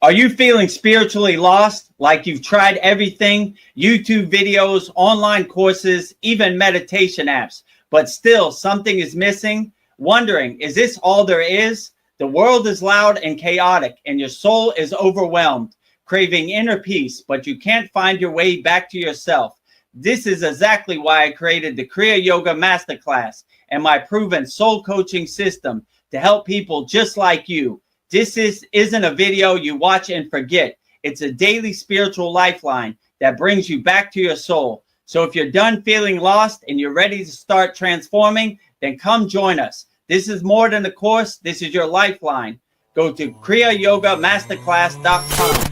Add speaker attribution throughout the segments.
Speaker 1: Are you feeling spiritually lost, like you've tried everything, YouTube videos, online courses, even meditation apps, but still something is missing? Wondering, is this all there is? The world is loud and chaotic, and your soul is overwhelmed, craving inner peace, but you can't find your way back to yourself. This is exactly why I created the Kriya Yoga Masterclass and my proven soul coaching system to help people just like you. This isn't a video you watch and forget. It's a daily spiritual lifeline that brings you back to your soul. So if you're done feeling lost and you're ready to start transforming, then come join us. This is more than a course. This is your lifeline. Go to kriyayogamasterclass.com.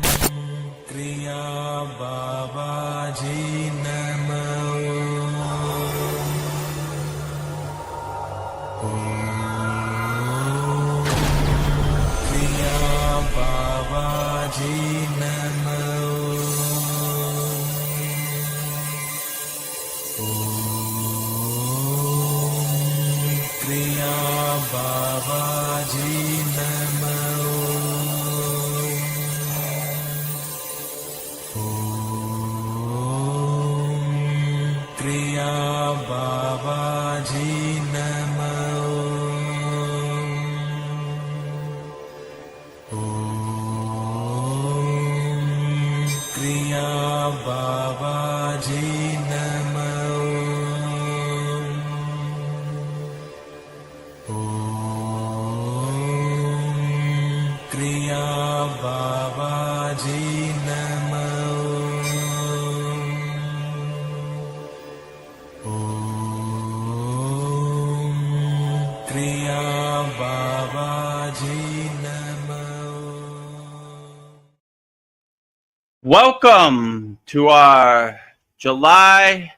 Speaker 1: Welcome to our July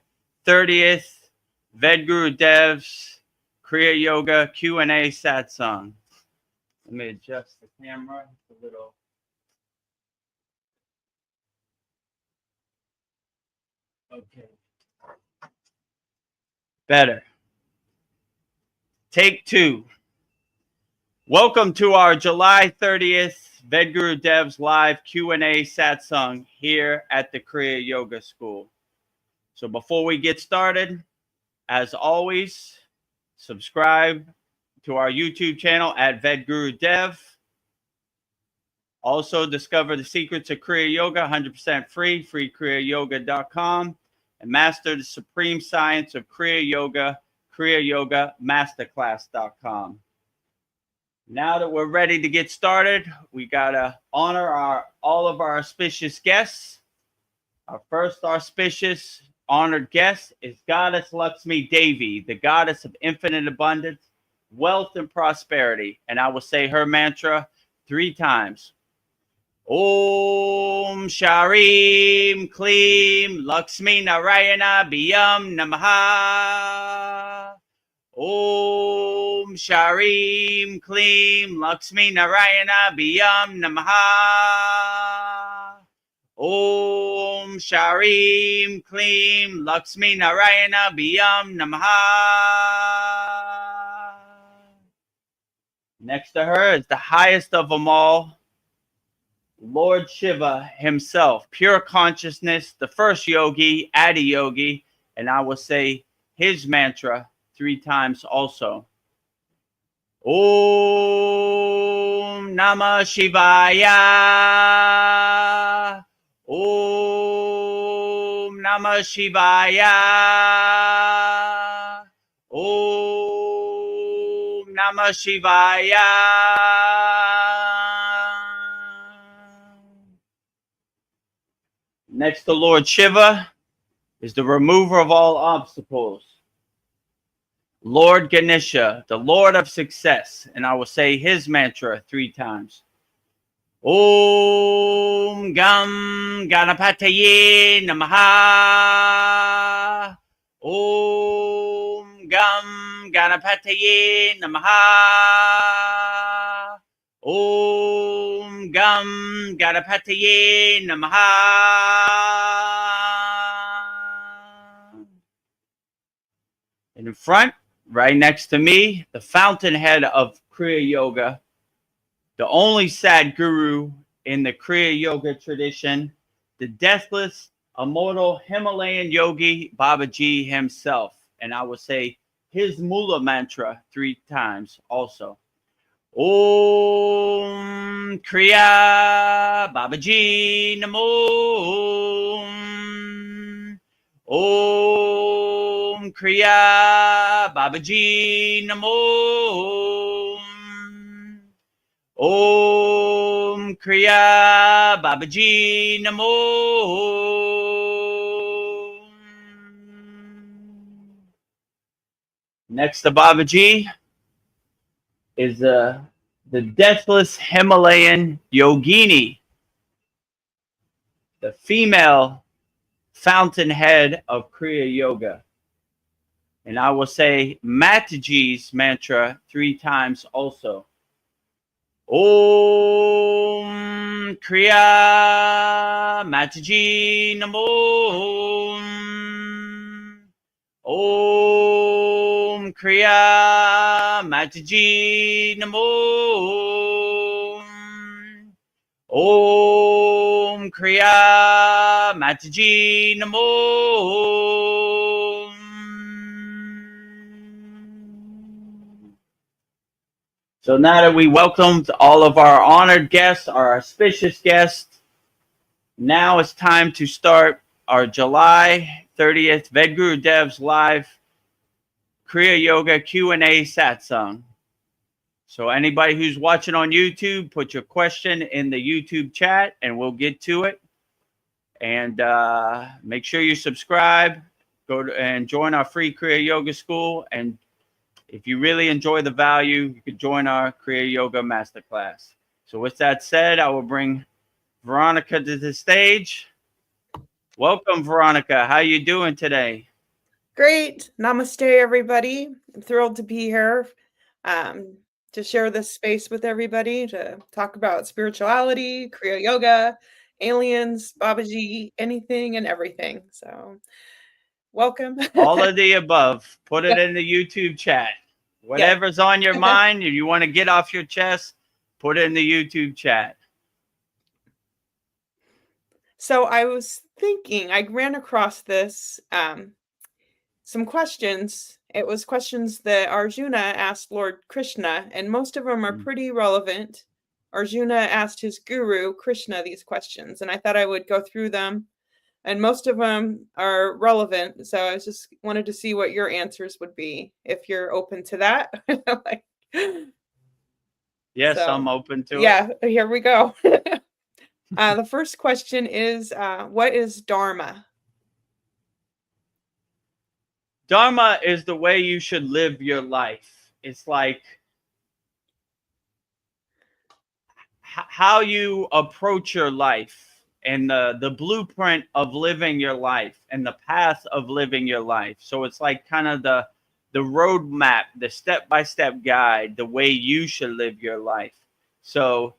Speaker 1: 30th Vedagurudev's Kriya Yoga Q&A Satsang. Let me adjust the camera a little. Okay. Better. Take two. Welcome to our July 30th Vedagurudev's live Q&A Satsang here at the Kriya Yoga School. So before we get started, as always, subscribe to our YouTube channel at Vedagurudev. Also discover the secrets of Kriya Yoga, 100% free, kriyayogamasterclass.com, and master the supreme science of Kriya Yoga, kriyayogamasterclass.com. Now that we're ready to get started, we got to honor all of our auspicious guests. Our first auspicious honored guest is Goddess Lakshmi Devi, the goddess of infinite abundance, wealth, and prosperity. And I will say her mantra 3 times. Om Sharim Klim Lakshmi Narayana Biyam Namaha. Om Sharim Klim Lakshmi Narayana Biyam Namaha. Om Sharim Klim Lakshmi Narayana Biyam Namaha. Next to her is the highest of them all, Lord Shiva himself, pure consciousness, the first yogi, Adi Yogi, and I will say his mantra 3 times also. Om Namah Shivaya. Om Namah Shivaya. Om Namah Shivaya. Next to Lord Shiva is the remover of all obstacles, Lord Ganesha, the Lord of success, and I will say his mantra 3 times. Om Gam Ganapataye Namaha. Om Gam Ganapataye Namaha. Om Gam Ganapataye Namaha. And in front, right next to me, the fountainhead of Kriya Yoga, the only Sadguru in the Kriya Yoga tradition, the deathless, immortal Himalayan yogi Babaji himself. And I will say his Mula mantra 3 times also. Om Kriya Babaji Namo. Om Kriya Babaji Namo. Om Kriya Babaji Namo. Next to Babaji is the deathless Himalayan yogini, the female fountainhead of Kriya Yoga. And I will say Mataji's mantra 3 times also. Om Kriya Mataji Namo. Om Kriya Mataji Namo. Om Kriya Mataji Namo. So now that we welcomed all of our honored guests, our auspicious guests, now it's time to start our July 30th Vedgurudev's live Kriya Yoga Q&A Satsang. So anybody who's watching on YouTube, put your question in the YouTube chat and we'll get to it. And make sure you subscribe, and join our free Kriya Yoga School. And if you really enjoy the value, you can join our Kriya Yoga Masterclass. So with that said, I will bring Veronica to the stage. Welcome, Veronica. How you doing today?
Speaker 2: Great. Namaste, everybody. I'm thrilled to be here to share this space with everybody, to talk about spirituality, Kriya Yoga, aliens, Babaji, anything and everything. So welcome.
Speaker 1: All of the above. Put it in the YouTube chat. Whatever's on your mind, if you want to get off your chest, put it in the YouTube chat.
Speaker 2: So I was thinking, I ran across this, some questions. It was questions that Arjuna asked Lord Krishna, and most of them are pretty relevant. Arjuna asked his guru, Krishna, these questions, and I thought I would go through them. And most of them are relevant. So I just wanted to see what your answers would be, if you're open to that.
Speaker 1: Yes, I'm open to it.
Speaker 2: Yeah, here we go. The first question is, what is Dharma?
Speaker 1: Dharma is the way you should live your life. It's like how you approach your life, and the blueprint of living your life, and the path of living your life. So it's like kind of the roadmap, the step-by-step guide, the way you should live your life. So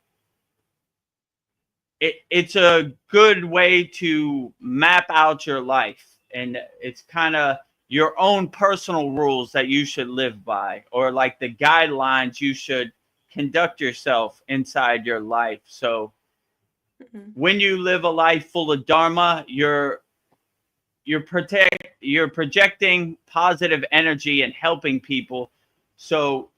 Speaker 1: it's a good way to map out your life, and it's kind of your own personal rules that you should live by, or like the guidelines you should conduct yourself inside your life. So when you live a life full of Dharma, you're projecting positive energy and helping people. So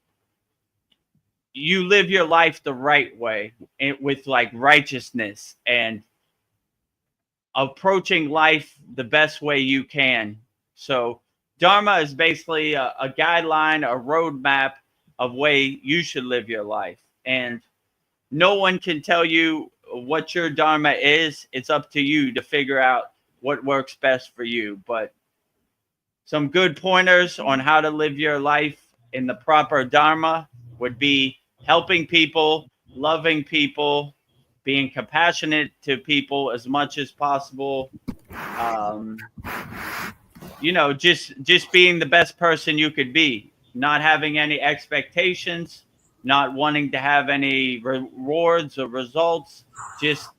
Speaker 1: you live your life the right way, with like righteousness, and approaching life the best way you can. So Dharma is basically a guideline, a roadmap of way you should live your life. And no one can tell you what your Dharma is. It's up to you to figure out what works best for you. But some good pointers on how to live your life in the proper Dharma would be helping people, loving people, being compassionate to people as much as possible. Just being the best person you could be, not having any expectations, not wanting to have any rewards or results, just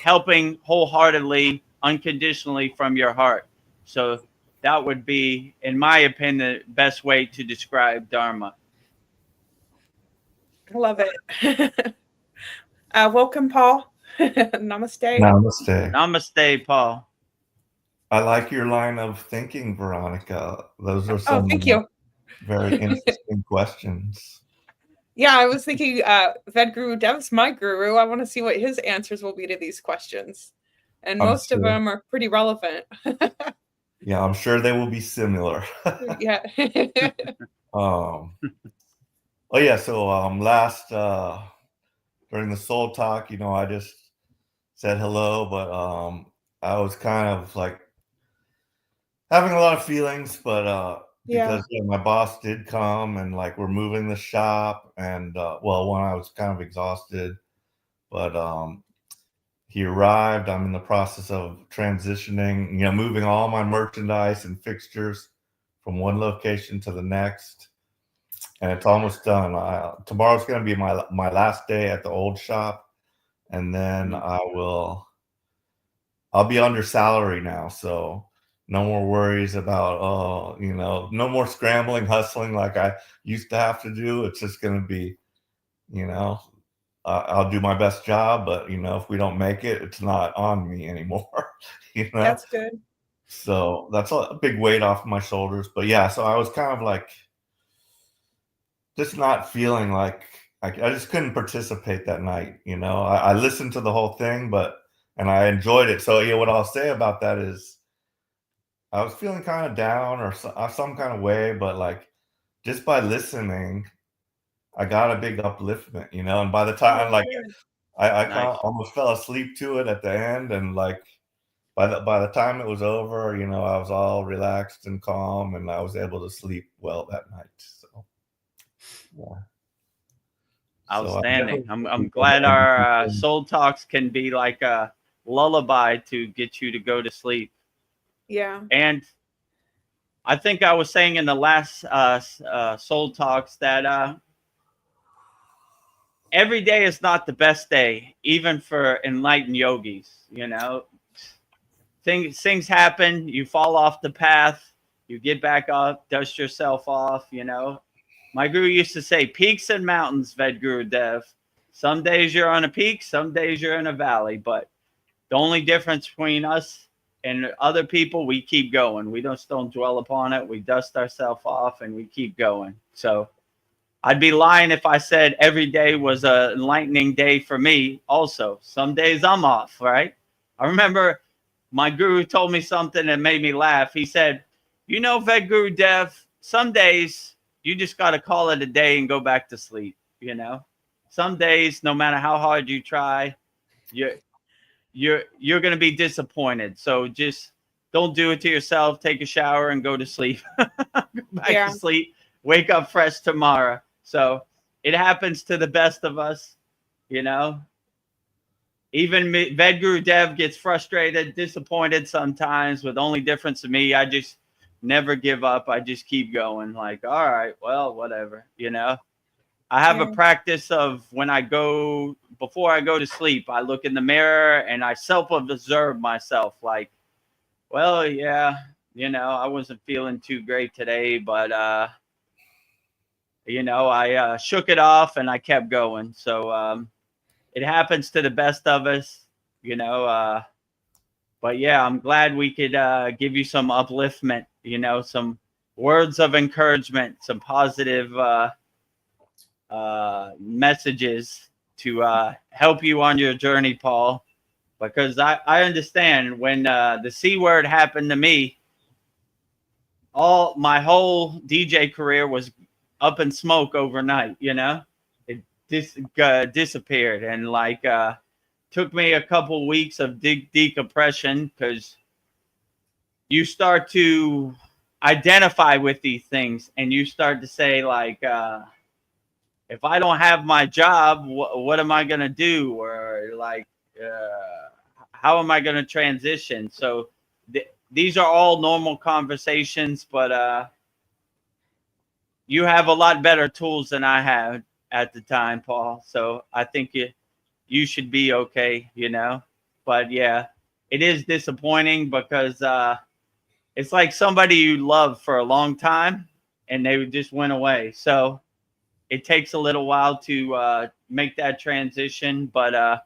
Speaker 1: helping wholeheartedly, unconditionally from your heart. So that would be, in my opinion, the best way to describe Dharma.
Speaker 2: I love it. Welcome, Paul. Namaste.
Speaker 3: Namaste.
Speaker 1: Namaste, Paul.
Speaker 3: I like your line of thinking, Veronica. Those are
Speaker 2: Oh,
Speaker 3: some
Speaker 2: thank you.
Speaker 3: very interesting questions.
Speaker 2: Yeah, I was thinking Vedgurudev's my guru. I want to see what his answers will be to these questions. And most of them are pretty relevant.
Speaker 3: Yeah, I'm sure they will be similar.
Speaker 2: Yeah.
Speaker 3: Oh yeah, so last during the soul talk, I just said hello, but I was kind of like having a lot of feelings, but because my boss did come and like we're moving the shop, and one, I was kind of exhausted, but he arrived. I'm in the process of transitioning, moving all my merchandise and fixtures from one location to the next, and it's almost done. Tomorrow's going to be my last day at the old shop, and then I'll be under salary now, so no more worries about no more scrambling, hustling like I used to have to do. It's just going to be, I'll do my best job, but if we don't make it, it's not on me anymore.
Speaker 2: That's good.
Speaker 3: So that's a big weight off my shoulders. But yeah, so I was kind of like just not feeling like I just couldn't participate that night. I listened to the whole thing, and I enjoyed it. So what I'll say about that is I was feeling kind of down or some kind of way, but like just by listening, I got a big upliftment, and by the time I kind of almost fell asleep to it at the end, and like by the time it was over, I was all relaxed and calm, and I was able to sleep well that night. So yeah.
Speaker 1: Outstanding. I'm glad our soul talks can be like a lullaby to get you to go to sleep.
Speaker 2: Yeah.
Speaker 1: And I think I was saying in the last soul talks that every day is not the best day, even for enlightened yogis. Things happen. You fall off the path. You get back up, dust yourself off. My guru used to say, peaks and mountains, Vedagurudev. Some days you're on a peak, some days you're in a valley. But the only difference between us and other people, we keep going. We don't dwell upon it. We dust ourselves off and we keep going. So I'd be lying if I said every day was an enlightening day for me also. Some days I'm off, right? I remember my guru told me something that made me laugh. He said, Vedagurudev, some days you just got to call it a day and go back to sleep. Some days, no matter how hard you try, you're going to be disappointed. So just don't do it to yourself. Take a shower and go to sleep. Go back to sleep. Wake up fresh tomorrow. So it happens to the best of us, Even Vedagurudev gets frustrated, disappointed sometimes. With only difference of me, I just never give up. I just keep going. Like, all right, well, whatever, I have a practice of before I go to sleep, I look in the mirror and I self-observe myself. Like, well, yeah, I wasn't feeling too great today, but, I shook it off and I kept going. So it happens to the best of us, but yeah, I'm glad we could give you some upliftment, some words of encouragement, some positive messages to help you on your journey, Paul, because I understand when the C word happened to me, my whole DJ career was up in smoke overnight. It disappeared, and like took me a couple weeks of decompression, because you start to identify with these things and you start to say like, if I don't have my job, what am I going to do? Or like, how am I going to transition? So these are all normal conversations, but you have a lot better tools than I had at the time, Paul. So I think you should be okay, But yeah, it is disappointing because it's like somebody you loved for a long time and they just went away. So it takes a little while to make that transition, but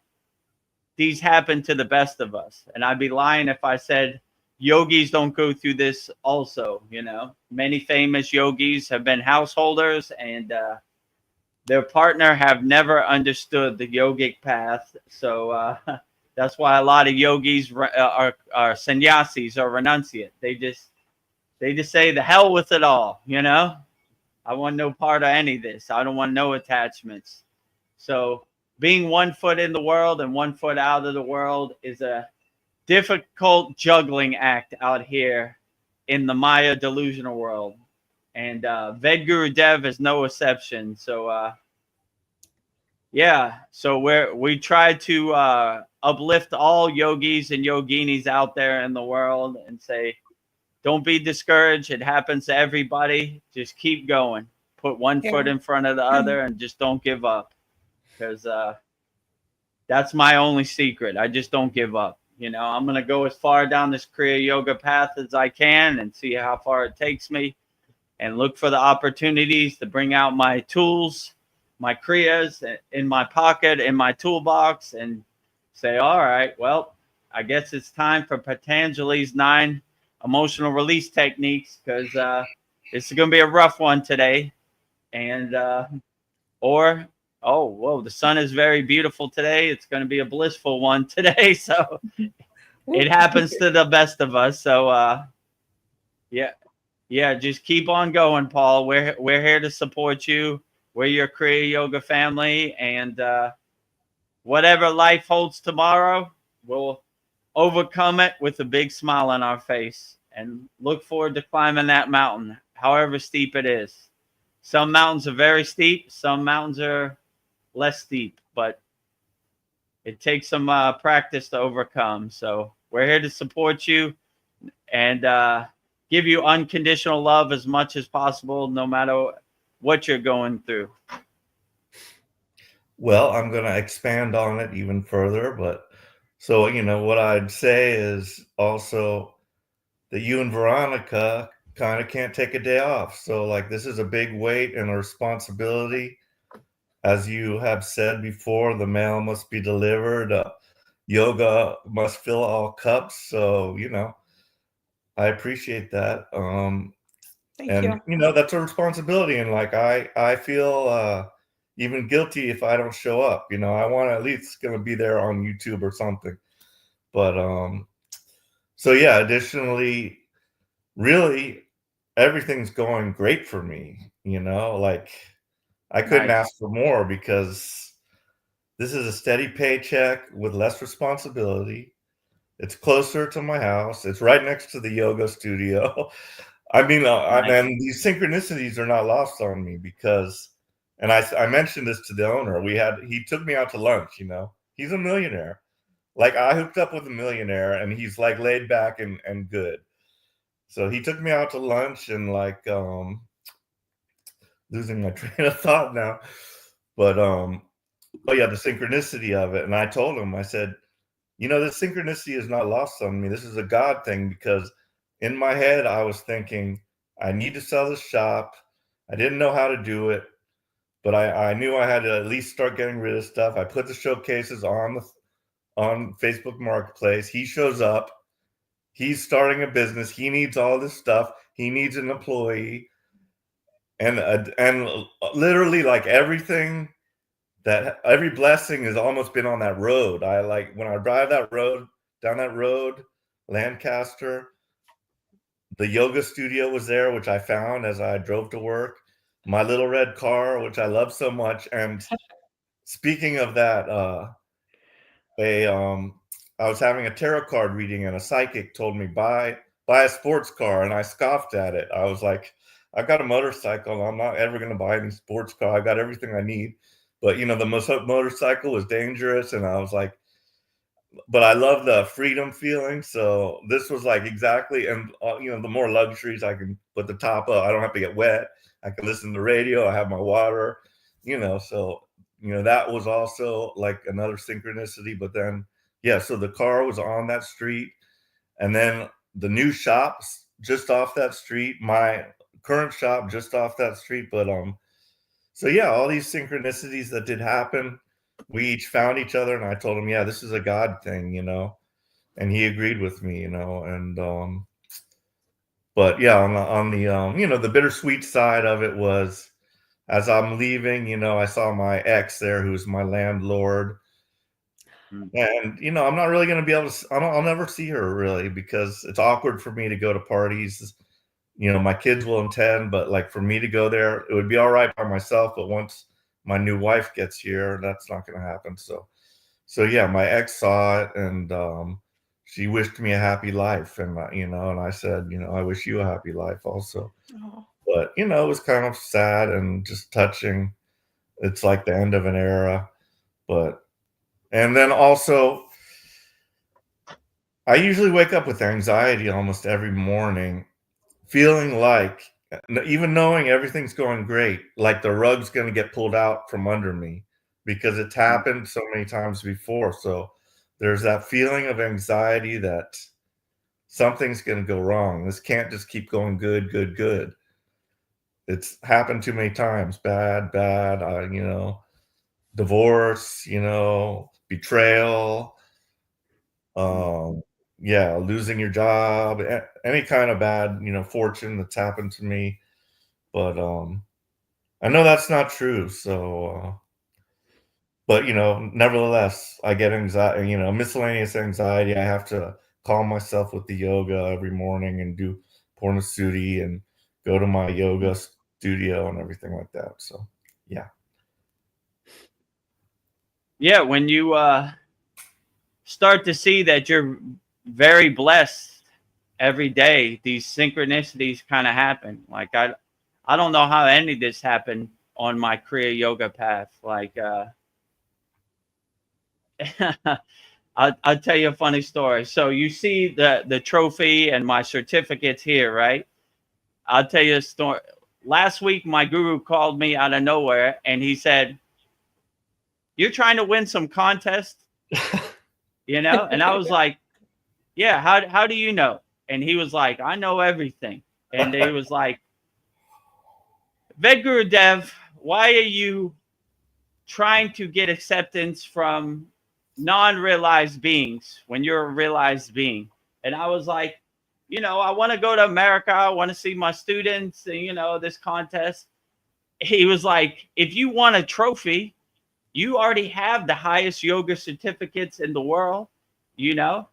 Speaker 1: these happen to the best of us. And I'd be lying if I said yogis don't go through this also. You know, many famous yogis have been householders, and their partner have never understood the yogic path. So that's why a lot of yogis are sannyasis or renunciate. They just say the hell with it all. You know, I want no part of any of this. I don't want no attachments. So being 1 foot in the world and 1 foot out of the world is a difficult juggling act out here in the Maya delusional world. And Vedagurudev is no exception. So yeah, so we try to uplift all yogis and yoginis out there in the world and say, don't be discouraged. It happens to everybody. Just keep going. Put one foot in front of the other and just don't give up. Because that's my only secret. I just don't give up. You know, I'm going to go as far down this Kriya yoga path as I can and see how far it takes me, and look for the opportunities to bring out my tools, my Kriyas in my pocket, in my toolbox, and say, all right, well, I guess it's time for Patanjali's 9 emotional release techniques, because it's going to be a rough one today. And oh, whoa, the sun is very beautiful today. It's going to be a blissful one today. So it happens to the best of us. So yeah, just keep on going, Paul. We're here to support you. We're your Kriya Yoga family, and whatever life holds tomorrow, we'll overcome it with a big smile on our face and look forward to climbing that mountain, however steep it is. Some mountains are very steep. Some mountains are less steep, but it takes some practice to overcome. So we're here to support you and give you unconditional love as much as possible, no matter what you're going through.
Speaker 3: Well, I'm going to expand on it even further, but so, you know, what I'd say is also that you and Veronica kind of can't take a day off. So like, this is a big weight and a responsibility. As you have said before, the mail must be delivered. Yoga must fill all cups. So, you know, I appreciate that.
Speaker 2: Thank you.
Speaker 3: You know, that's a responsibility. And like, I feel even guilty if I don't show up. You know, I want to at least going to be there on YouTube or something. But so yeah, additionally, really everything's going great for me. You know, like I couldn't ask for more, because this is a steady paycheck with less responsibility. It's closer to my house. It's right next to the yoga studio. I mean, and these synchronicities are not lost on me, because, and I mentioned this to the owner. He took me out to lunch. You know, he's a millionaire. Like, I hooked up with a millionaire, and he's like laid back and good. So he took me out to lunch, and like, losing my train of thought now, but oh yeah, the synchronicity of it. And I told him, I said, you know, this synchronicity is not lost on me. This is a God thing, because in my head I was thinking, I need to sell this shop. I didn't know how to do it, but I knew I had to at least start getting rid of stuff. I put the showcases on Facebook Marketplace. He shows up. He's starting a business. He needs all this stuff. He needs an employee. And literally, like, everything, that every blessing has almost been on that road. I like, when I drive down that road, Lancaster, the yoga studio was there, which I found as I drove to work. My little red car, which I love so much. And speaking of that, I was having a tarot card reading, and a psychic told me, buy a sports car, and I scoffed at it. I was like, I've got a motorcycle. I'm not ever going to buy any sports car. I've got everything I need. But, you know, the motorcycle was dangerous. And I was like, but I love the freedom feeling. So this was like exactly. And, you know, the more luxuries, I can put the top up. I don't have to get wet. I can listen to the radio. I have my water, you know. So, you know, that was also like another synchronicity. But then, yeah, so the car was on that street. And then the new shops just off that street. My current shop just off that street. But so yeah, all these synchronicities that did happen, we each found each other, and I told him, yeah, this is a God thing, you know, and he agreed with me, you know, and but yeah, on the you know, the bittersweet side of it was, as I'm leaving, you know, I saw my ex there, who's my landlord. And, you know, I'm not really going to be able to, I'll never see her really, because it's awkward for me to go to parties. You know, my kids will attend, but like for me to go there, it would be all right by myself. But once my new wife gets here, that's not going to happen. So yeah, my ex saw it, and she wished me a happy life. And, you know, and I said, you know, I wish you a happy life also.
Speaker 2: Oh.
Speaker 3: But, you know, it was kind of sad and just touching. It's like the end of an era. But, and then also, I usually wake up with anxiety almost every morning, feeling like, even knowing everything's going great, like the rug's going to get pulled out from under me, because it's happened so many times before. So there's that feeling of anxiety that something's going to go wrong. This can't just keep going good, good, good. It's happened too many times. Bad, bad, you know, divorce, you know, betrayal, yeah, losing your job, any kind of bad, you know, fortune that's happened to me. But I know that's not true. So, but you know, nevertheless, I get anxiety, you know, miscellaneous anxiety. I have to calm myself with the yoga every morning and do Purnasudi and go to my yoga studio and everything like that. So, yeah.
Speaker 1: Yeah, when you start to see that you're very blessed every day, these synchronicities kind of happen. Like I don't know how any of this happened on my Kriya yoga path. Like I'll tell you a funny story. So you see the trophy and my certificates here, right? I'll tell you a story. Last week, my guru called me out of nowhere, and he said, "You're trying to win some contest, you know?" And I was like, "Yeah, how do you know?" And he was like, "I know everything." And he was like, "Vedagurudev, why are you trying to get acceptance from non-realized beings when you're a realized being?" And I was like, you know, I want to go to America. I want to see my students and, you know, this contest. He was like, if you want a trophy, you already have the highest yoga certificates in the world, you know,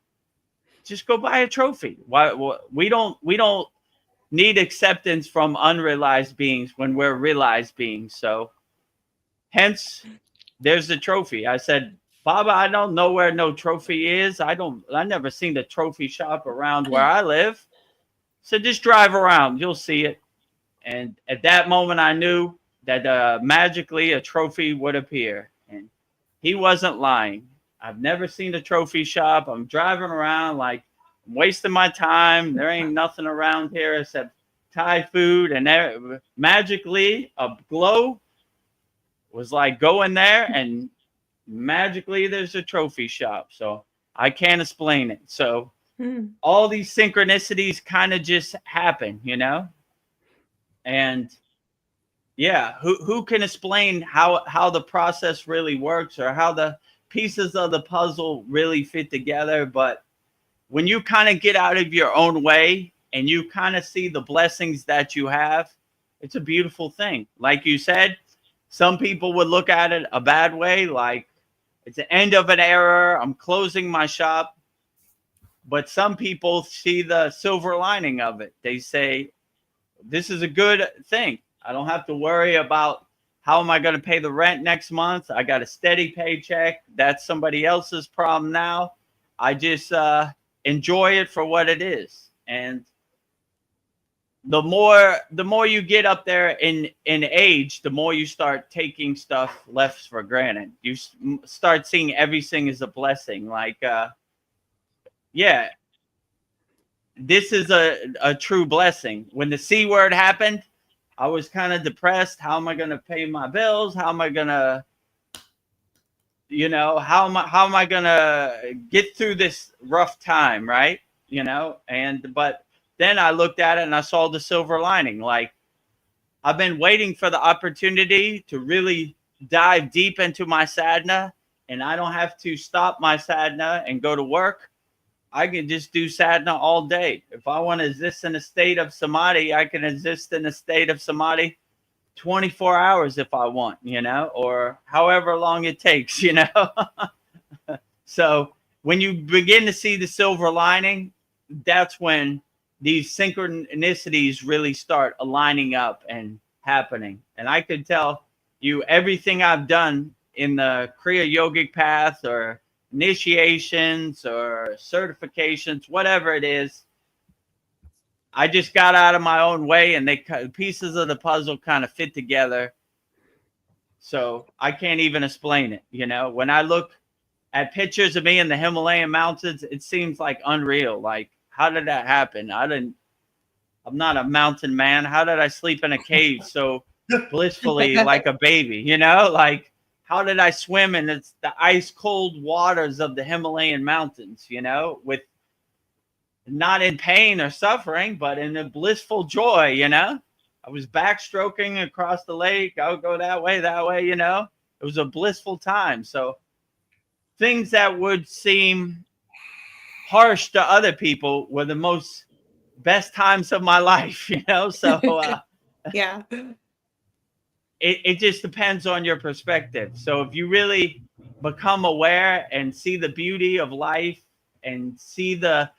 Speaker 1: just go buy a trophy. Why we don't need acceptance from unrealized beings when we're realized beings. So hence there's the trophy. I said, Baba, I don't know where no trophy is. I never seen the trophy shop around where I live. So just drive around, you'll see it. And at that moment, I knew that magically a trophy would appear. And he wasn't lying. I've never seen a trophy shop. I'm driving around like I'm wasting my time. There ain't nothing around here except Thai food. And there, magically, a glow was like, go in there, and magically there's a trophy shop. So I can't explain it. So all these synchronicities kind of just happen, you know? And yeah, who can explain how the process really works, or how the pieces of the puzzle really fit together? But when you kind of get out of your own way and you kind of see the blessings that you have, it's a beautiful thing. Like you said, some people would look at it a bad way, like it's the end of an era, I'm closing my shop. But some people see the silver lining of it. They say, this is a good thing. I don't have to worry about how am I going to pay the rent next month. I got a steady paycheck. That's somebody else's problem now. I just enjoy it for what it is. And the more you get up there in age, the more you start taking stuff left for granted. You start seeing everything as a blessing. Like, yeah, this is a true blessing. When the C word happened, I was kind of depressed. How am I going to pay my bills? How am I going to, you know, how am I going to get through this rough time, right? You know, but then I looked at it and I saw the silver lining. Like, I've been waiting for the opportunity to really dive deep into my sadhana and I don't have to stop my sadhana and go to work. I can just do sadhana all day. If I want to exist in a state of samadhi, I can exist in a state of samadhi 24 hours if I want, or however long it takes, So when you begin to see the silver lining, that's when these synchronicities really start aligning up and happening. And I could tell you everything I've done in the Kriya yogic path or initiations or certifications, whatever it is, I just got out of my own way and pieces of the puzzle kind of fit together. So I can't even explain it. When I look at pictures of me in the Himalayan mountains, it seems like unreal. Like, how did that happen? I'm not a mountain man. How did I sleep in a cave so blissfully like a baby? Like, how did I swim in the ice cold waters of the Himalayan mountains, with not in pain or suffering, but in a blissful joy, I was backstroking across the lake. I would go that way, it was a blissful time. So things that would seem harsh to other people were the best times of my life, so
Speaker 2: yeah,
Speaker 1: it just depends on your perspective. So if you really become aware and see the beauty of life and see the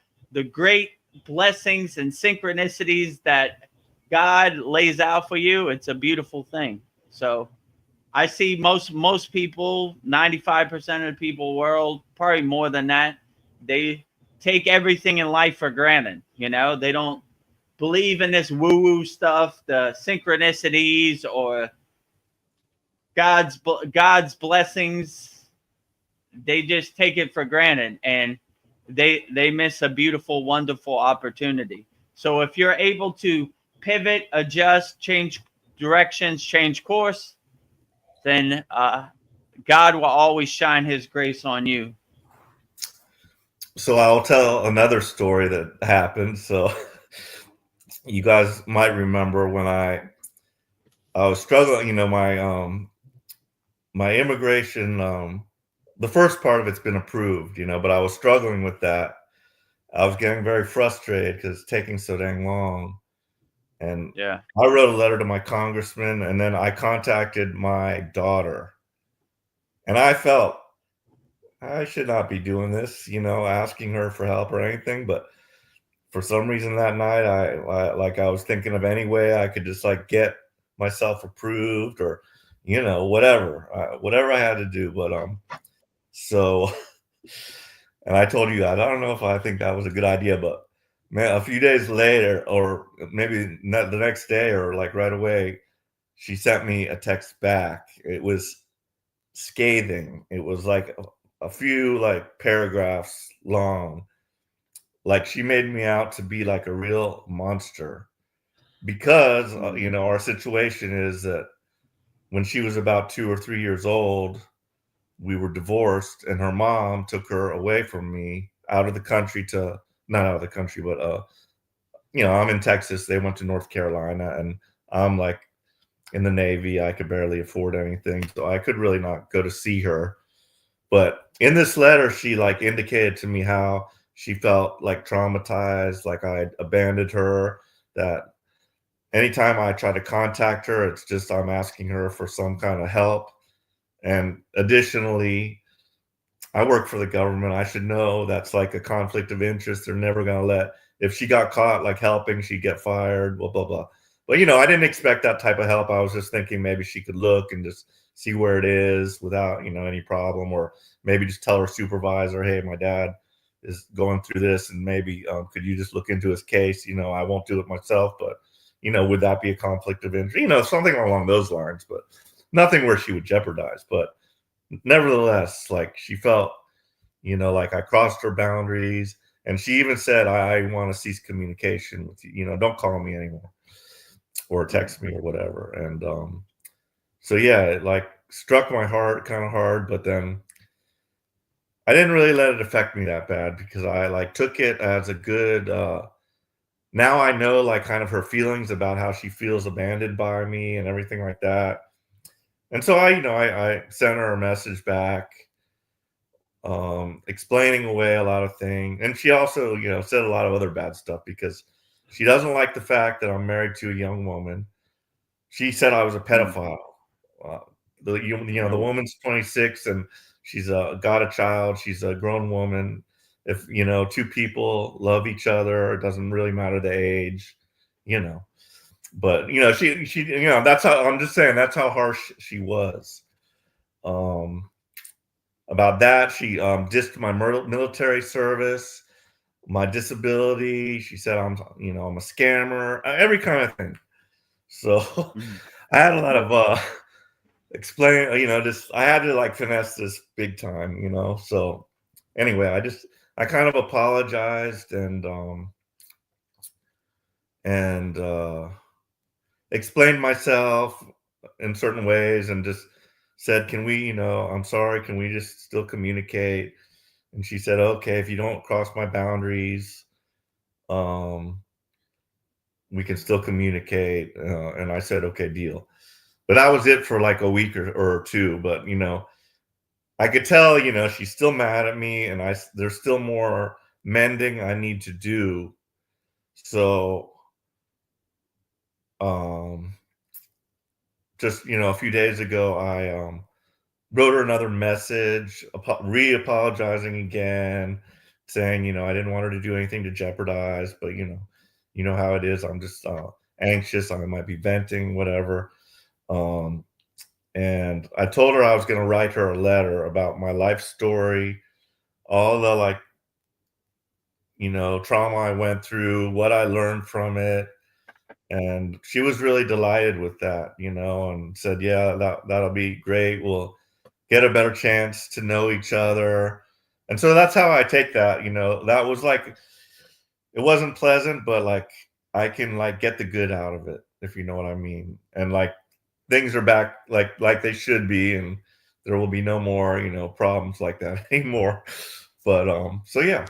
Speaker 1: great blessings and synchronicities that God lays out for you, it's a beautiful thing. So I see most people, 95% of the people world, probably more than that, they take everything in life for granted. They don't believe in this woo-woo stuff, the synchronicities or God's blessings. They just take it for granted, and they miss a beautiful, wonderful opportunity. So if you're able to pivot, adjust, change directions, change course, then God will always shine his grace on you.
Speaker 3: So I'll tell another story that happened. So you guys might remember when I was struggling, my immigration, the first part of it's been approved, but I was struggling with that. I was getting very frustrated because it's taking so dang long. And
Speaker 1: yeah,
Speaker 3: I wrote a letter to my congressman, and then I contacted my daughter. And I felt I should not be doing this, asking her for help or anything. But for some reason that night, I was thinking of any way I could just get myself approved or, whatever I had to do. But so, and I told you, I don't know if I think that was a good idea, but man, a few days later, or maybe the next day, or right away, she sent me a text back. It was scathing. It was a few paragraphs long. She made me out to be a real monster because our situation is that when she was about 2 or 3 years old, we were divorced, and her mom took her away from me out of the country not out of the country, but I'm in Texas. They went to North Carolina, and I'm in the Navy. I could barely afford anything, so I could really not go to see her. But in this letter, she indicated to me how she felt traumatized, I had abandoned her, that anytime I try to contact her, it's just I'm asking her for some kind of help. And additionally, I work for the government. I should know that's a conflict of interest. They're never going to if she got caught helping, she'd get fired, blah, blah, blah. But, I didn't expect that type of help. I was just thinking maybe she could look and just see where it is without, any problem, or maybe just tell her supervisor, hey, my dad is going through this, and maybe could you just look into his case? I won't do it myself, but, would that be a conflict of interest? Something along those lines, but nothing where she would jeopardize. But nevertheless, she felt, I crossed her boundaries, and she even said, I want to cease communication with you, don't call me anymore or text me or whatever. And so yeah, it struck my heart kind of hard, but then I didn't really let it affect me that bad because I took it as a good now I know kind of her feelings about how she feels abandoned by me and everything like that. And so I sent her a message back, explaining away a lot of things. And she also, said a lot of other bad stuff because she doesn't like the fact that I'm married to a young woman. She said I was a pedophile. The woman's 26 and she's got a child. She's a grown woman. If, two people love each other, it doesn't really matter the age, But, she that's how, I'm just saying, that's how harsh she was. About that, she dissed my military service, my disability. She said I'm a scammer, every kind of thing. So I had a lot of explain, I had to like finesse this big time, So anyway, I kind of apologized and explained myself in certain ways and just said, can we, I'm sorry, can we just still communicate? And she said, okay, if you don't cross my boundaries, we can still communicate. And I said, okay, deal. But that was it for like a week or two. But, I could tell, she's still mad at me and there's still more mending I need to do. So, just, a few days ago, I wrote her another message, re-apologizing again, saying, I didn't want her to do anything to jeopardize, but, you know how it is. I'm just anxious. I might be venting, whatever. And I told her I was going to write her a letter about my life story, all the trauma I went through, what I learned from it. And she was really delighted with that, and said, yeah, that'll be great. We'll get a better chance to know each other. And so that's how I take that, that was like, it wasn't pleasant, but like, I can like get the good out of it, if you know what I mean. And like, things are back like they should be, and there will be no more, problems like that anymore. But, so yeah,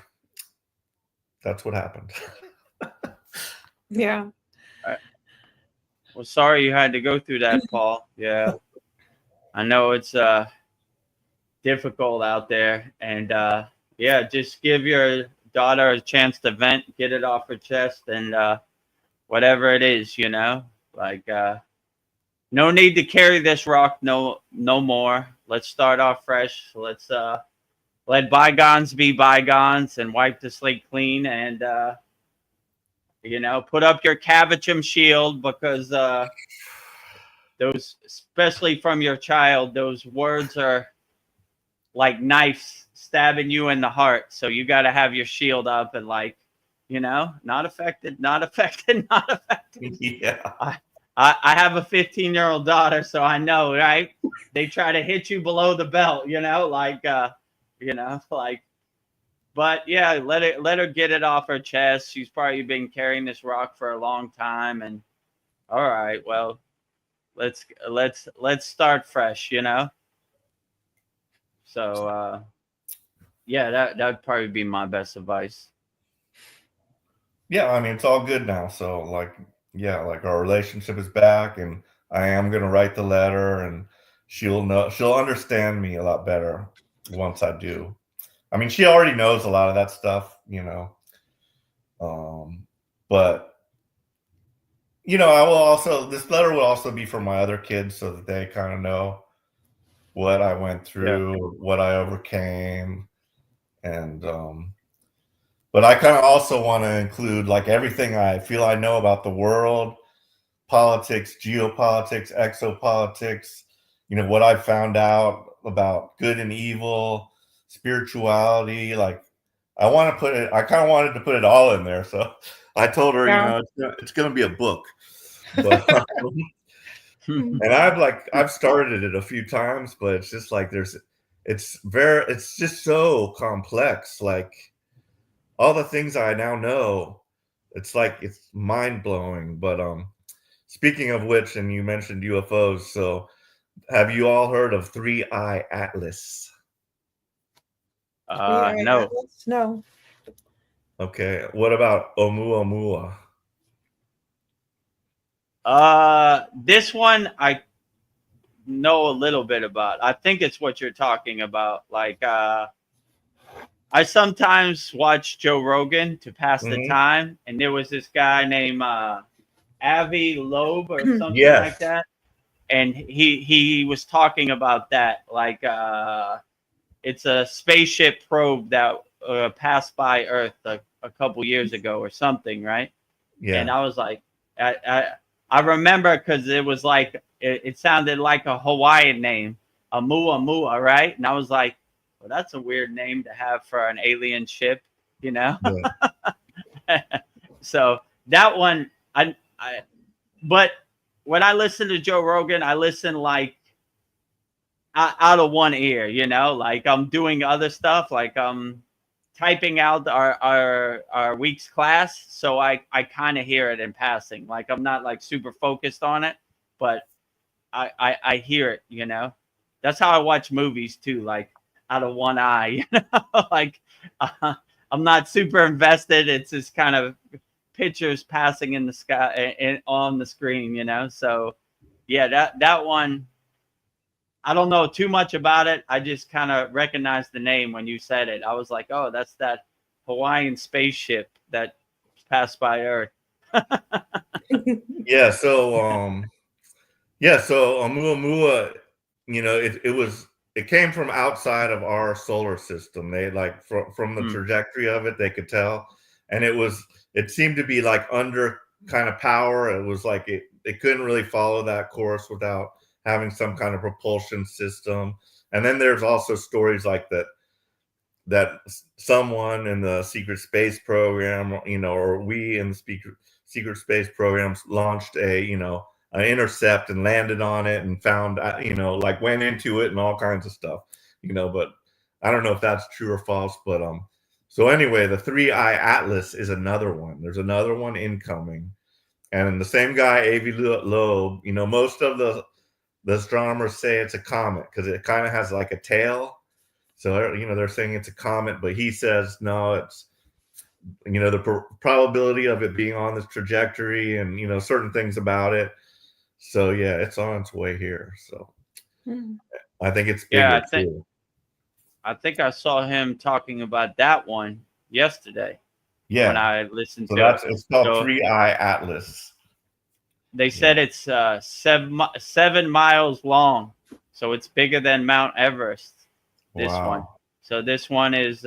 Speaker 3: that's what happened.
Speaker 2: Yeah.
Speaker 1: Well, sorry you had to go through that, Paul. Yeah. I know it's difficult out there. And yeah, just give your daughter a chance to vent, get it off her chest, and whatever it is, like no need to carry this rock no more. Let's start off fresh. Let's let bygones be bygones and wipe the slate clean and put up your Cavachum shield, because those, especially from your child, those words are like knives stabbing you in the heart. So you got to have your shield up and not affected, not affected, not affected.
Speaker 3: Yeah.
Speaker 1: I have a 15-year-old daughter, so I know, right? They try to hit you below the belt, but yeah, let her get it off her chest. She's probably been carrying this rock for a long time, and all right, well, let's start fresh, So yeah, that'd probably be my best advice.
Speaker 3: Yeah, I mean, it's all good now. So like, yeah, like our relationship is back, and I am gonna write the letter, and she'll understand me a lot better once I do. I mean, she already knows a lot of that stuff, but I will also, this letter will also be for my other kids so that they kind of know what I went through, what I overcame. And, but I kind of also want to include like everything I feel I know about the world, politics, geopolitics, exopolitics, what I found out about good and evil, spirituality. Like I kind of wanted to put it all in there. So I told her, it's going to be a book. But, and I've started it a few times, but it's just like it's just so complex. Like all the things I now know, it's like it's mind blowing. But speaking of which, and you mentioned UFOs, so have you all heard of 3-Eye Atlas?
Speaker 1: No.
Speaker 2: No.
Speaker 3: Okay, what about Oumuamua?
Speaker 1: This one I know a little bit about. I think it's what you're talking about. Like I sometimes watch Joe Rogan to pass the
Speaker 3: Mhm.
Speaker 1: time, and there was this guy named Avi Loeb or something
Speaker 3: Yes.
Speaker 1: like that, and he was talking about that, like it's a spaceship probe that passed by Earth a couple years ago or something, right? And
Speaker 3: Yeah.
Speaker 1: I was like, I remember because it was like it sounded like a Hawaiian name, Amuamua, right? And I was like, well, that's a weird name to have for an alien ship, you know?
Speaker 3: Yeah.
Speaker 1: So that one, but when I listen to Joe Rogan, I listen like out of one ear, you know, like I'm doing other stuff, like I'm typing out our week's class, so I kind of hear it in passing, like I'm not like super focused on it, but I hear it, you know. That's how I watch movies too, like out of one eye, you know. Like I'm not super invested. It's just kind of pictures passing in the sky and on the screen, you know. So yeah, that one, I don't know too much about it. I just kind of recognized the name when you said it. I was like, oh, that's that Hawaiian spaceship that passed by Earth.
Speaker 3: Yeah. So so Oumuamua, you know, it came from outside of our solar system. They like from the trajectory of it, they could tell, and it seemed to be like under kind of power. It was like it couldn't really follow that course without having some kind of propulsion system. And then there's also stories like that someone in the secret space program, you know, or we in the secret space programs launched an intercept and landed on it and found, you know, like went into it and all kinds of stuff, you know, but I don't know if that's true or false, but so anyway, the 3-eye atlas is another one. There's another one incoming, and the same guy, Avi Loeb, you know, most of the astronomers say it's a comet because it kind of has like a tail. So, you know, they're saying it's a comet, but he says, no, it's, you know, the probability of it being on this trajectory and, you know, certain things about it. So, yeah, it's on its way here. So I think it's bigger,
Speaker 1: Yeah,
Speaker 3: too.
Speaker 1: I think I saw him talking about that one yesterday.
Speaker 3: Yeah.
Speaker 1: When I listened
Speaker 3: So
Speaker 1: to it.
Speaker 3: it's called
Speaker 1: So
Speaker 3: 3-eye atlas.
Speaker 1: they said it's 7 miles long. So it's bigger than Mount Everest, this one. So this one is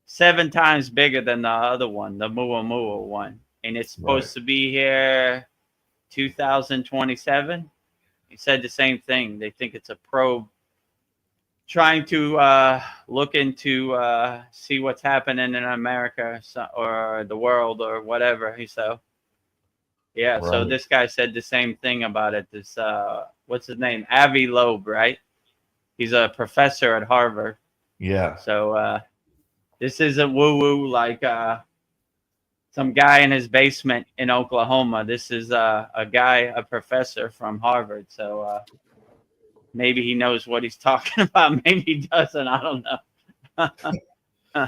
Speaker 1: 7 times bigger than the other one, the Muamua one. And it's supposed to be here 2027. He said the same thing. They think it's a probe trying to look into see what's happening in America or the world or whatever. So yeah, so this guy said the same thing about it. This what's his name? Avi Loeb, right? He's a professor at Harvard.
Speaker 3: Yeah.
Speaker 1: So this isn't woo-woo like some guy in his basement in Oklahoma. This is a guy, a professor from Harvard. So maybe he knows what he's talking about. Maybe he doesn't. I don't know.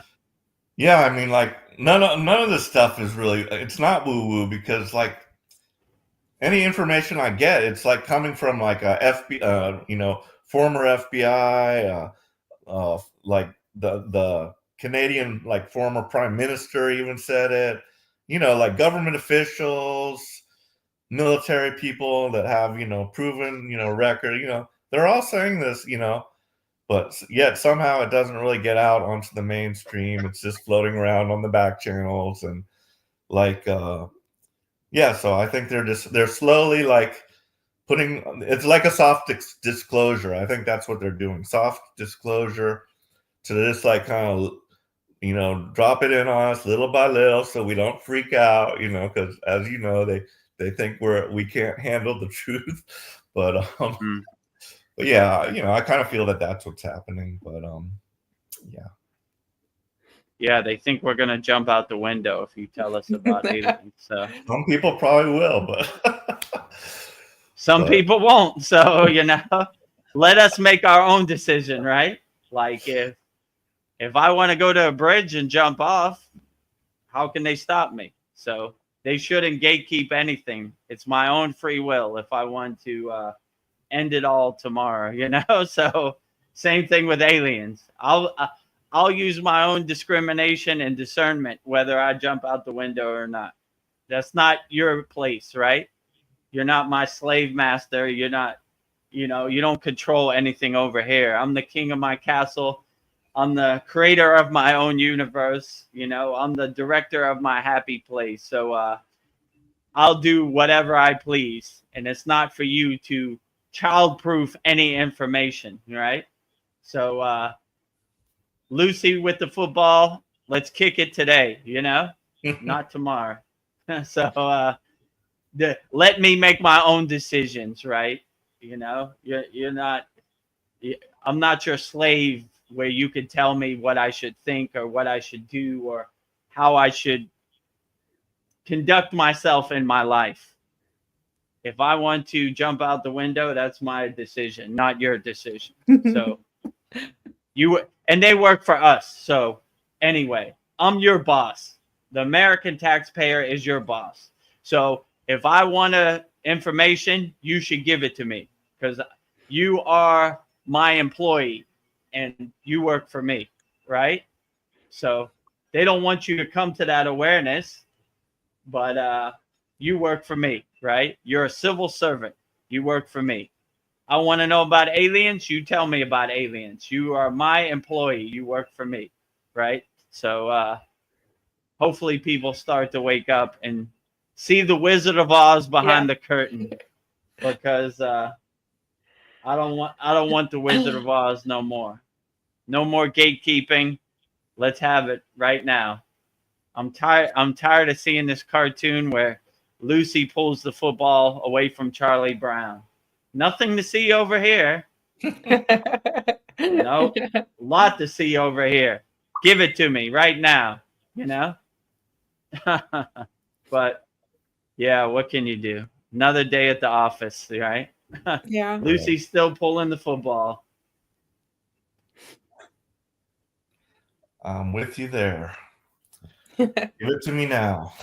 Speaker 3: Yeah, I mean, like none of this stuff is really. It's not woo-woo because like any information I get, it's like coming from like a FBI, you know, former FBI, like the Canadian, like former prime minister even said it, you know, like government officials, military people that have, you know, proven, you know, record, you know, they're all saying this, you know, but yet somehow it doesn't really get out onto the mainstream. It's just floating around on the back channels and like, yeah, so I think they're slowly like putting, it's like a soft disclosure. I think that's what they're doing. Soft disclosure to just like kind of, you know, drop it in on us little by little so we don't freak out, you know, because as you know, they think we can't handle the truth. But yeah, you know, I kind of feel that that's what's happening. But yeah.
Speaker 1: Yeah, they think we're gonna jump out the window if you tell us about aliens. So
Speaker 3: some people probably will, but
Speaker 1: some people won't. So you know, let us make our own decision, right? Like if I want to go to a bridge and jump off, how can they stop me? So they shouldn't gatekeep anything. It's my own free will if I want to end it all tomorrow, you know? So same thing with aliens. I'll use my own discrimination and discernment whether I jump out the window or not. That's not your place, right? You're not my slave master. You're not, you know, you don't control anything over here. I'm the king of my castle. I'm the creator of my own universe. You know, I'm the director of my happy place. So I'll do whatever I please. And it's not for you to childproof any information, right? So Lucy with the football, let's kick it today, you know, not tomorrow. So let me make my own decisions, right? You know, you're not, I'm not your slave where you could tell me what I should think or what I should do or how I should conduct myself in my life. If I want to jump out the window, that's my decision, not your decision. So and they work for us. So anyway, I'm your boss. The American taxpayer is your boss. So if I want information, you should give it to me because you are my employee and you work for me, right? So they don't want you to come to that awareness, but you work for me, right? You're a civil servant. You work for me. I want to know about aliens. You tell me about aliens. You are my employee. You work for me, right? So hopefully people start to wake up and see the Wizard of Oz behind the curtain, because I don't want the Wizard of Oz no more. No more gatekeeping. Let's have it right now. I'm tired of seeing this cartoon where Lucy pulls the football away from Charlie Brown. Nothing to see over here. No, lot to see over here. Give it to me right now, you know? But yeah, what can you do? Another day at the office, right?
Speaker 2: Yeah.
Speaker 1: Lucy's still pulling the football.
Speaker 3: I'm with you there. Give it to me now.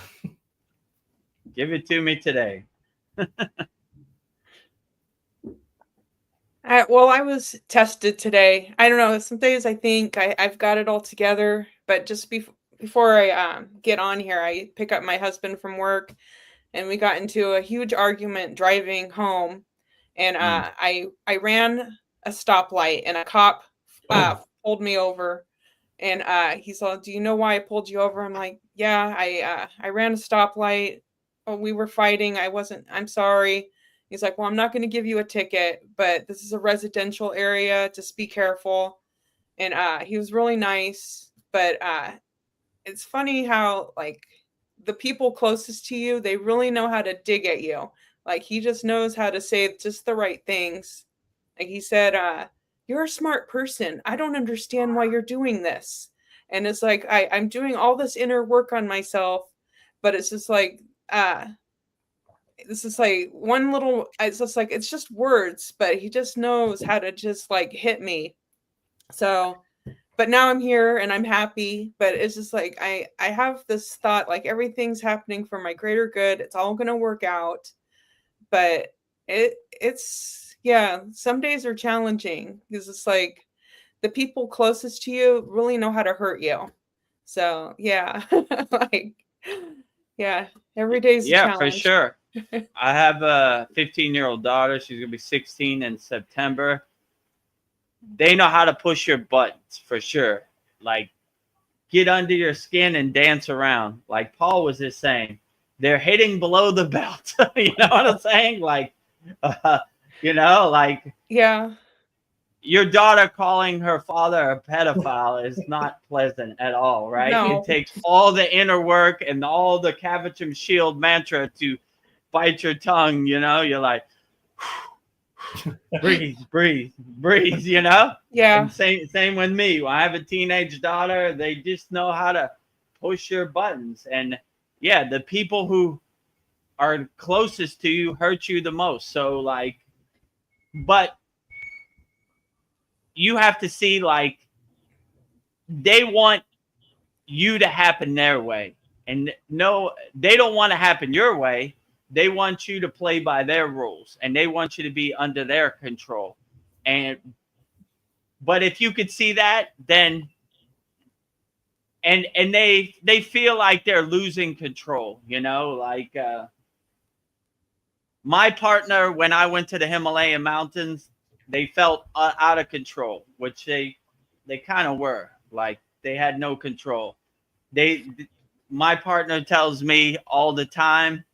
Speaker 1: Give it to me today.
Speaker 2: Well, I was tested today. I don't know. Some days I think I've got it all together, but just before I get on here, I pick up my husband from work, and we got into a huge argument driving home, and I ran a stoplight, and a cop pulled me over, and he's like, "Do you know why I pulled you over?" I'm like, "Yeah, I ran a stoplight. Oh, we were fighting. I'm sorry." He's like, "Well, I'm not going to give you a ticket, but this is a residential area. Just be careful." And he was really nice, but it's funny how, like, the people closest to you, they really know how to dig at you. Like, he just knows how to say just the right things. Like, he said, "You're a smart person. I don't understand why you're doing this." And it's like, I'm doing all this inner work on myself, but it's just like, this is like one little, it's just like, it's just words, but he just knows how to just like hit me. So, but now I'm here and I'm happy, but it's just like, I have this thought, like, everything's happening for my greater good. It's all going to work out. But it's, yeah, some days are challenging because it's like the people closest to you really know how to hurt you. So yeah, like, yeah, every day's a challenge.
Speaker 1: For sure. I have a 15-year-old daughter. She's going to be 16 in September. They know how to push your buttons for sure. Like, get under your skin and dance around. Like Paul was just saying, they're hitting below the belt. You know what I'm saying? Like, you know, like,
Speaker 2: yeah,
Speaker 1: your daughter calling her father a pedophile is not pleasant at all, right?
Speaker 2: No.
Speaker 1: It takes all the inner work and all the Kavacham Shield mantra to bite your tongue, you know? You're like, breathe, you know?
Speaker 2: Yeah.
Speaker 1: And same with me. When I have a teenage daughter, they just know how to push your buttons. And yeah, the people who are closest to you hurt you the most. So like, but you have to see, like, they want you to happen their way. And no, they don't want to happen your way. They want you to play by their rules, and they want you to be under their control. But if you could see that, then and they feel like they're losing control, you know, like my partner, when I went to the Himalayan mountains, they felt out of control, which they kind of were. Like they had no control. My partner tells me all the time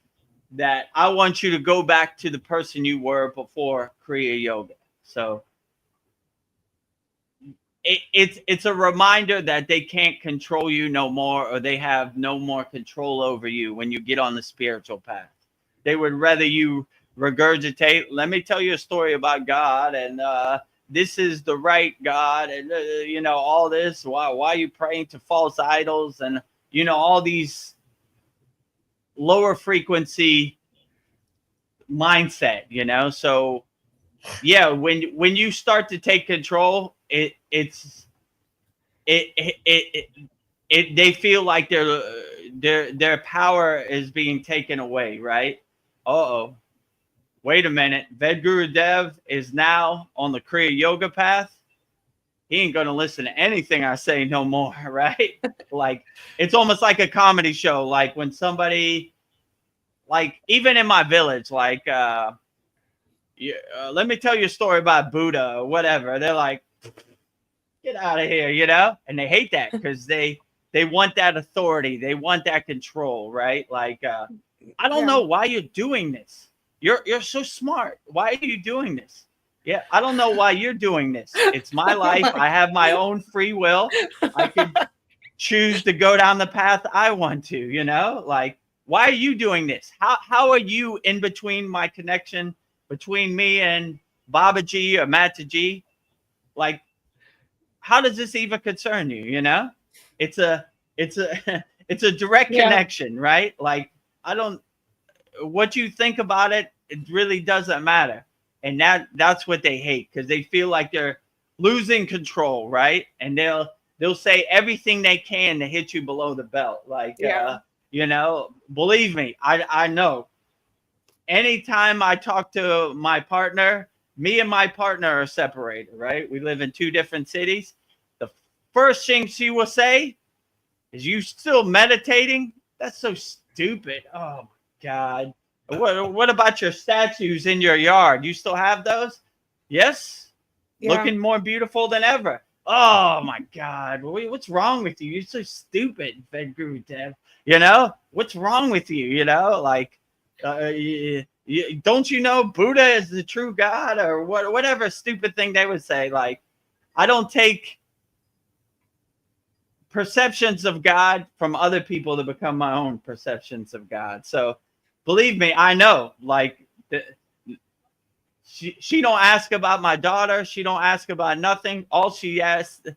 Speaker 1: that I want you to go back to the person you were before Kriya Yoga. So it's a reminder that they can't control you no more, or they have no more control over you when you get on the spiritual path. They would rather you regurgitate, let me tell you a story about God, and this is the right God, and you know, all this. Why are you praying to false idols, and you know, all these lower frequency mindset, you know. So yeah, when you start to take control, they feel like their power is being taken away, right? Uh-oh. Wait a minute. Vedagurudev is now on the Kriya Yoga path. He ain't going to listen to anything I say no more, right? Like, it's almost like a comedy show. Like when somebody, like even in my village, like, let me tell you a story about Buddha or whatever. They're like, get out of here, you know? And they hate that because they want that authority. They want that control, right? Like, I don't know why you're doing this. You're so smart. Why are you doing this? Yeah, I don't know why you're doing this. It's my life. I have my own free will. I could choose to go down the path I want to, you know? Like, why are you doing this? How are you in between my connection between me and Babaji or Mataji? Like, how does this even concern you, you know? It's a it's a direct connection, right? Like, what you think about it, it really doesn't matter. And that's what they hate, because they feel like they're losing control, right? And they'll say everything they can to hit you below the belt. Like, you know, believe me, I know. Anytime I talk to my partner, me and my partner are separated, right? We live in 2 different cities. The first thing she will say is, you still meditating? That's so stupid. Oh my God. What about your statues in your yard? You still have those? Yes. Looking more beautiful than ever. Oh my God. What's wrong with you? You're so stupid, Vedagurudev. You know, what's wrong with you? You know, like, don't you know Buddha is the true God, or whatever stupid thing they would say. Like, I don't take perceptions of God from other people to become my own perceptions of God. So believe me, I know. Like, she don't ask about my daughter. She don't ask about nothing. All she asks, the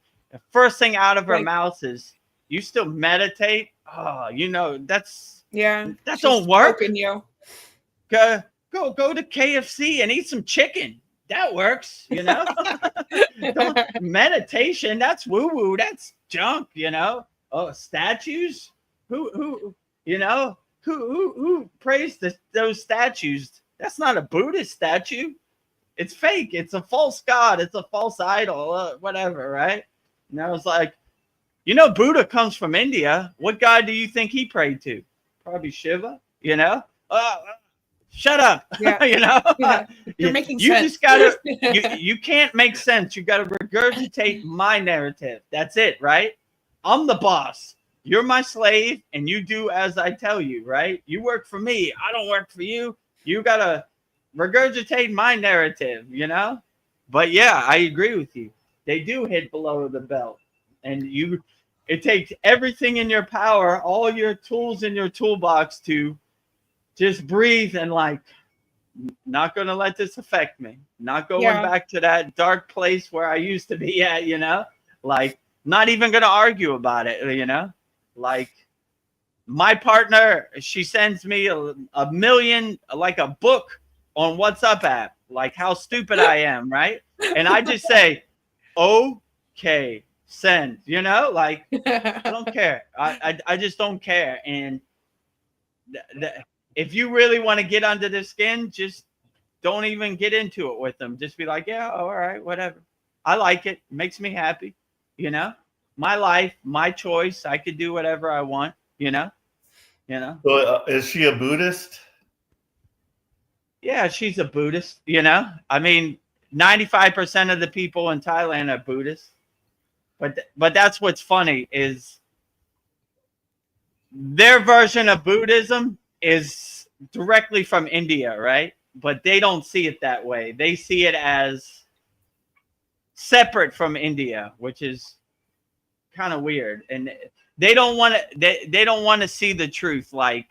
Speaker 1: first thing out of her mouth is, you still meditate? Oh, you know, that don't work.
Speaker 2: You.
Speaker 1: Go to KFC and eat some chicken. That works, you know. Meditation, that's woo-woo, that's junk, you know. Oh, statues? Who you know, who prays those statues? That's not a Buddhist statue. It's fake. It's a false god. It's a false idol, whatever, right? And I was like, you know, Buddha comes from India. What god do you think he prayed to? Probably Shiva, you know. Shut up. You know,
Speaker 2: you're making
Speaker 1: you
Speaker 2: sense.
Speaker 1: Just gotta you can't make sense. You gotta regurgitate my narrative. That's it, right? I'm the boss. You're my slave, and you do as I tell you, right? You work for me. I don't work for you. You gotta regurgitate my narrative, you know. But yeah, I agree with you. They do hit below the belt, and it takes everything in your power, all your tools in your toolbox, to just breathe and, like, not going to let this affect me. Not going back to that dark place where I used to be at, you know? Like, not even going to argue about it, you know? Like, my partner, she sends me a million, like a book on WhatsApp app, like how stupid I am, right? And I just say, okay, send, you know? Like, I don't care. I just don't care. And if you really want to get under their skin, just don't even get into it with them. Just be like, yeah, all right, whatever. I like it. Makes me happy, you know? my life, my choice. I could do whatever I want, you know.
Speaker 3: So is she a Buddhist?
Speaker 1: Yeah, she's a Buddhist, you know. I mean, 95% of the people in Thailand are Buddhists. But that's what's funny is their version of Buddhism is directly from India, right? But they don't see it that way. They see it as separate from India, which is kind of weird. And they don't want to they don't want to see the truth. Like,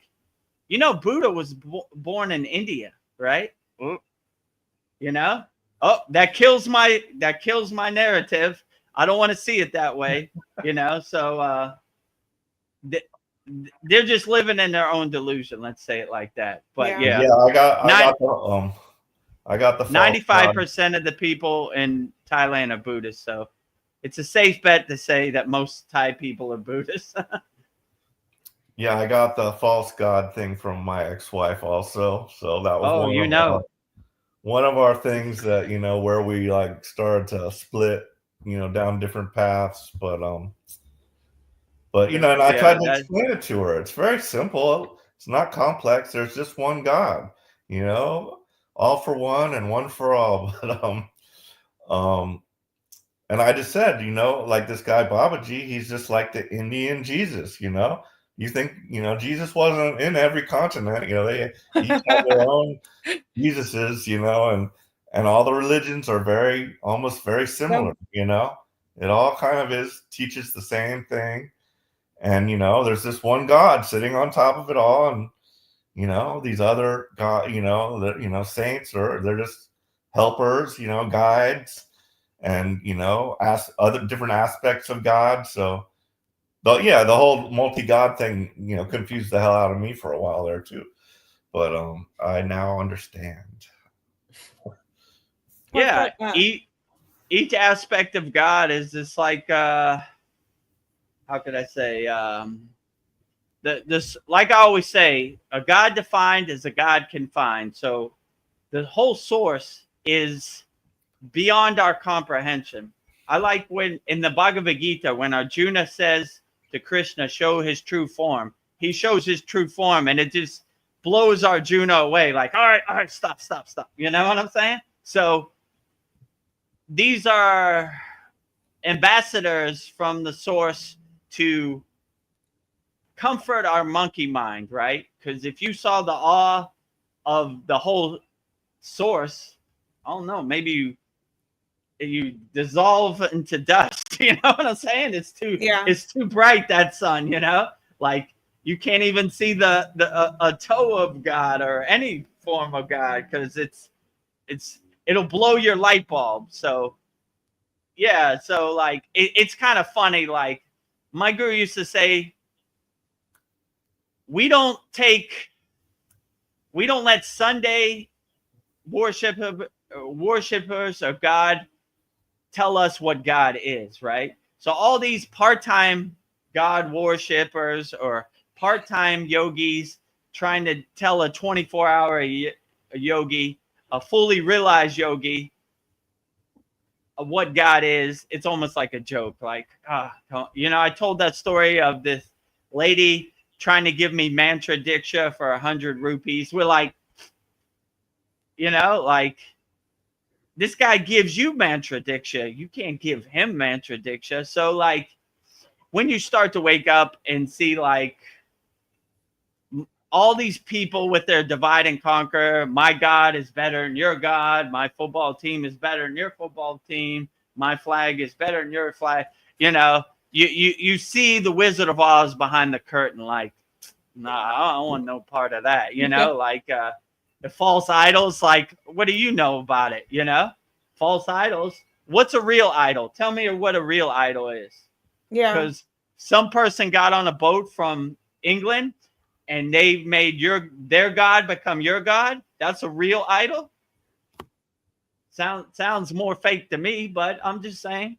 Speaker 1: you know, Buddha was born in India, right? You know? Oh, that kills my narrative. I don't want to see it that way, you know? So they're just living in their own delusion, let's say it like that. But yeah,
Speaker 3: I got the
Speaker 1: 95% of the people in Thailand are Buddhists, so it's a safe bet to say that most Thai people are Buddhists.
Speaker 3: Yeah, I got the false god thing from my ex-wife also. So that was one of our things that, you know, where we like started to split, you know, down different paths. But you know, and I tried to explain it to her. It's very simple. It's not complex. There's just one God, you know, all for one and one for all. But and I just said, you know, like this guy Babaji, he's just like the Indian Jesus, you know. You think, you know, Jesus wasn't in every continent, you know, they each have their own Jesuses, you know, and all the religions are almost very similar, you know. It all kind of teaches the same thing. And, you know, there's this one God sitting on top of it all. And, you know, these other God, you know, saints they're just helpers, you know, guides, and, you know, other different aspects of God. So, but yeah, the whole multi-God thing, you know, confused the hell out of me for a while there too. But I now understand.
Speaker 1: Yeah, each aspect of God is just like how could I say this, like I always say, a God defined is a God confined. So the whole source is beyond our comprehension. I like when in the Bhagavad Gita, when Arjuna says to Krishna, show his true form, he shows his true form, and it just blows Arjuna away. Like, all right, stop. You know what I'm saying? So these are ambassadors from the source to comfort our monkey mind, right? Because if you saw the awe of the whole source, I don't know, maybe you dissolve into dust. You know what I'm saying? It's too bright, that sun, you know? Like, you can't even see a toe of God or any form of God, because it'll blow your light bulb. So yeah, so like it's kind of funny. Like, my guru used to say, we don't let Sunday worshipers of God tell us what God is, right? So all these part-time God worshipers or part-time yogis trying to tell a 24-hour yogi, a fully realized yogi, of what God is, it's almost like a joke. Like, you know, I told that story of this lady trying to give me mantra diksha for 100 rupees. We're like, you know, like, this guy gives you mantra diksha. You can't give him mantra diksha. So, like, when you start to wake up and see, like, all these people with their divide and conquer, my God is better than your God, my football team is better than your football team, my flag is better than your flag, you know, you see the Wizard of Oz behind the curtain, like, nah, I don't want no part of that, you know. Like, the false idols, like, what do you know about it, you know? False idols. What's a real idol? Tell me what a real idol is.
Speaker 2: Yeah.
Speaker 1: Because some person got on a boat from England and they made their God become your God. That's a real idol. Sounds more fake to me, but I'm just saying,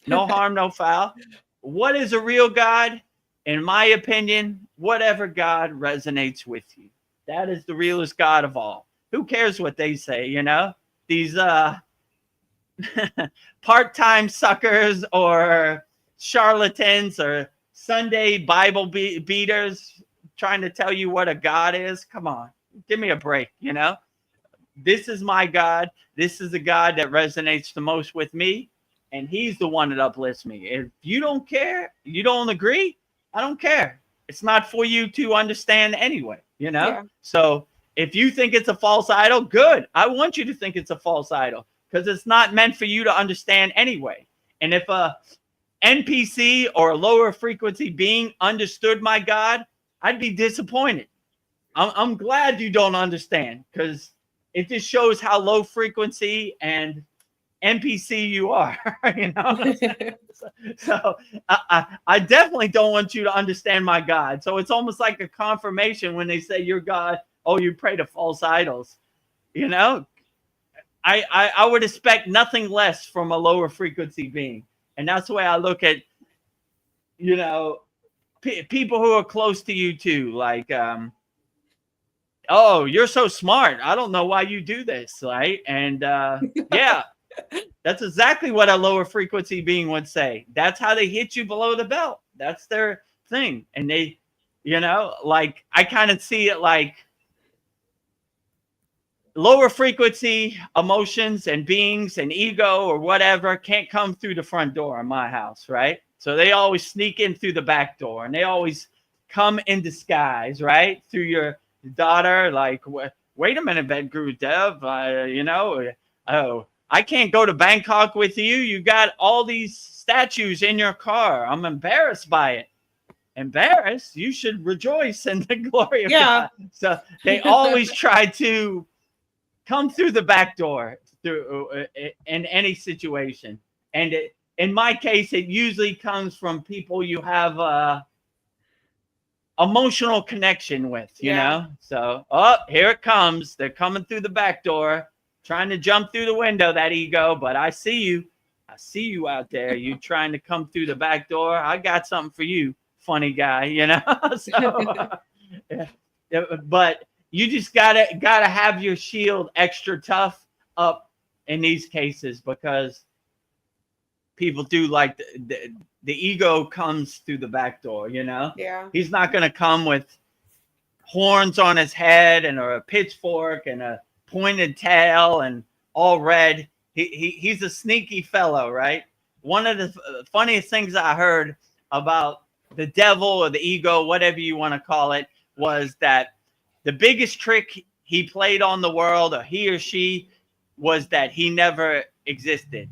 Speaker 1: no harm, no foul. What is a real God? In my opinion, whatever God resonates with you. That is the realest God of all. Who cares what they say, you know? These part-time suckers or charlatans or Sunday Bible beaters trying to tell you what a God is. Come on, give me a break, you know? This is my God. This is the God that resonates the most with me. And he's the one that uplifts me. If you don't care, you don't agree, I don't care. It's not for you to understand anyway, you know?
Speaker 2: Yeah.
Speaker 1: So if you think it's a false idol, good. I want you to think it's a false idol because it's not meant for you to understand anyway. And if a NPC or a lower frequency being understood my God, I'd be disappointed. I'm glad you don't understand because it just shows how low frequency and NPC you are, you know? So I definitely don't want you to understand my God. So it's almost like a confirmation when they say your God, oh, you pray to false idols. You know, I would expect nothing less from a lower frequency being. And that's the way I look at, you know, people who are close to you too. Like, oh, you're so smart. I don't know why you do this, right? And yeah, that's exactly what a lower frequency being would say. That's how they hit you below the belt. That's their thing. And they, you know, like I kind of see it like lower frequency emotions and beings and ego or whatever can't come through the front door in my house, right? So they always sneak in through the back door and they always come in disguise, right? Through your daughter, like, wait a minute, Vedagurudev, you know, oh, I can't go to Bangkok with you. You got all these statues in your car. I'm embarrassed by it. Embarrassed? You should rejoice in the glory of God. So they always try to come through the back door through in any situation. And in my case, it usually comes from people you have emotional connection with, you know? So, oh, here it comes. They're coming through the back door, trying to jump through the window, that ego, but I see you. I see you out there. You trying to come through the back door. I got something for you, funny guy, you know? So, but you just gotta have your shield extra tough up in these cases because people do like the ego comes through the back door, you know?
Speaker 2: Yeah.
Speaker 1: He's not going to come with horns on his head and a pitchfork and a pointed tail and all red. He's a sneaky fellow, right? One of the funniest things I heard about the devil or the ego, whatever you want to call it, was that the biggest trick he played on the world, or he or she, was that he never existed,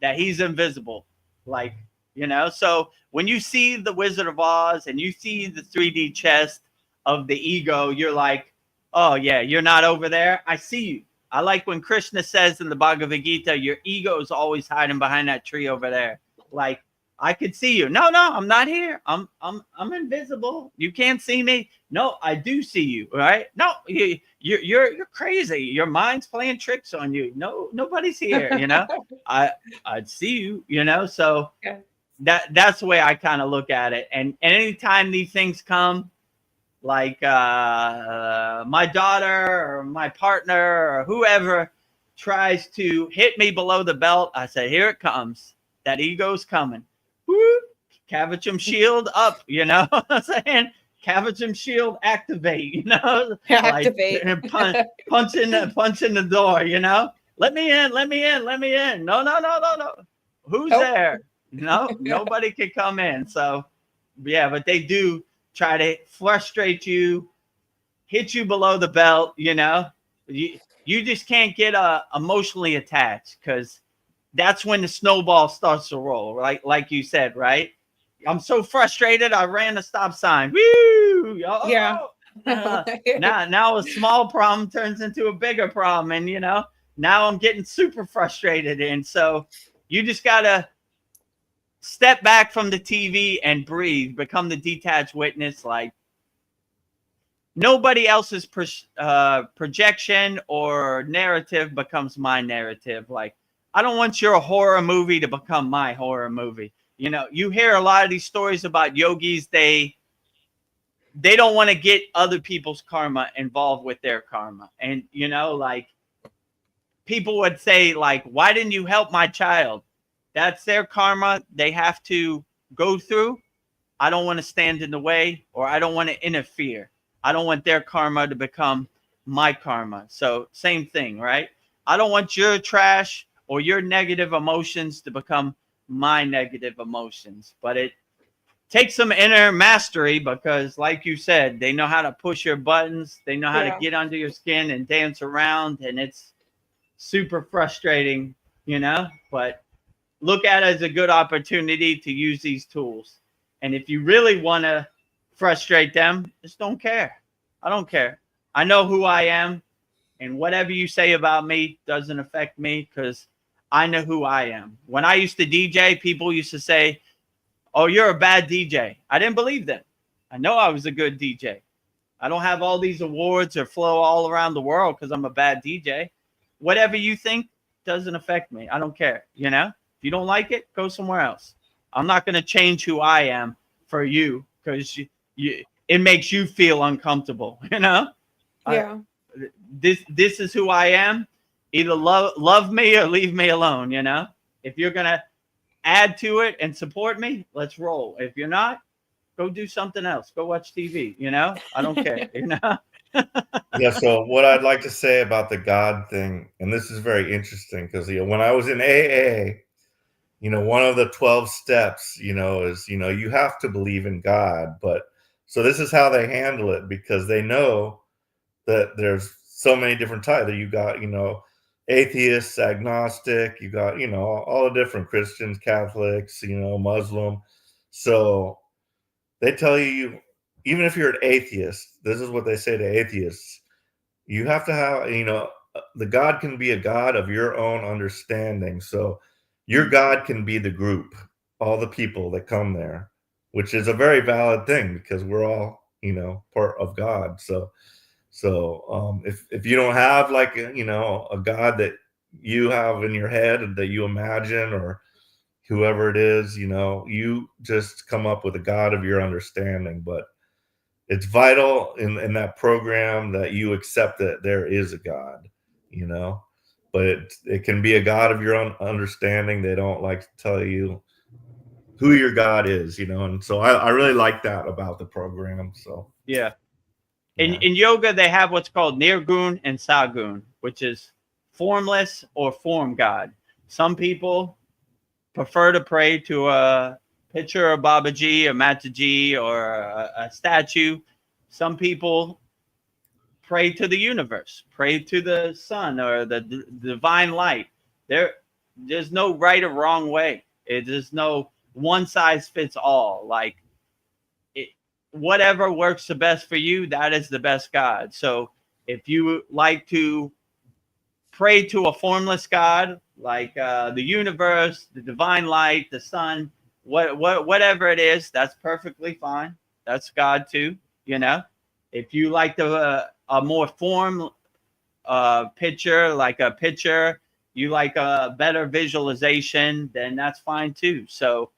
Speaker 1: that he's invisible. Like, you know, so when you see the Wizard of Oz and you see the 3D chest of the ego, you're like, oh yeah, you're not over there. I see you. I like when Krishna says in the Bhagavad Gita, your ego is always hiding behind that tree over there. Like, I could see you. No, I'm not here. I'm invisible. You can't see me. No, I do see you. Right? No, you're crazy. Your mind's playing tricks on you. No, nobody's here. You know, I'd see you. You know, so that's the way I kind of look at it. And anytime these things come, like my daughter or my partner or whoever tries to hit me below the belt, I say, here it comes. That ego's coming. Woo, Kavachum shield up, you know what I'm saying? Kavachum shield activate, you know?
Speaker 2: Activate.
Speaker 1: Like, punch in the door, you know? Let me in. No. Who's there? No, nobody can come in. So, yeah, but they do try to frustrate you, hit you below the belt, you know? You just can't get emotionally attached because that's when the snowball starts to roll, right? Like you said, right? I'm so frustrated. I ran the stop sign. Woo! Oh,
Speaker 2: yeah.
Speaker 1: Now a small problem turns into a bigger problem. And, you know, now I'm getting super frustrated. And so you just got to step back from the TV and breathe, become the detached witness. Like, nobody else's projection or narrative becomes my narrative. Like, I don't want your horror movie to become my horror movie. You know, you hear a lot of these stories about yogis. They don't want to get other people's karma involved with their karma. And, you know, like people would say, like, why didn't you help my child? That's their karma. They have to go through, I don't want to stand in the way, or I don't want to interfere. I don't want their karma to become my karma. So same thing, right? I don't want your trash or your negative emotions to become my negative emotions. But it takes some inner mastery because, like you said, they know how to push your buttons. They know how to get under your skin and dance around. And it's super frustrating, but look at it as a good opportunity to use these tools. And if you really want to frustrate them, just don't care. I don't care. I know who I am, and whatever you say about me doesn't affect me because I know who I am. When I used to DJ, people used to say, "Oh, you're a bad DJ." I didn't believe them. I know I was a good DJ. I don't have all these awards or flow all around the world because I'm a bad DJ. Whatever you think doesn't affect me. I don't care. If you don't like it, go somewhere else. I'm not going to change who I am for you because it makes you feel uncomfortable.
Speaker 2: Yeah.
Speaker 1: This is who I am. Either love me or leave me alone. If you're going to add to it and support me, let's roll. If you're not, go do something else. Go watch TV. I don't care.
Speaker 3: Yeah. So what I'd like to say about the God thing, and this is very interesting because when I was in AA, one of the 12 steps, is you have to believe in God. But so this is how they handle it because they know that there's so many different types. That you got atheists, agnostic, you got all the different Christians, Catholics, Muslim. So they tell you, even if you're an atheist, this is what they say to atheists: you have to have the God can be a God of your own understanding. So your God can be the group, all the people that come there, which is a very valid thing because we're all part of God. So if you don't have like a God that you have in your head and that you imagine, or whoever it is, you just come up with a God of your understanding. But it's vital in that program that you accept that there is a God, but it can be a God of your own understanding. They don't like to tell you who your God is, and so I really like that about the program. So
Speaker 1: yeah. In yoga, they have what's called Nirgun and Sagun, which is formless or form God. Some people prefer to pray to a picture of Babaji or Mataji or a statue. Some people pray to the universe, pray to the sun or the divine light. There's no right or wrong way. There's no one size fits all. Like whatever works the best for you, that is the best God. So if you like to pray to a formless God, like the universe, the divine light, the sun, whatever it is, that's perfectly fine. That's God too. If you like a more form picture, like a picture, you like a better visualization, then that's fine too. So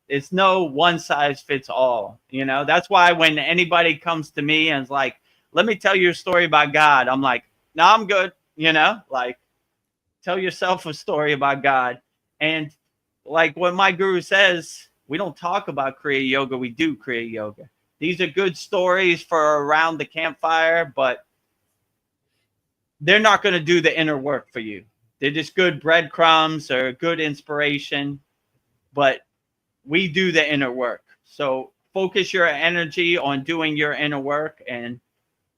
Speaker 1: it's no one size fits all. That's why when anybody comes to me and is like, let me tell you a story about God, I'm like, no, I'm good. Like tell yourself a story about God. And like what my guru says, we don't talk about Kriya Yoga, we do Kriya Yoga. These are good stories for around the campfire, but they're not going to do the inner work for you. They're just good breadcrumbs or good inspiration, but we do the inner work. So focus your energy on doing your inner work, and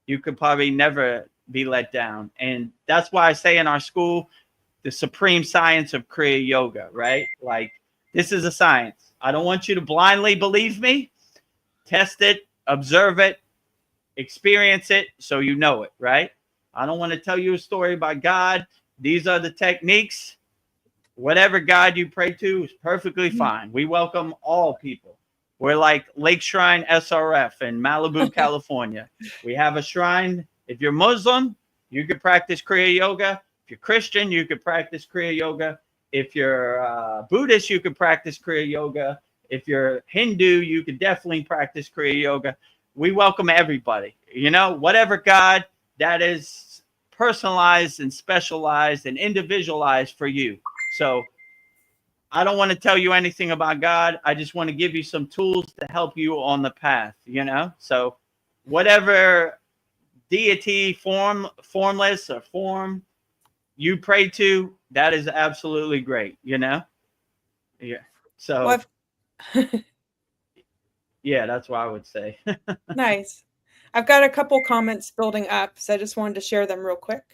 Speaker 1: you could probably never be let down. And that's why I say in our school, the supreme science of Kriya Yoga, right? Like this is a science. I don't want you to blindly believe me. Test it, observe it, experience it so you know it, right? I don't want to tell you a story about God. These are the techniques. Whatever God you pray to is perfectly fine. We welcome all people. We're like Lake Shrine SRF in Malibu, California. We have a shrine. If you're Muslim, you can practice Kriya Yoga. If you're Christian, you can practice Kriya Yoga. If you're Buddhist, you can practice Kriya Yoga. If you're Hindu, you can definitely practice Kriya Yoga. We welcome everybody. Whatever God that is personalized and specialized and individualized for you. So I don't want to tell you anything about God. I just want to give you some tools to help you on the path, you know? So whatever deity, formless or form you pray to, that is absolutely great, you know? Yeah. So yeah, that's what I would say.
Speaker 2: Nice. I've got a couple comments building up, so I just wanted to share them real quick.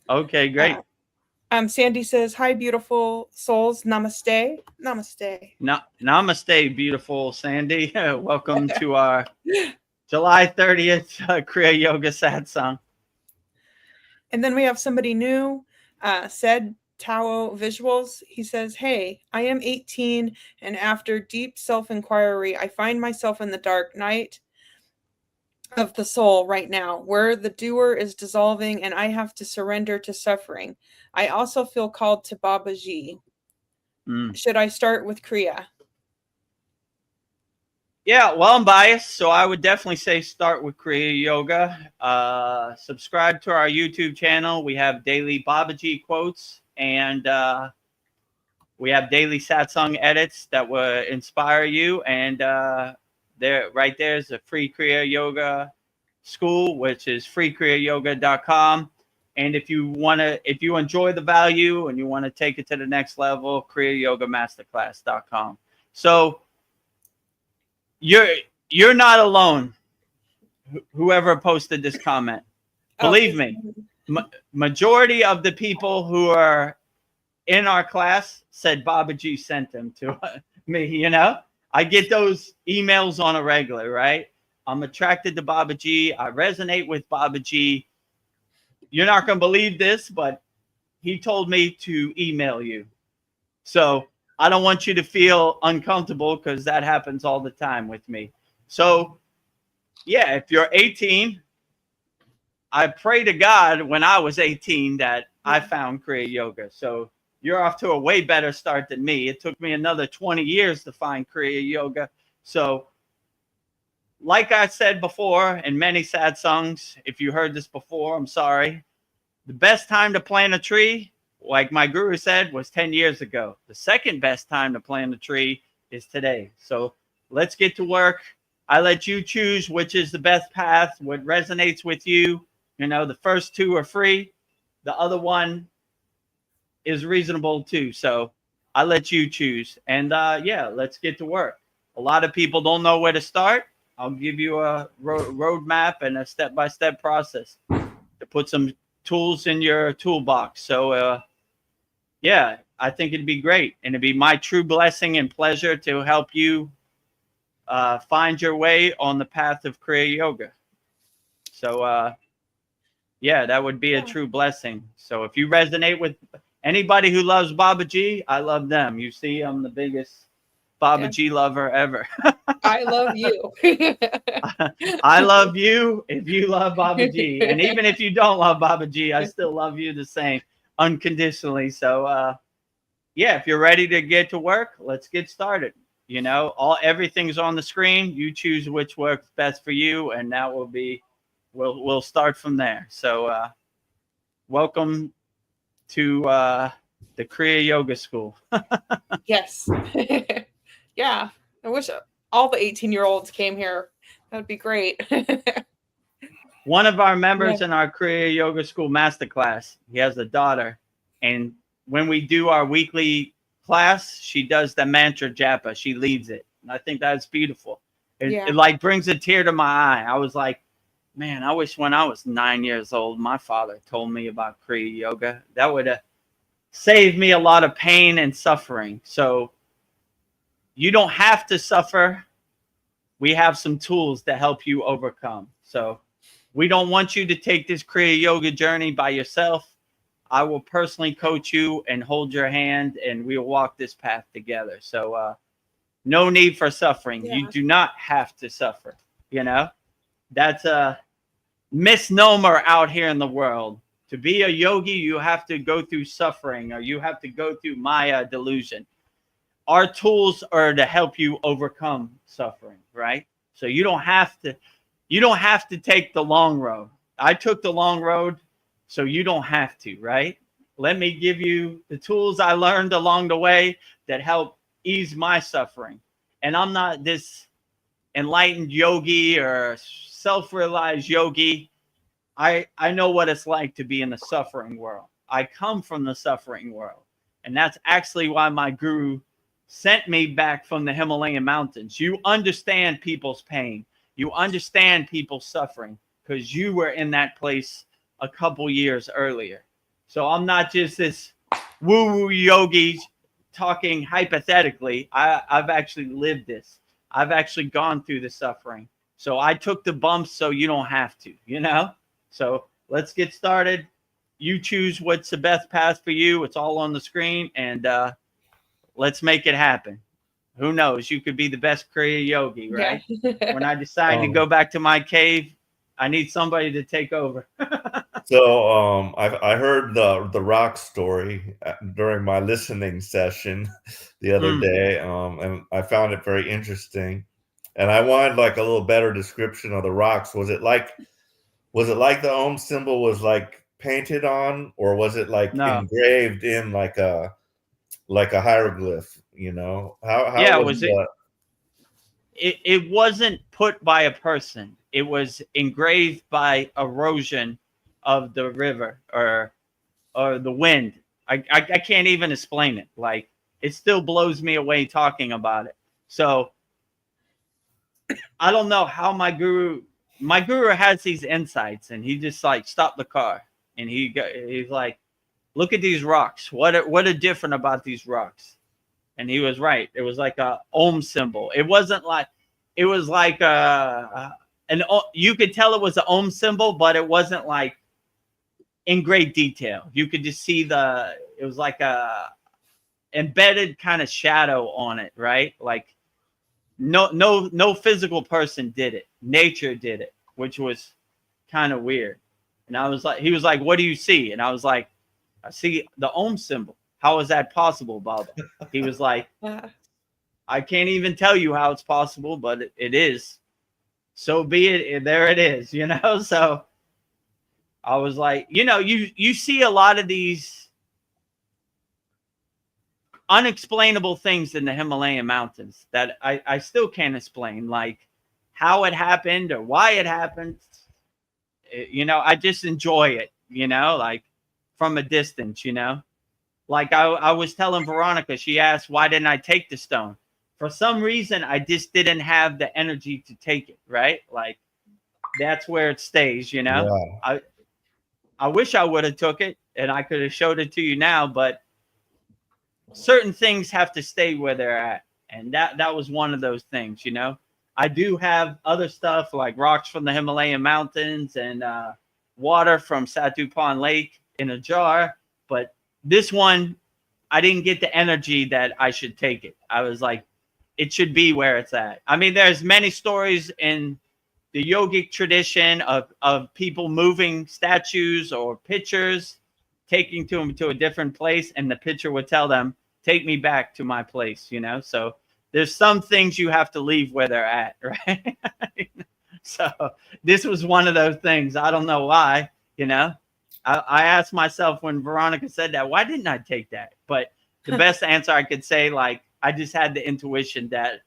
Speaker 1: Okay, great.
Speaker 2: Sandy says, "Hi, beautiful souls. Namaste. Namaste."
Speaker 1: Namaste, beautiful Sandy. Welcome to our July 30th Kriya Yoga Satsang.
Speaker 2: And then we have somebody new, said Tao Visuals. He says, "Hey, I am 18, and after deep self-inquiry, I find myself in the dark night of the soul right now, where the doer is dissolving and I have to surrender to suffering. I also feel called to Babaji. Should I start with Kriya?"
Speaker 1: Yeah, well, I'm biased, so I would definitely say start with Kriya Yoga. Subscribe to our YouTube channel. We have daily Babaji quotes, and we have daily Satsang edits that will inspire you. And there, right there is a free Kriya Yoga school, which is freekriyayogamasterclass.com. And if you enjoy the value and you want to take it to the next level, kriyayogamasterclass.com. So you're not alone. Whoever posted this comment, believe me, majority of the people who are in our class said Babaji sent them to me. You know, I get those emails on a regular, right? I'm attracted to Babaji. I resonate with Babaji. You're not going to believe this, but he told me to email you. So I don't want you to feel uncomfortable, because that happens all the time with me. So yeah, if you're 18, I pray to God when I was 18 that I found Kriya Yoga. So you're off to a way better start than me. It took me another 20 years to find Kriya Yoga. So like I said before in many satsangs, if you heard this before, I'm sorry. The best time to plant a tree, like my guru said, was 10 years ago. The second best time to plant a tree is today. So let's get to work. I let you choose which is the best path, what resonates with you. You know, the first two are free. The other one is reasonable too. So I let you choose. And yeah, let's get to work. A lot of people don't know where to start. I'll give you a roadmap and a step-by-step process to put some tools in your toolbox. So yeah, I think it'd be great. And it'd be my true blessing and pleasure to help you find your way on the path of Kriya Yoga. So yeah, that would be a true blessing. So if you resonate with anybody who loves Babaji, I love them. You see, I'm the biggest Babaji lover ever.
Speaker 2: I love you.
Speaker 1: I love you if you love Babaji. And even if you don't love Babaji, I still love you the same, unconditionally. So yeah, if you're ready to get to work, let's get started. You know, everything's on the screen. You choose which works best for you, and that will be, we'll start from there. So welcome to the Kriya Yoga School.
Speaker 2: Yes. Yeah. I wish all the 18-year-olds came here. That would be great.
Speaker 1: One of our members in our Kriya Yoga School Masterclass, he has a daughter, and when we do our weekly class, she does the mantra japa. She leads it. And I think that's beautiful. It like brings a tear to my eye. I was like, man, I wish when I was 9 years old, my father told me about Kriya Yoga. That would have saved me a lot of pain and suffering. So you don't have to suffer. We have some tools to help you overcome. So we don't want you to take this Kriya Yoga journey by yourself. I will personally coach you and hold your hand, and we'll walk this path together. So no need for suffering. You do not have to suffer. You know, that's a misnomer out here in the world. To be a yogi, you have to go through suffering, or you have to go through Maya delusion. Our tools are to help you overcome suffering, right? So you don't have to take the long road. I took the long road, so you don't have to, right? let me give you the tools I learned along the way that help ease my suffering. And I'm not this enlightened yogi or self-realized yogi. I know what it's like to be in the suffering world. I come from the suffering world. And that's actually why my guru sent me back from the Himalayan mountains. You understand people's pain. You understand people's suffering because you were in that place a couple years earlier. So I'm not just this woo-woo yogi talking hypothetically. I've actually lived this. I've actually gone through the suffering. So I took the bumps so you don't have to, you know? So let's get started. You choose what's the best path for you. It's all on the screen, and let's make it happen. Who knows? You could be the best Kriya yogi, right?
Speaker 2: Yeah.
Speaker 1: When I decide to go back to my cave, I need somebody to take over.
Speaker 3: So I heard the rock story during my listening session the other day, and I found it very interesting. And I wanted like a little better description of the rocks. Was it like the Om symbol was like painted on, or was it like engraved in like a hieroglyph? You know, how was that?
Speaker 1: It wasn't put by a person. It was engraved by erosion of the river or the wind. I can't even explain it. Like, it still blows me away talking about it. So I don't know how my guru has these insights, and he just like stopped the car and he's like, look at these rocks. What are different about these rocks? And he was right. It was like a Om symbol. It wasn't like, it was like you could tell it was an Om symbol, but it wasn't like in great detail. You could just see it was like a embedded kind of shadow on it, right? Like no physical person did it. Nature did it, which was kind of weird. And I was like, he was like, what do you see? And I was like, I see the Om symbol. How is that possible, Baba? He was like, I can't even tell you how it's possible, but it is. So be it. And there it is, you know? So I was like, you know, you see a lot of these unexplainable things in the Himalayan mountains that I still can't explain, like how it happened or why it happened. You know, I just enjoy it, you know, like from a distance, you know. Like I was telling Veronica, she asked, why didn't I take the stone? For some reason, I just didn't have the energy to take it, right? Like, that's where it stays, you know? Yeah. I wish I would have took it and I could have showed it to you now, but certain things have to stay where they're at. And that was one of those things, you know? I do have other stuff like rocks from the Himalayan mountains and water from Satupan Lake in a jar, but this one, I didn't get the energy that I should take it. I was like, it should be where it's at. I mean, there's many stories in the yogic tradition of people moving statues or pictures, taking them to a different place, and the picture would tell them, take me back to my place, you know? So there's some things you have to leave where they're at, right? So this was one of those things. I don't know why, you know? I asked myself when Veronica said that, why didn't I take that? But the best answer I could say, like, I just had the intuition that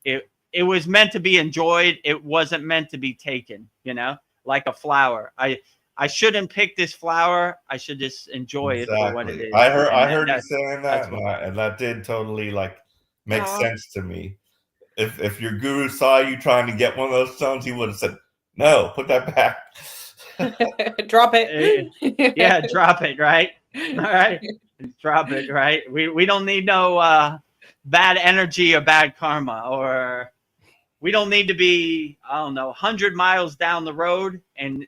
Speaker 1: it was meant to be enjoyed. It wasn't meant to be taken, you know, like a flower. I shouldn't pick this flower. I should just enjoy it for what it is.
Speaker 3: I heard you saying that, and that did totally like make sense to me. If your guru saw you trying to get one of those stones, he would have said, no, put that back.
Speaker 2: Drop it.
Speaker 1: Yeah, drop it, right? All right. Drop it, right? We don't need no bad energy or bad karma, or we don't need to be, I don't know, 100 miles down the road and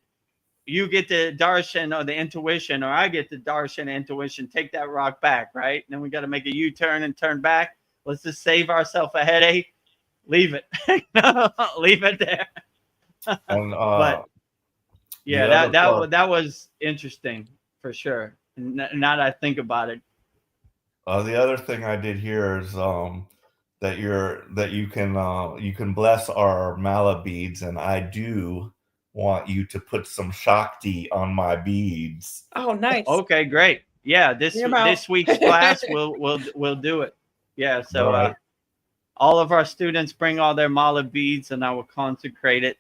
Speaker 1: you get the darshan or the intuition, or I get the darshan and intuition, take that rock back, right? And then we got to make a U-turn and turn back. Let's just save ourselves a headache. Leave it. Leave it there.
Speaker 3: And,
Speaker 1: but yeah, that was interesting for sure. Now that I think about it.
Speaker 3: The other thing I did here is that you can bless our mala beads, and I do want you to put some Shakti on my beads.
Speaker 2: Oh, nice.
Speaker 1: Okay, great. yeah, this week's class we'll do it. Yeah, so
Speaker 3: Right.
Speaker 1: all of our students bring all their mala beads, and I will consecrate it,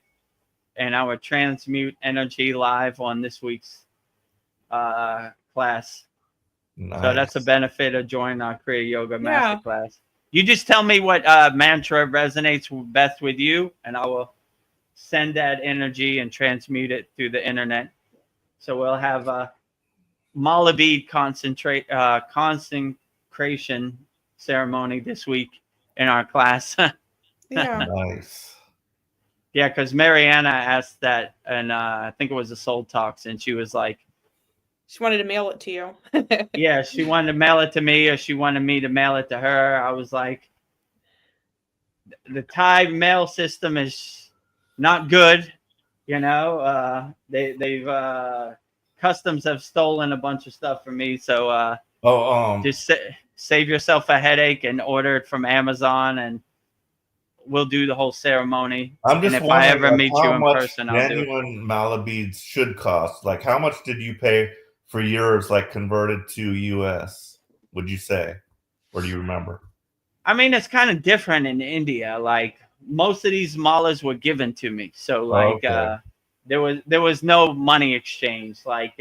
Speaker 1: and I will transmute energy live on this week's class.
Speaker 3: Nice.
Speaker 1: So that's a benefit of joining our Kriya Yoga
Speaker 2: Yeah.
Speaker 1: Masterclass. You just tell me what mantra resonates best with you, and I will send that energy and transmute it through the internet. So we'll have a mala bead consecration ceremony this week in our class.
Speaker 2: Yeah.
Speaker 3: Nice.
Speaker 1: Yeah, because Mariana asked that, and I think it was the Soul Talks, and she was like,
Speaker 2: She wanted to mail it to you.
Speaker 1: yeah, she wanted to mail it to me, or she wanted me to mail it to her. I was like, the Thai mail system is not good. You know, they've customs have stolen a bunch of stuff from me. So just save yourself a headache and order it from Amazon, and we'll do the whole ceremony.
Speaker 3: I'm just
Speaker 1: and if
Speaker 3: wondering,
Speaker 1: I ever
Speaker 3: like,
Speaker 1: meet
Speaker 3: how
Speaker 1: you in
Speaker 3: much
Speaker 1: person, I'll do it.
Speaker 3: genuine mala beads should cost. Like, how much did you pay for yours, like converted to US? Would you say, or do you remember?
Speaker 1: I mean, it's kind of different in India. Like most of these malas were given to me, so like there was no money exchange. Like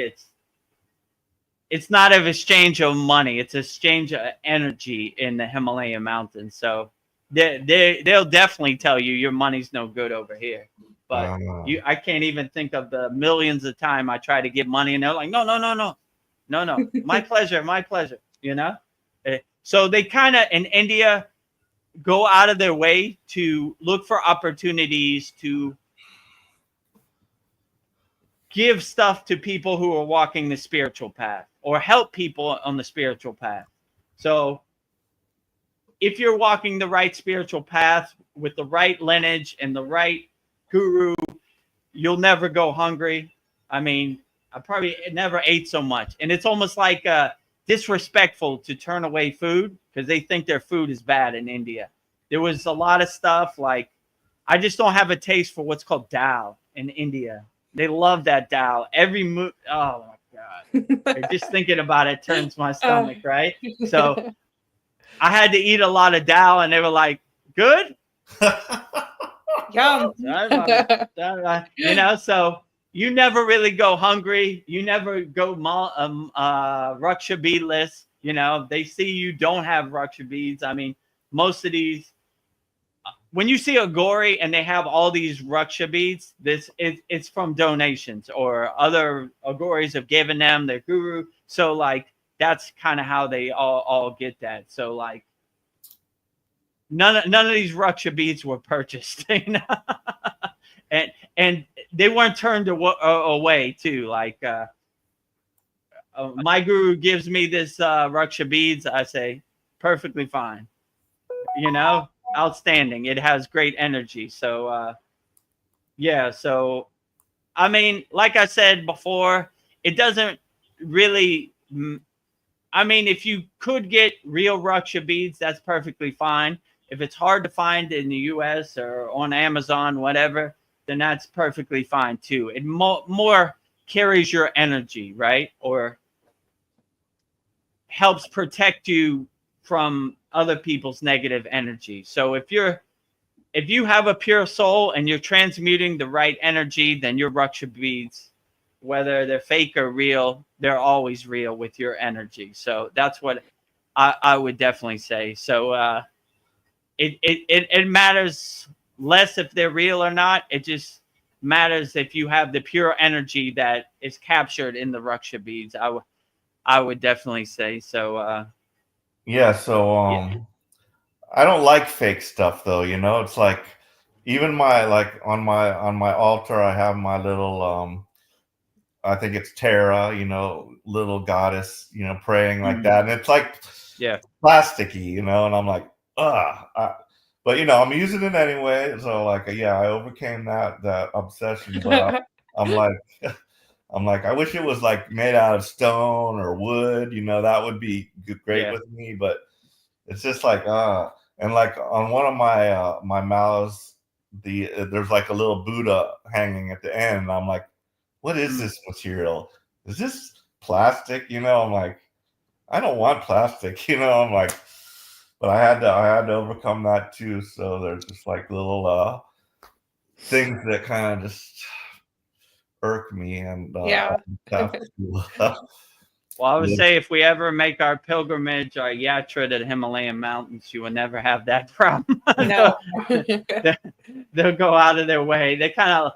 Speaker 1: it's not an exchange of money; it's an exchange of energy in the Himalayan mountains. So they'll definitely tell you your money's no good over here. But I can't even think of the millions of time I try to get money, and they're like, no, my pleasure, my pleasure. You know. So they kind of in India go out of their way to look for opportunities to give stuff to people who are walking the spiritual path or help people on the spiritual path. So if you're walking the right spiritual path with the right lineage and the right guru, you'll never go hungry. I mean, I probably never ate so much. And it's almost like disrespectful to turn away food because they think their food is bad in India. There was a lot of stuff like I just don't have a taste for what's called dal in India. They love that dal. Oh my God. Just thinking about it turns my stomach, right? So I had to eat a lot of dal and they were like, good?
Speaker 2: Yum.
Speaker 1: You know, so you never really go hungry. You never go Raksha beadless. You know, they see you don't have Raksha beads. I mean, most of these, when you see a Gori and they have all these Raksha beads, it's from donations or other Agoris have given them their guru. So like, that's kind of how they all get that. So like, none of these Raksha beads were purchased, you know? and they weren't turned away too. Like my guru gives me this Raksha beads, I say perfectly fine. You know, outstanding. It has great energy. So yeah. So I mean, like I said before, it doesn't really. I mean, if you could get real Raksha beads, that's perfectly fine. If it's hard to find in the US or on Amazon, whatever, then that's perfectly fine too. It more carries your energy, right? Or helps protect you from other people's negative energy. So if you have a pure soul and you're transmuting the right energy, then your Raksha beads, whether they're fake or real, they're always real with your energy. So that's what I would definitely say. So it matters less if they're real or not. It just matters if you have the pure energy that is captured in the Raksha beads. I would definitely say so.
Speaker 3: Yeah. So I don't like fake stuff though. You know, it's like even my on my altar, I have my little I think it's Tara, you know, little goddess, you know, praying like that, and it's like plasticky, you know, and I'm like, but you know, I'm using it anyway. So like, yeah, I overcame that obsession. But I'm like, I wish it was like made out of stone or wood. You know, that would be great with me. But it's just like, and like on one of my my malas, there's like a little Buddha hanging at the end. And I'm like, what is this material? Is this plastic? You know, I'm like, I don't want plastic, I'm like, but I had to overcome that too. So there's just like little things that kind of just irk me, and
Speaker 2: Yeah.
Speaker 3: have to,
Speaker 1: Well, I would say if we ever make our pilgrimage, our yatra to the Himalayan mountains, you will never have that problem.
Speaker 2: No.
Speaker 1: They'll go out of their way. They kind of,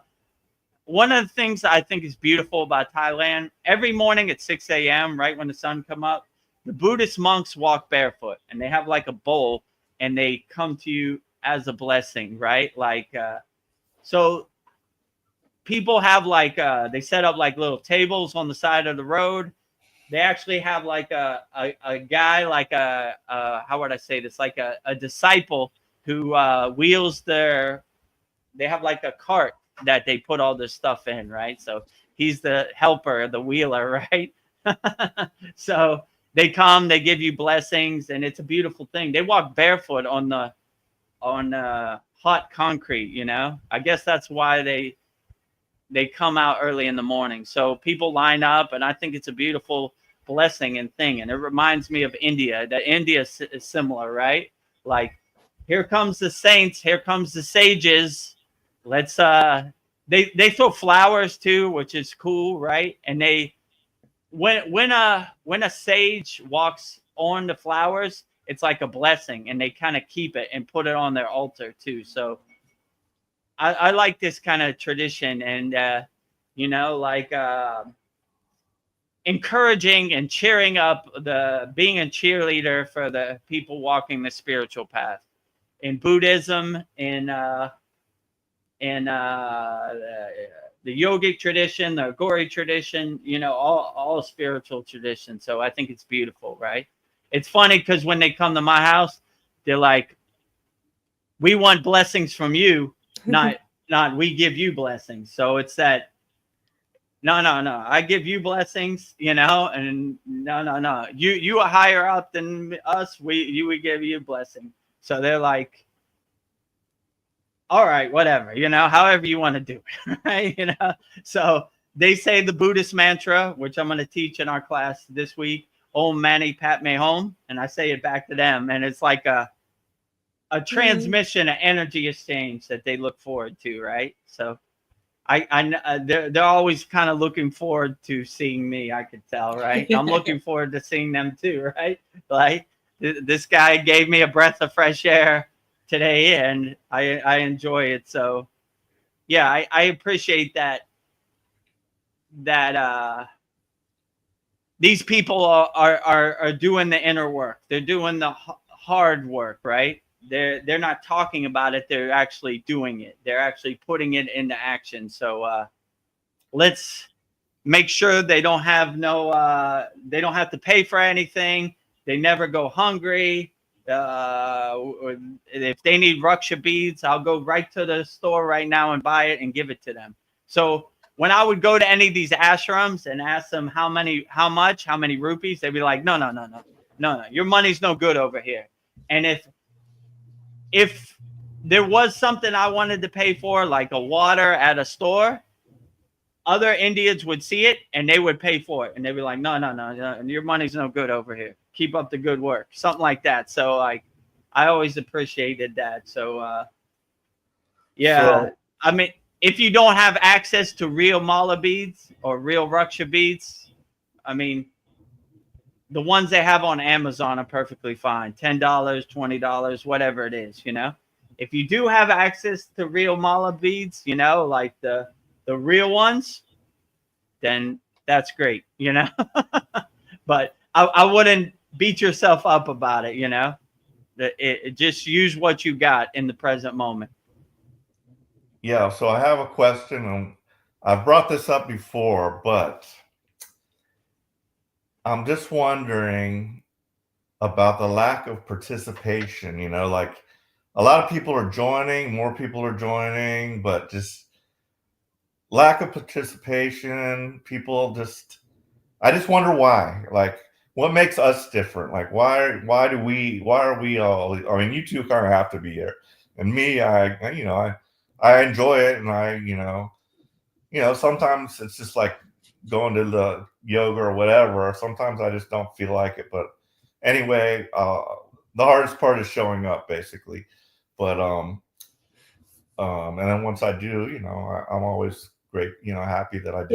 Speaker 1: one of the things I think is beautiful about Thailand, every morning at 6 a.m., right when the sun come up, the Buddhist monks walk barefoot, and they have like a bowl, and they come to you as a blessing, right? Like, so people have like, they set up like little tables on the side of the road. They actually have like a guy, like how would I say this? Like a disciple who wheels they have like a cart that they put all this stuff in, right? So he's the helper, the wheeler, right? So they come, they give you blessings, and it's a beautiful thing. They walk barefoot on hot concrete, I guess that's why they come out early in the morning. So people line up, and I think it's a beautiful blessing and thing. And it reminds me of India. That India is similar, right? Like, here comes the saints, here comes the sages. Let's they throw flowers too, which is cool, right? And they when a sage walks on the flowers, it's like a blessing, and they kind of keep it and put it on their altar too. So I like this kind of tradition, and encouraging and cheering up, being a cheerleader for the people walking the spiritual path in Buddhism, in the yogic tradition, the Gori tradition, all spiritual traditions. So I think it's beautiful, right? It's funny because when they come to my house, they're like, we want blessings from you, not we give you blessings. So it's that, no, I give you blessings, and no, you are higher up than us. We give you blessing. So they're like, all right, whatever, however you want to do it, right? So they say the Buddhist mantra, which I'm going to teach in our class this week, Om Mani Padme Hum, and I say it back to them, and it's like a transmission, an energy exchange that they look forward to, right? So they're always kind of looking forward to seeing me. I could tell, right? I'm looking forward to seeing them too, right? Like, this guy gave me a breath of fresh air today, and I enjoy it. So yeah, I appreciate that these people are doing the inner work. They're doing the hard work, right? They're not talking about it. They're actually doing it. They're actually putting it into action. So let's make sure they don't have they don't have to pay for anything. They never go hungry. If they need Raksha beads, I'll go right to the store right now and buy it and give it to them. So when I would go to any of these ashrams and ask them how many rupees, they'd be like, no, your money's no good over here. And if there was something I wanted to pay for, like a water at a store, other Indians would see it and they would pay for it. And they'd be like, no, your money's no good over here. Keep up the good work. Something like that. So I always appreciated that. So I mean, if you don't have access to real mala beads or real Raksha beads, I mean, the ones they have on Amazon are perfectly fine. $10, $20, whatever it is, If you do have access to real mala beads, like the real ones, then that's great, But I wouldn't beat yourself up about it, It just use what you got in the present moment.
Speaker 3: Yeah, so I have a question, and I've brought this up before, but I'm just wondering about the lack of participation, like a lot of people are joining, more people are joining, but just lack of participation. I just wonder why. Like, what makes us different? Like, why are we all, I mean, you two kind of have to be here. And me, I enjoy it, and sometimes it's just like going to the yoga or whatever. Sometimes I just don't feel like it. But anyway, the hardest part is showing up, basically. But and then once I do, I'm always great, happy that I did.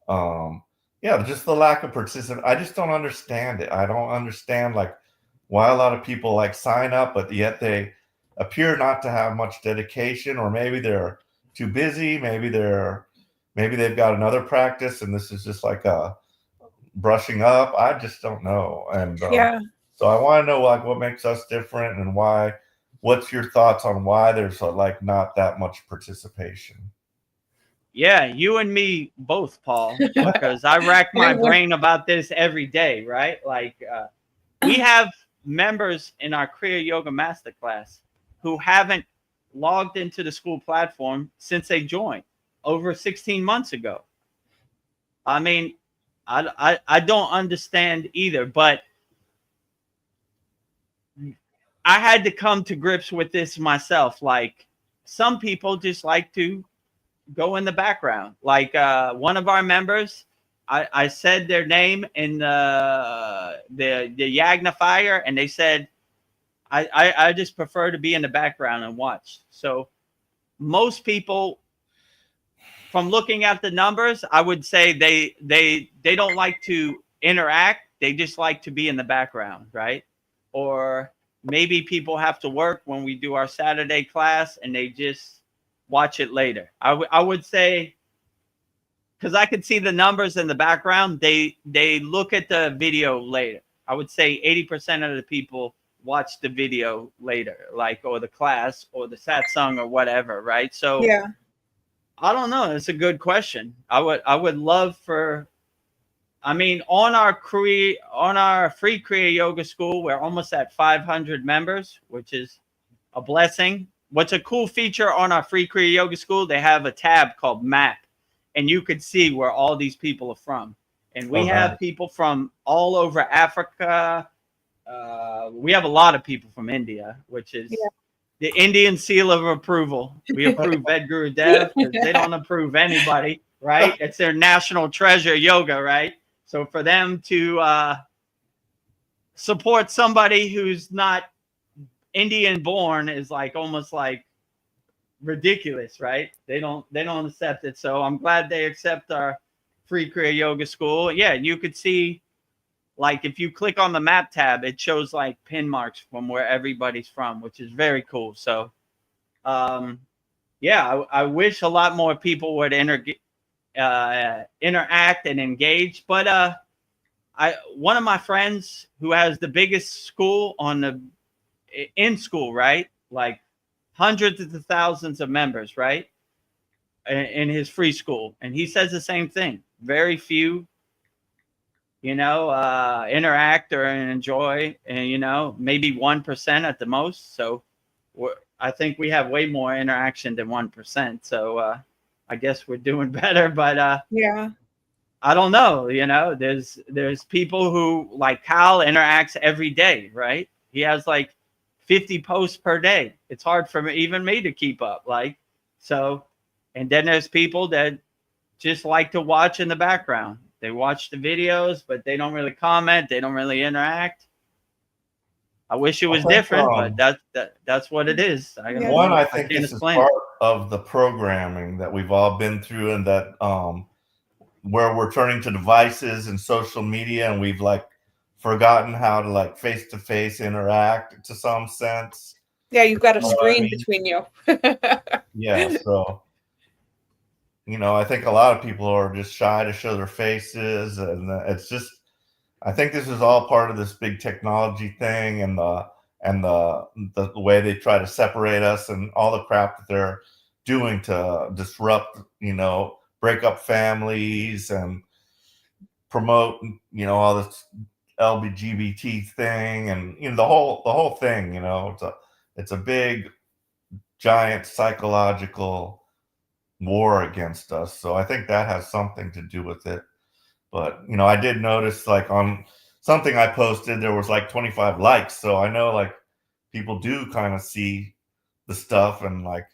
Speaker 2: Yeah.
Speaker 3: Yeah, just the lack of participation. I just don't understand it. I don't understand like why a lot of people like sign up, but yet they appear not to have much dedication, or maybe they're too busy. Maybe they've got another practice, and this is just like a brushing up. I just don't know. And
Speaker 2: Yeah.
Speaker 3: so I want to know like what makes us different, and why. What's your thoughts on why there's like not that much participation?
Speaker 1: Yeah, you and me both, Paul, because I rack my brain about this every day, right? Like we have members in our Kriya Yoga Masterclass who haven't logged into the school platform since they joined over 16 months ago. I mean, I don't understand either, but I had to come to grips with this myself. Like some people just like to go in the background. Like one of our members, I said their name in the Yagnifier, and they said, I just prefer to be in the background and watch. So most people, from looking at the numbers, I would say they don't like to interact. They just like to be in the background, right? Or maybe people have to work when we do our Saturday class, and they just watch it later. I would say, because I could see the numbers in the background, they look at the video later. I would say 80% of the people watch the video later, like, or the class or the satsang or whatever, right? So
Speaker 2: yeah,
Speaker 1: I don't know. It's a good question. I would love for, I mean, on our free Kriya Yoga School, we're almost at 500 members, which is a blessing. What's a cool feature on our free Kriya Yoga School, they have a tab called Map, and you could see where all these people are from. And we have people from all over Africa. We have a lot of people from India, which is the Indian seal of approval. We approve Vedagurudev because they don't approve anybody, right? It's their national treasure, yoga, right? So for them to support somebody who's not Indian born is like almost like ridiculous, right? They don't accept it. So I'm glad they accept our free Kriya Yoga School. Yeah, you could see, like, if you click on the map tab, it shows like pin marks from where everybody's from, which is very cool. So yeah, I wish a lot more people would interact and engage. But one of my friends who has the biggest school in school, right? Like hundreds of thousands of members, right? In his free school. And he says the same thing. Very few, interact or enjoy, and, maybe 1% at the most. So I think we have way more interaction than 1%. So I guess we're doing better, but
Speaker 2: yeah,
Speaker 1: I don't know, there's people who, like Kyle, interacts every day, right? He has like 50 posts per day. It's hard for even me to keep up. Like, so, and then there's people that just like to watch in the background. They watch the videos, but they don't really comment. They don't really interact. I wish it was different, but that's what it is.
Speaker 3: I think this is part of the programming that we've all been through, and that where we're turning to devices and social media, and we've like forgotten how to like face-to-face interact to some sense.
Speaker 2: Yeah, you've got a screen between you.
Speaker 3: Yeah, so I think a lot of people are just shy to show their faces, and it's just, I think this is all part of this big technology thing, and the way they try to separate us, and all the crap that they're doing to disrupt, break up families and promote, all this LGBT thing, and the whole thing. It's a big, giant psychological war against us. So I think that has something to do with it. But I did notice, like, on something I posted, there was like 25 likes. So I know like people do kind of see the stuff and like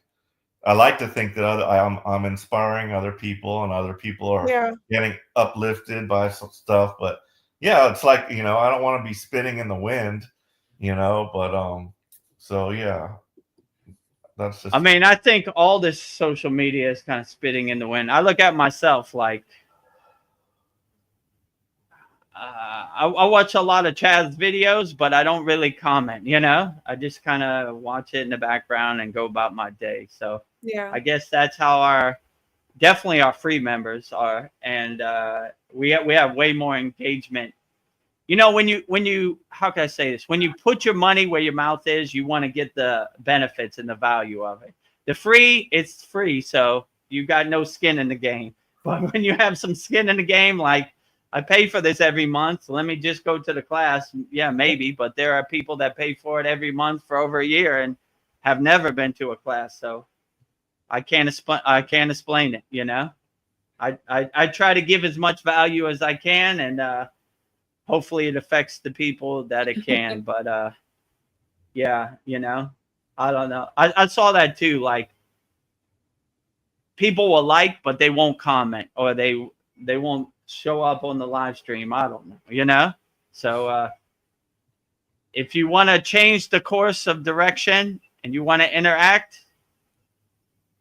Speaker 3: I like to think that I'm inspiring other people, and other people are getting uplifted by some stuff. But yeah, it's like, I don't want to be spinning in the wind, but so yeah, that's just.
Speaker 1: I mean, I think all this social media is kind of spitting in the wind. I look at myself like I watch a lot of Chad's videos, but I don't really comment, I just kind of watch it in the background and go about my day. So
Speaker 2: Yeah.
Speaker 1: I guess that's how definitely our free members are. And we have way more engagement. When you, how can I say this? When you put your money where your mouth is, you want to get the benefits and the value of it. The free, it's free. So you got no skin in the game. But when you have some skin in the game, like, I pay for this every month. Let me just go to the class. Yeah, maybe. But there are people that pay for it every month for over a year and have never been to a class. So I can't explain it, I try to give as much value as I can, and hopefully it affects the people that it can. But yeah, I don't know. I saw that too. Like, people will like, but they won't comment, or they won't show up on the live stream. I don't know, So if you want to change the course of direction and you want to interact,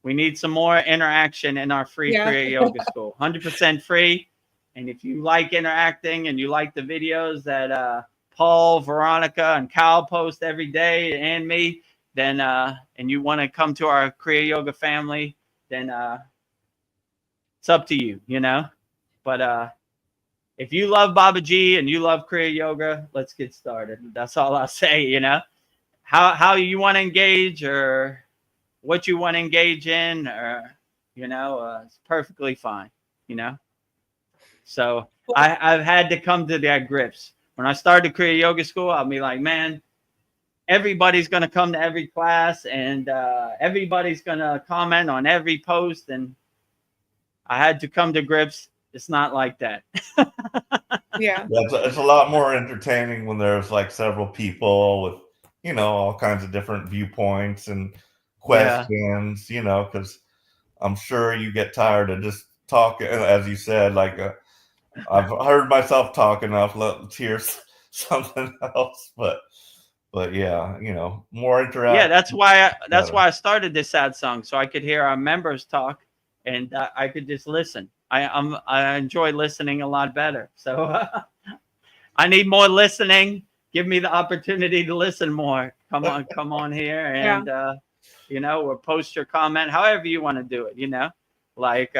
Speaker 1: we need some more interaction in our free Kriya Yoga School. 100% free. And if you like interacting and you like the videos that Paul, Veronica, and Kyle post every day, and me, then and you want to come to our Kriya Yoga family, then it's up to you, But if you love Babaji and you love Kriya Yoga, let's get started. That's all I'll say, How you want to engage, or what you want to engage in, or, it's perfectly fine, So I've had to come to that grips. When I started Kriya Yoga School, I'll be like, man, everybody's going to come to every class, and everybody's going to comment on every post. And I had to come to grips. It's not like that.
Speaker 2: Yeah.
Speaker 3: It's a lot more entertaining when there's like several people with, all kinds of different viewpoints and questions, because I'm sure you get tired of just talking, as you said, like I've heard myself talk enough. Let's hear something else. But yeah, more interaction.
Speaker 1: Yeah, that's why I started this Satsang, so I could hear our members talk, and I could just listen. I enjoy listening a lot better. So I need more listening. Give me the opportunity to listen more. Come on here, and or post your comment, however you want to do it. Like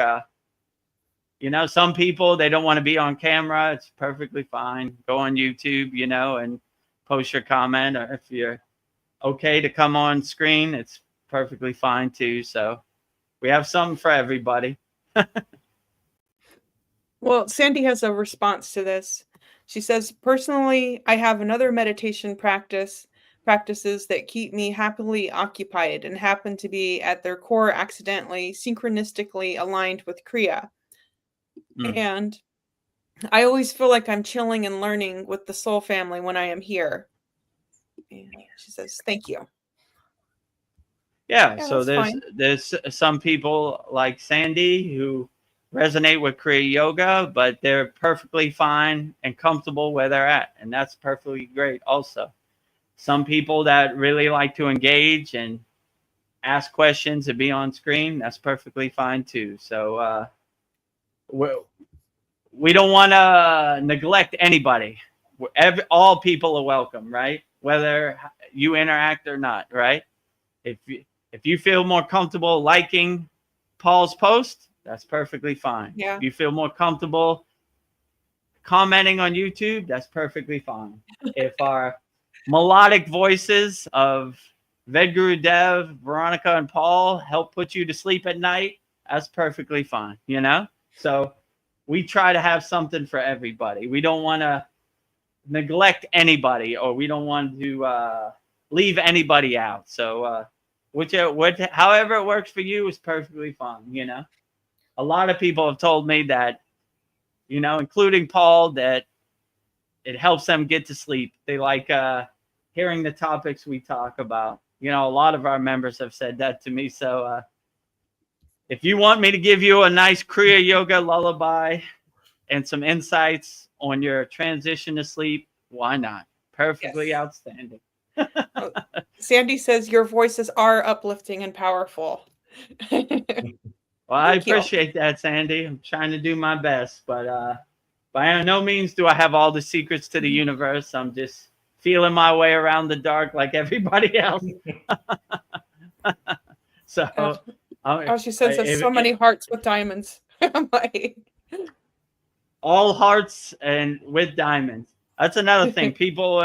Speaker 1: some people, they don't want to be on camera. It's perfectly fine. Go on YouTube, and post your comment, or if you're okay to come on screen, it's perfectly fine too. So we have something for everybody.
Speaker 2: Well, Sandy has a response to this. She says, personally, I have another meditation practices that keep me happily occupied and happen to be at their core accidentally, synchronistically aligned with Kriya. And I always feel like I'm chilling and learning with the soul family when I am here. And she says, thank you.
Speaker 1: Yeah, so there's some people like Sandy who resonate with Kriya Yoga, but they're perfectly fine and comfortable where they're at, and that's perfectly great also. Some people that really like to engage and ask questions and be on screen, that's perfectly fine too. So we don't want to neglect anybody. All people are welcome, right? Whether you interact or not, right? If you feel more comfortable liking Paul's post, that's perfectly fine.
Speaker 2: Yeah.
Speaker 1: If you feel more comfortable commenting on YouTube, that's perfectly fine. If our melodic voices of Vedagurudev, Veronica, and Paul help put you to sleep at night, that's perfectly fine, So we try to have something for everybody. We don't want to neglect anybody, or we don't want to leave anybody out. So however it works for you is perfectly fine, A lot of people have told me that, including Paul, that it helps them get to sleep. They like hearing the topics we talk about. A lot of our members have said that to me. So if you want me to give you a nice Kriya Yoga lullaby and some insights on your transition to sleep, why not? Perfectly outstanding.
Speaker 2: Sandy says your voices are uplifting and powerful.
Speaker 1: Well, I appreciate that, Sandy. I'm trying to do my best, but by no means do I have all the secrets to the universe. I'm just feeling my way around the dark like everybody else. So,
Speaker 2: she says there's so many hearts with diamonds. I'm like,
Speaker 1: all hearts and with diamonds. That's another thing. People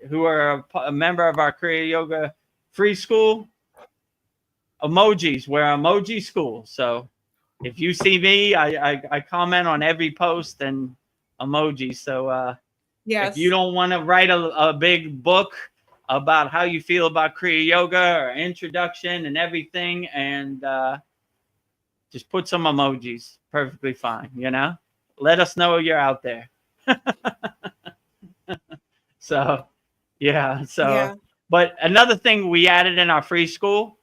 Speaker 1: who are a member of our Kriya Yoga free school, emojis. We're emoji school. So if you see me, I comment on every post and emoji. So if you don't want to write a big book about how you feel about Kriya Yoga or introduction and everything, and just put some emojis. Perfectly fine. Let us know you're out there. So, yeah. But another thing we added in our free school,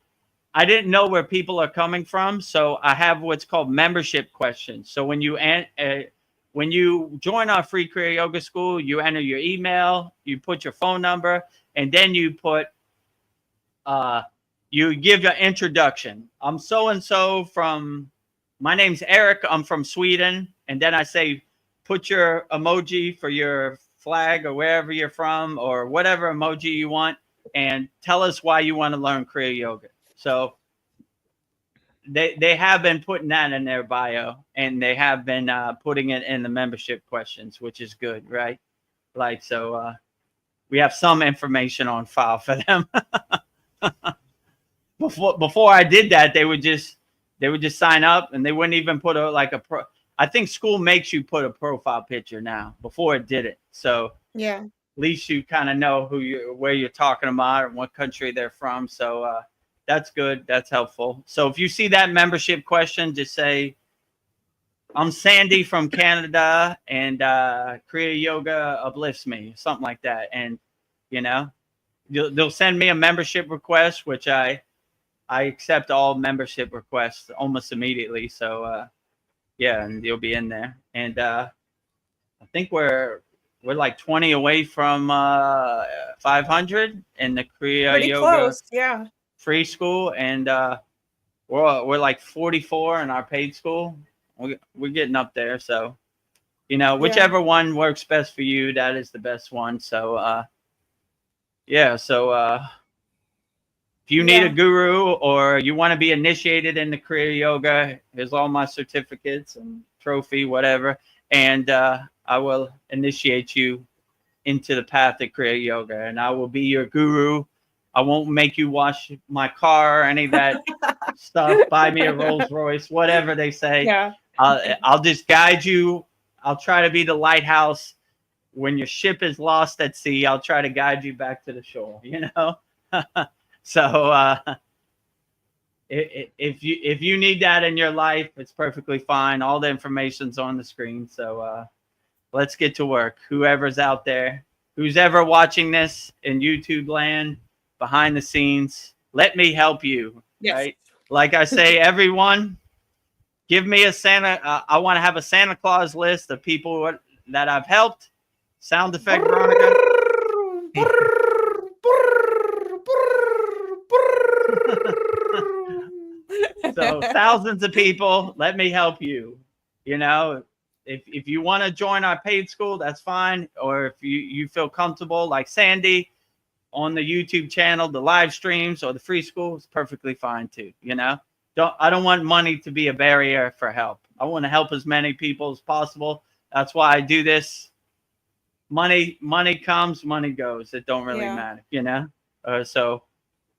Speaker 1: I didn't know where people are coming from. So I have what's called membership questions. So when you join our free Kriya Yoga school, you enter your email, you put your phone number, and then you put, you give your introduction. I'm so-and-so my name's Eric. I'm from Sweden. And then I say, put your emoji for your flag or wherever you're from or whatever emoji you want, and tell us why you want to learn Kriya Yoga. So they have been putting that in their bio, and they have been putting it in the membership questions, which is good, right? Like, so we have some information on file for them. Before I did that, they would just sign up, and they wouldn't even put I think school makes you put a profile picture now. Before it did it. So
Speaker 2: yeah,
Speaker 1: at least you kind of know where you're talking about and what country they're from. So that's good. That's helpful. So if you see that membership question, just say, I'm Sandy from Canada, and Kriya Yoga uplifts me, something like that. And, they'll send me a membership request, which I accept all membership requests almost immediately. So, yeah, and you'll be in there. And I think we're like 20 away from 500 in the Kriya
Speaker 2: pretty
Speaker 1: Yoga
Speaker 2: close, yeah.
Speaker 1: free school, and we're like 44 in our paid school. We're getting up there. So, whichever one works best for you, that is the best one. So, yeah. So, if you need a guru or you want to be initiated into Kriya Yoga, here's all my certificates and trophy, whatever. And I will initiate you into the path of Kriya Yoga, and I will be your guru. I won't make you wash my car or any of that stuff. Buy me a Rolls Royce, whatever they say.
Speaker 2: Yeah.
Speaker 1: I'll just guide you. I'll try to be the lighthouse. When your ship is lost at sea, I'll try to guide you back to the shore, So if you need that in your life, it's perfectly fine. All the information's on the screen. So let's get to work. Whoever's out there, who's ever watching this in YouTube land, behind the scenes, let me help you.
Speaker 2: Yes.
Speaker 1: Right? Like I say, everyone, give me a Santa. I want to have a Santa Claus list of people that I've helped. Sound effect, Veronica. So thousands of people, let me help you. If you want to join our paid school, that's fine. Or if you feel comfortable, like Sandy, on the YouTube channel, the live streams or the free school is perfectly fine too. I don't want money to be a barrier for help. I want to help as many people as possible. That's why I do this. Money comes, money goes. It don't really matter,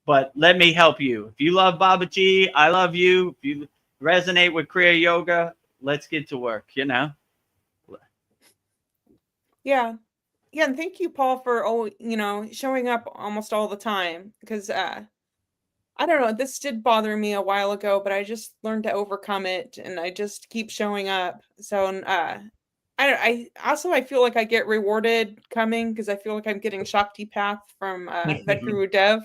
Speaker 1: but let me help you. If you love Babaji, I love you. If you resonate with Kriya Yoga, let's get to work,
Speaker 2: Yeah. Yeah, and thank you, Paul, for showing up almost all the time, because I don't know, this did bother me a while ago, but I just learned to overcome it, and I just keep showing up. So I feel like I get rewarded coming, because I feel like I'm getting Shakti Path from Vedagurudev.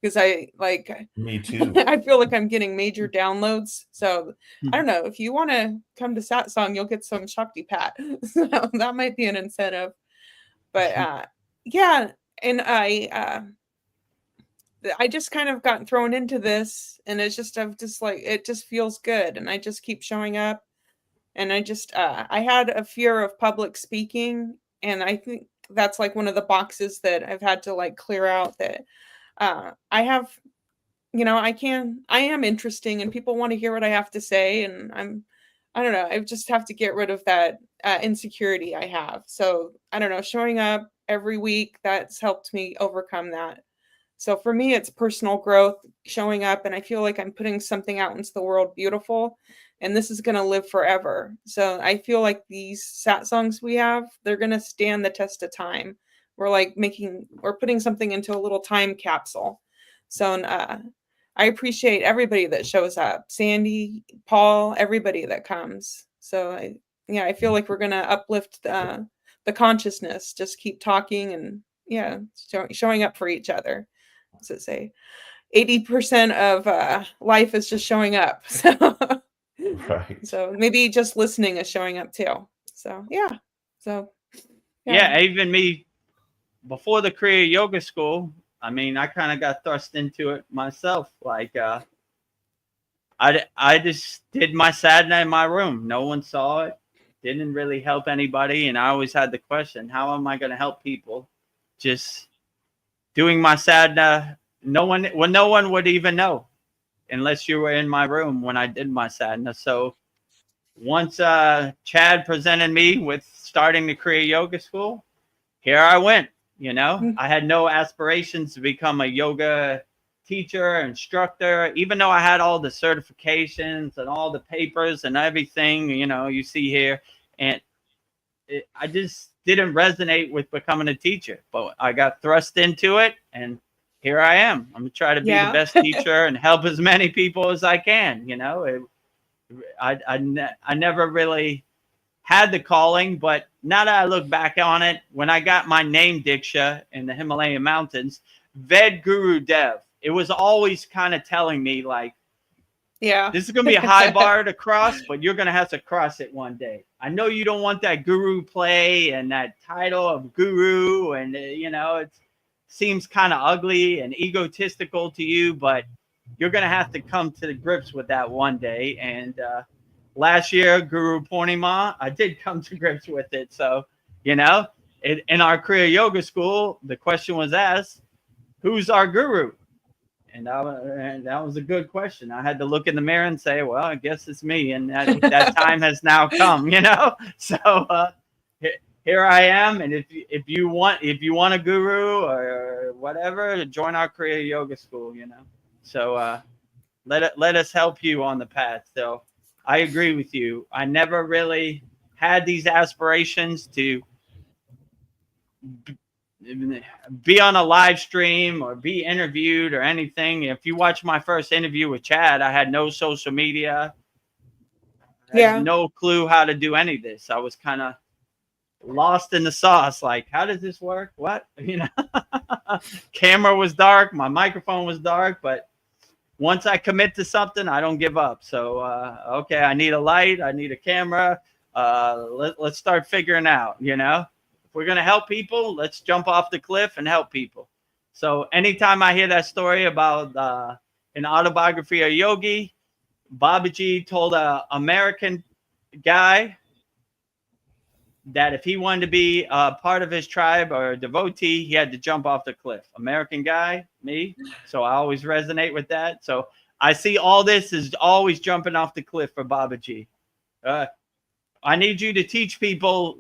Speaker 2: because I like,
Speaker 3: Me too.
Speaker 2: I feel like I'm getting major downloads. So I don't know, if you want to come to Satsang, you'll get some Shakti Pat. So that might be an incentive. But yeah, and I just kind of got thrown into this, and I'm just like, it just feels good, and I just keep showing up. And I had a fear of public speaking, and I think that's like one of the boxes that I've had to like clear out, that I have, I am interesting and people want to hear what I have to say. And I don't know, I just have to get rid of that insecurity I have. So I don't know, showing up every week, that's helped me overcome that. So for me, it's personal growth, showing up, and I feel like I'm putting something out into the world beautiful, and this is going to live forever. So I feel like these satsangs we have, they're going to stand the test of time. We're putting something into a little time capsule. So I appreciate everybody that shows up, Sandy, Paul, everybody that comes. So I feel like we're going to uplift the consciousness, just keep talking and showing up for each other. So say 80% of life is just showing up. So
Speaker 3: Right.
Speaker 2: so maybe just listening is showing up too. So
Speaker 1: Yeah, even me before the Kriya Yoga School, I mean, I kind of got thrust into it myself. Like I just did my sadhana in my room. No one saw it. Didn't really help anybody, and I always had the question, how am I going to help people? Just doing my sadhana. No one would even know unless you were in my room when I did my sadhana. So once Chad presented me with starting the Kriya Yoga School, here I went. I had no aspirations to become a yoga teacher, instructor, even though I had all the certifications and all the papers and everything, you see here. And I just didn't resonate with becoming a teacher, but I got thrust into it, and here I am. I'm gonna try to be the best teacher and help as many people as I can. I never really had the calling, but now that I look back on it, when I got my name Diksha in the Himalayan mountains, Vedagurudev, it was always kind of telling me like, this is going to be a high bar to cross, but you're going to have to cross it one day. I know you don't want that guru play and that title of guru, and it seems kind of ugly and egotistical to you, but you're going to have to come to the grips with that one day. And last year, Guru Purnima, I did come to grips with it. So, in our Kriya Yoga School, the question was asked, who's our guru? And that was a good question. I had to look in the mirror and say, well, I guess it's me. And that time has now come, So here I am. And if you want a guru or whatever, join our Kriya Yoga School, So let us help you on the path. So I agree with you. I never really had these aspirations to be on a live stream or be interviewed or anything. If you watch my first interview with Chad, I had no social media. I had no clue how to do any of this. I was kind of lost in the sauce. Like, how does this work? What? Camera was dark. My microphone was dark. But once I commit to something, I don't give up. So, okay, I need a light. I need a camera. Let's start figuring out, If we're going to help people, let's jump off the cliff and help people. So anytime I hear that story about an autobiography of Yogi, Babaji told an American guy that if he wanted to be a part of his tribe or a devotee, he had to jump off the cliff. American guy, me. So I always resonate with that. So I see all this is always jumping off the cliff for Babaji. I need you to teach people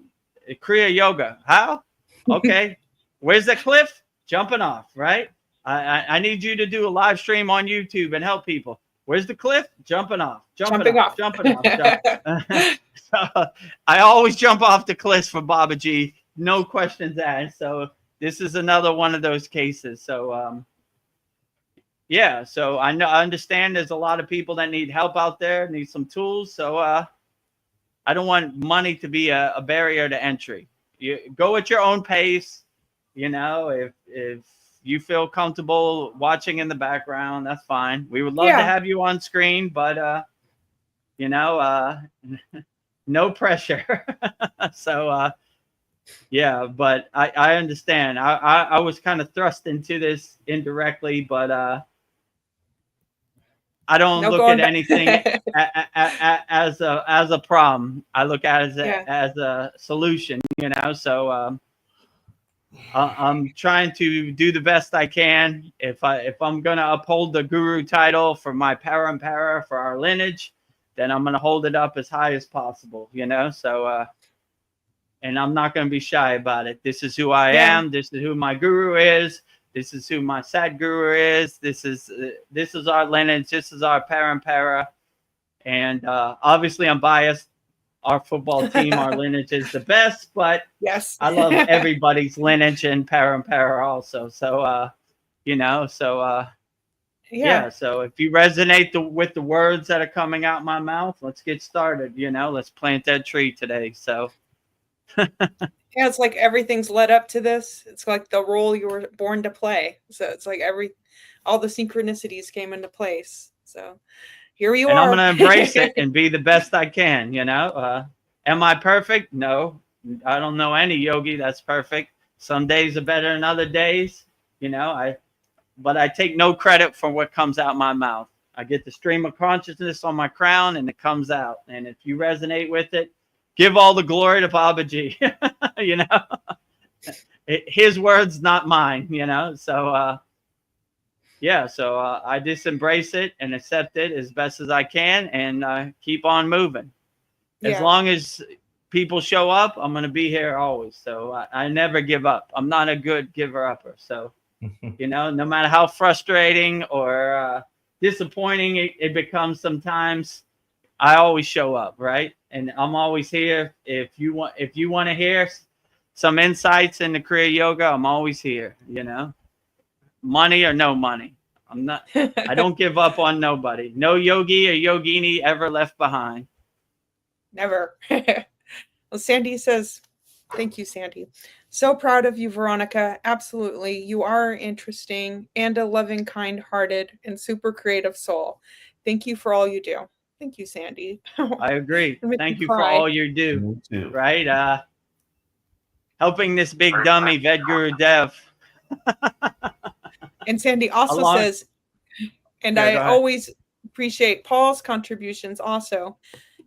Speaker 1: Kriya Yoga. How? Okay. Where's the cliff? Jumping off, right? I need you to do a live stream on YouTube and help people. Where's the cliff? Jumping off. Jumping off. So I always jump off the cliff for Babaji. No questions asked. So this is another one of those cases. So so I understand there's a lot of people that need help out there, need some tools. So I don't want money to be a barrier to entry. You go at your own pace. If you feel comfortable watching in the background, that's fine. We would love to have you on screen, but you know, no pressure. So yeah, but I understand. I was kind of thrust into this indirectly, but I don't look at anything as a problem. I look at it as a solution, you know. So I'm trying to do the best I can. If I'm gonna uphold the guru title for my parampara for our lineage, then I'm gonna hold it up as high as possible, you know. So and I'm not gonna be shy about it. This is who I am. This is who my guru is. This is who my Sadguru is. This is our lineage. This is our parampara. And obviously, I'm biased. Our football team, our lineage is the best, but
Speaker 2: yes,
Speaker 1: I love everybody's lineage and parampara also. So, you know, so yeah. So if you resonate with the words that are coming out my mouth, let's get started. You know, let's plant that tree today. So.
Speaker 2: Yeah, it's like everything's led up to this. It's like the role you were born to play. So it's like all the synchronicities came into place. So here you are.
Speaker 1: And I'm going to embrace it and be the best I can, you know. Am I perfect? No. I don't know any yogi that's perfect. Some days are better than other days, you know. But I take no credit for what comes out my mouth. I get the stream of consciousness on my crown and it comes out. And if you resonate with it, give all the glory to Babaji, you know, his words, not mine, you know. So, yeah, so I just embrace it and accept it as best as I can and keep on moving. As long as people show up, I'm going to be here always. So I never give up. I'm not a good giver-upper. So, you know, no matter how frustrating or disappointing it becomes sometimes, I always show up, right? And I'm always here. If you want to hear some insights into Kriya Yoga, I'm always here, you know. Money or no money. I don't give up on nobody. No yogi or yogini ever left behind.
Speaker 2: Never. Well, Sandy says, thank you, Sandy. So proud of you, Veronica. Absolutely. You are interesting and a loving, kind-hearted, and super creative soul. Thank you for all you do. Thank you, Sandy.
Speaker 1: I agree. Thank you for all you do. Right? Helping this big dummy, Vedagurudev.
Speaker 2: And Sandy also says, and I always appreciate Paul's contributions also,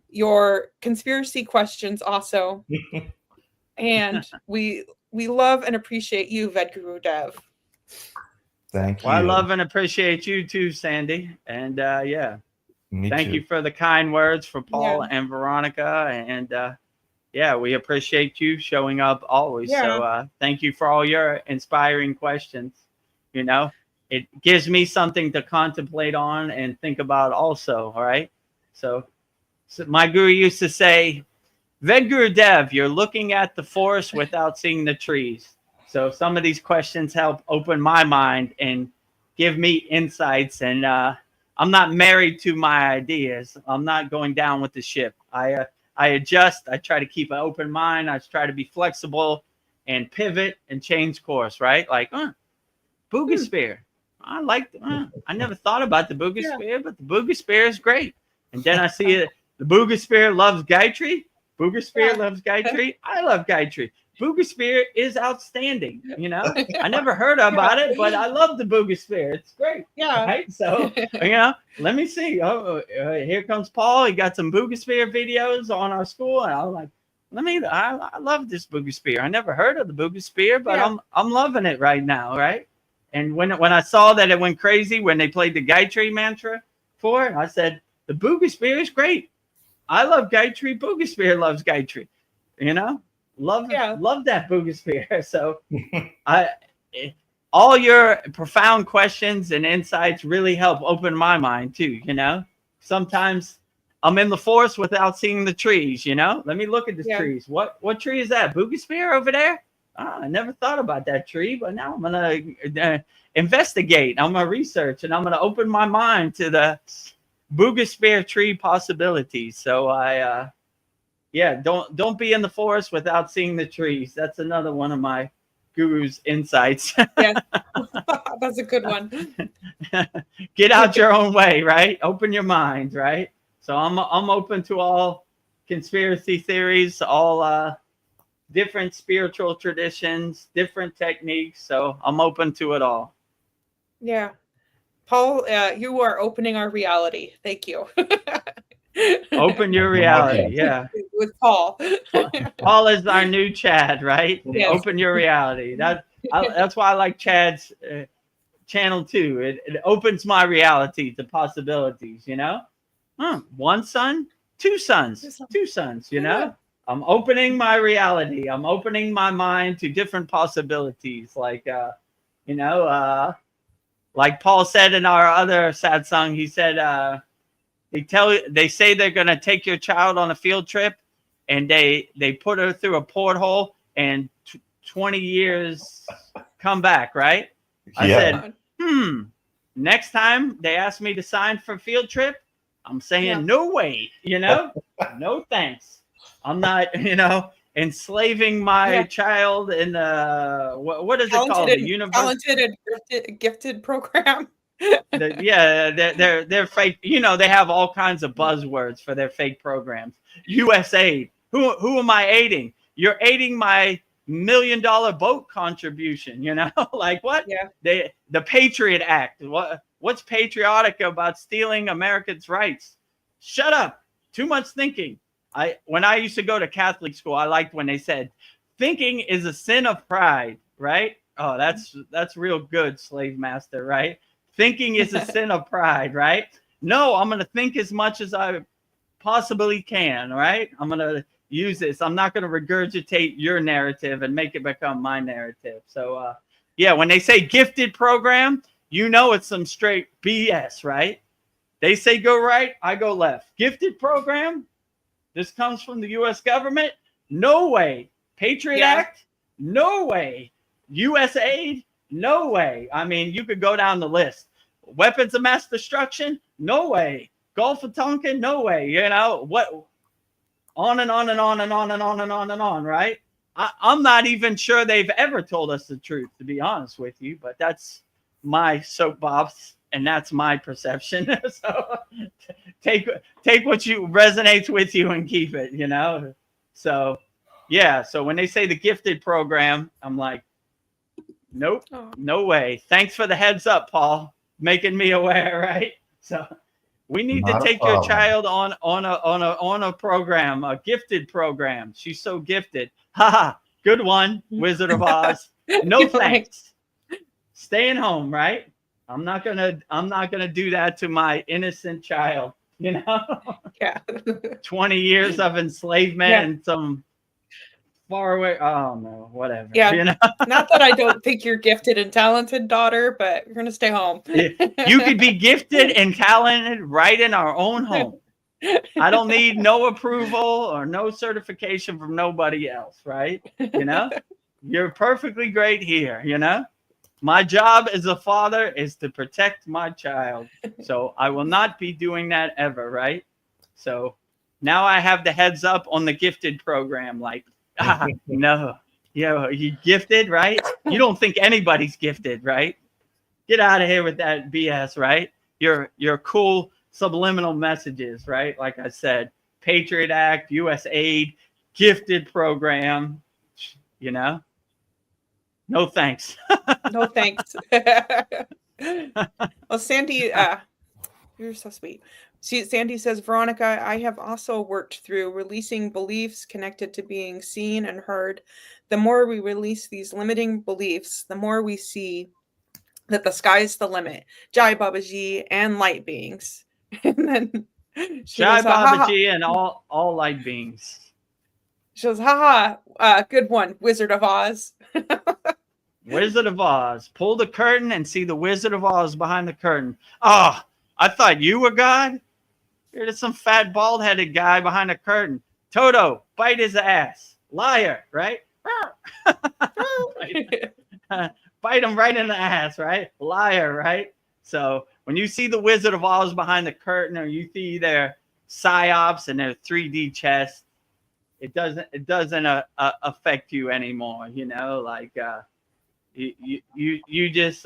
Speaker 2: your conspiracy questions also. And we love and appreciate you, Vedagurudev.
Speaker 3: Thank you.
Speaker 1: Well, I love and appreciate you too, Sandy. And yeah. Thank you for the kind words for Paul and Veronica. And yeah, we appreciate you showing up always. So thank you for all your inspiring questions. You know, it gives me something to contemplate on and think about also. All right. So my guru used to say, Vedagurudev, you're looking at the forest without seeing the trees. So some of these questions help open my mind and give me insights. And I'm not married to my ideas. I'm not going down with the ship. I adjust. I try to keep an open mind. I try to be flexible and pivot and change course, right? Like, Boogosphere. I like I never thought about the Boogosphere, but the Boogosphere is great. And then I see it. The Boogosphere loves Gayatri. Boogosphere loves Gayatri. I love Gayatri. Boogosphere is outstanding. You know, I never heard about it, but I love the Boogosphere. It's great.
Speaker 2: Yeah.
Speaker 1: Right. So, you know, let me see. Oh, here comes Paul. He got some Boogosphere videos on our school, and I was like, I love this Boogosphere. I never heard of the Boogosphere, but I'm loving it right now. Right. And when I saw that it went crazy when they played the Gayatri mantra for it, I said, the Boogosphere is great. I love Gayatri. Boogosphere loves Gayatri. You know, love that Boogosphere. So all your profound questions and insights really help open my mind too. You know, sometimes I'm in the forest without seeing the trees. You know, let me look at the trees. What tree is that? Boogosphere over there? I never thought about that tree, but now I'm gonna investigate. I'm gonna research, and I'm gonna open my mind to the Boogosphere tree possibilities. So don't be in the forest without seeing the trees. That's another one of my guru's insights.
Speaker 2: Yes. That's a good one.
Speaker 1: Get out your own way, right? Open your mind, right? So I'm open to all conspiracy theories, all different spiritual traditions, different techniques. So I'm open to it all.
Speaker 2: Yeah. Paul, you are opening our reality. Thank you.
Speaker 1: Open your reality. Yeah.
Speaker 2: With Paul.
Speaker 1: Paul is our new Chad, right?
Speaker 2: Yes.
Speaker 1: Open your reality. That's why I like Chad's channel too. It opens my reality to possibilities, you know? One son, two sons, you know?
Speaker 2: Yeah.
Speaker 1: I'm opening my reality. I'm opening my mind to different possibilities. Like, you know, like Paul said in our other Satsang, he said, they say they're going to take your child on a field trip and they put her through a porthole and 20 years come back, right? I said, next time they ask me to sign for field trip, I'm saying no way, you know, no thanks. I'm not, you know, enslaving my child in what is it called? The universe?
Speaker 2: Talented and gifted program.
Speaker 1: They're fake. You know, they have all kinds of buzzwords for their fake programs. USAID. Who am I aiding? You're aiding my $1 million boat contribution. You know, like what?
Speaker 2: Yeah.
Speaker 1: The Patriot Act. What's patriotic about stealing Americans' rights? Shut up. Too much thinking. When I used to go to Catholic school, I liked when they said, thinking is a sin of pride, right? Oh, that's real good, slave master, right? Thinking is a sin of pride, right? No, I'm going to think as much as I possibly can, right? I'm going to use this. I'm not going to regurgitate your narrative and make it become my narrative. So, yeah, when they say gifted program, you know it's some straight BS, right? They say go right, I go left. Gifted program, this comes from the U.S. government? No way. Patriot Act? No way. USAID? No way. I mean, you could go down the list. Weapons of mass destruction? No way. Gulf of Tonkin? No way. You know, what? On and on and on and on and on and on and on, right? I'm not even sure they've ever told us the truth, to be honest with you, but that's my soapbox and that's my perception. So take what you resonates with you and keep it, you know? So, yeah. So when they say the gifted program, I'm like, nope, no way. Thanks for the heads up, Paul, making me aware, right? So we need to take your child on a program, a gifted program. She's so gifted. Haha, good one, Wizard of Oz. No thanks. Staying home, right? I'm not gonna do that to my innocent child, you know?
Speaker 2: Yeah.
Speaker 1: 20 years of enslavement and some far away. Oh no, whatever.
Speaker 2: Yeah.
Speaker 1: You know?
Speaker 2: Not that I don't think you're gifted and talented, daughter, but you're gonna stay home.
Speaker 1: You could be gifted and talented right in our own home. I don't need no approval or no certification from nobody else, right? You know? You're perfectly great here, you know? My job as a father is to protect my child. So I will not be doing that ever, right? So now I have the heads up on the gifted program, like, no, you gifted, right? You don't think anybody's gifted, right? Get out of here with that BS, right? Your cool subliminal messages, right? Like I said, Patriot Act, USAID, gifted program, you know? No thanks.
Speaker 2: No thanks. Well, Sandy, you're so sweet. Sandy says, Veronica, I have also worked through releasing beliefs connected to being seen and heard. The more we release these limiting beliefs, the more we see that the sky's the limit. Jai Babaji and light beings. And then
Speaker 1: Jai Babaji and all light beings.
Speaker 2: She goes, good one, Wizard of Oz.
Speaker 1: Wizard of Oz. Pull the curtain and see the Wizard of Oz behind the curtain. Oh, I thought you were God? You're just some fat, bald-headed guy behind the curtain. Toto, bite his ass. Liar, right? Bite him right in the ass, right? Liar, right? So when you see the Wizard of Oz behind the curtain, or you see their psyops and their 3D chest, it doesn't affect you anymore, you know, like You just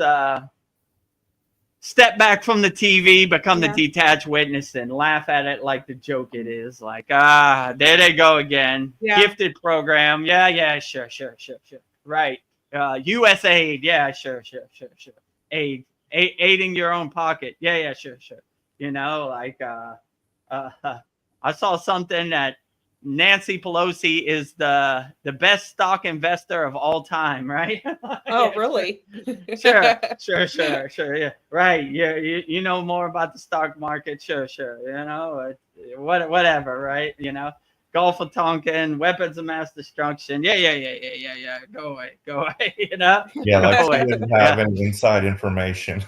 Speaker 1: step back from the TV, become the detached witness, and laugh at it like the joke it is. Like, there they go again. Gifted program. Yeah, sure. Right. US aid. Yeah, sure. Aiding your own pocket. Yeah, sure. You know, like, I saw something that Nancy Pelosi is the best stock investor of all time, right?
Speaker 2: Oh, really?
Speaker 1: Sure. Yeah, right. Yeah, you know more about the stock market. Sure. You know, whatever, right? You know, Gulf of Tonkin, weapons of mass destruction. Yeah. Go away. You know.
Speaker 3: Yeah, like
Speaker 1: Go
Speaker 3: she
Speaker 1: away.
Speaker 3: didn't have any inside information.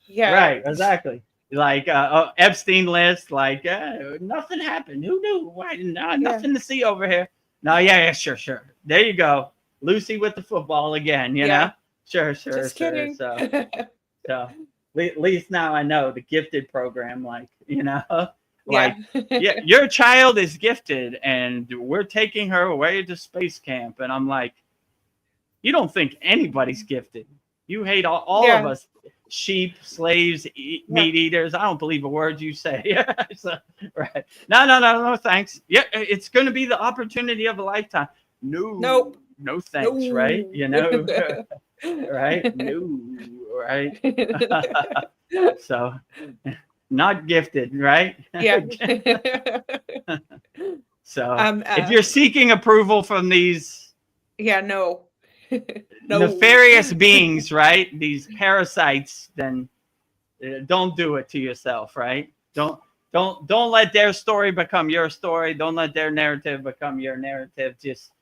Speaker 2: Yeah.
Speaker 1: Right. Exactly. Like Epstein list, like nothing happened. Who knew? Why? Nothing to see over here. No, yeah, sure. There you go, Lucy with the football again. You know, sure.
Speaker 2: Just kidding.
Speaker 1: So at least now I know the gifted program. Like, you know, like your child is gifted, and we're taking her away to space camp. And I'm like, you don't think anybody's gifted? You hate all of us. Sheep, slaves, meat eaters. I don't believe a word you say. So, right. No, thanks. Yeah, it's going to be the opportunity of a lifetime. No thanks, no. Right? You know, right? No, right? So, not gifted, right?
Speaker 2: Yeah.
Speaker 1: So, if you're seeking approval from these nefarious beings, right? These parasites, then don't do it to yourself, right? Don't let their story become your story. Don't let their narrative become your narrative. Just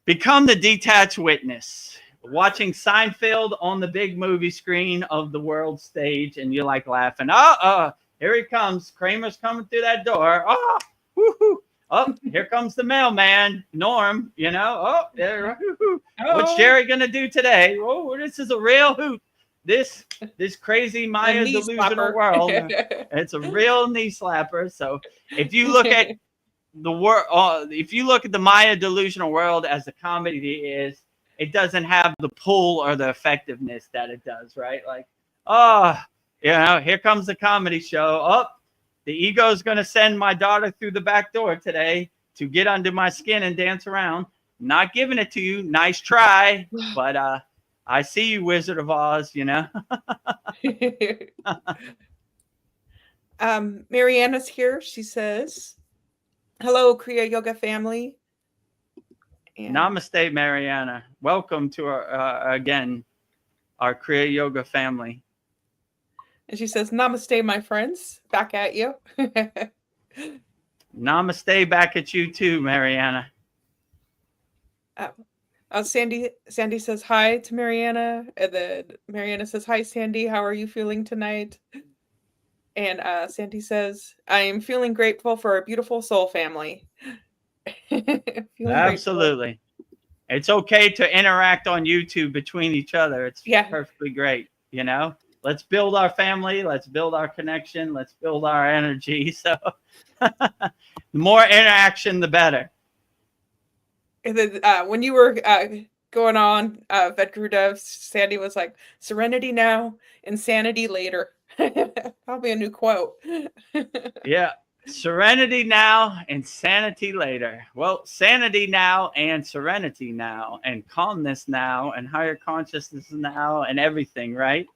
Speaker 1: become the detached witness, watching Seinfeld on the big movie screen of the world stage, and you're like laughing. Here he comes. Kramer's coming through that door. Woohoo. Oh, here comes the mailman, Norm. You know, what's Jerry gonna do today? Oh, this is a real hoot. This crazy Maya delusional world. It's a real knee slapper. So if you look at the world, if you look at the Maya delusional world as a comedy is, it doesn't have the pull or the effectiveness that it does, right? Like, you know, here comes the comedy show. The ego is going to send my daughter through the back door today to get under my skin and dance around. Not giving it to you. Nice try. But I see you, Wizard of Oz, you know.
Speaker 2: Mariana's here. She says, hello, Kriya Yoga family.
Speaker 1: And namaste, Mariana. Welcome to our, again, our Kriya Yoga family.
Speaker 2: And she says, namaste, my friends. Back at you.
Speaker 1: Namaste back at you too, Mariana.
Speaker 2: Sandy says hi to Mariana. And then Mariana says, hi, Sandy. How are you feeling tonight? And Sandy says, I am feeling grateful for our beautiful soul family.
Speaker 1: Absolutely. Grateful. It's okay to interact on YouTube between each other. It's perfectly great, you know? Let's build our family. Let's build our connection. Let's build our energy. So the more interaction, the better.
Speaker 2: And then when you were going on, Vedagurudev, Sandy was like, serenity now, insanity later. Probably a new quote.
Speaker 1: Yeah. Serenity now, insanity later. Well, sanity now and serenity now and calmness now and higher consciousness now and everything, right?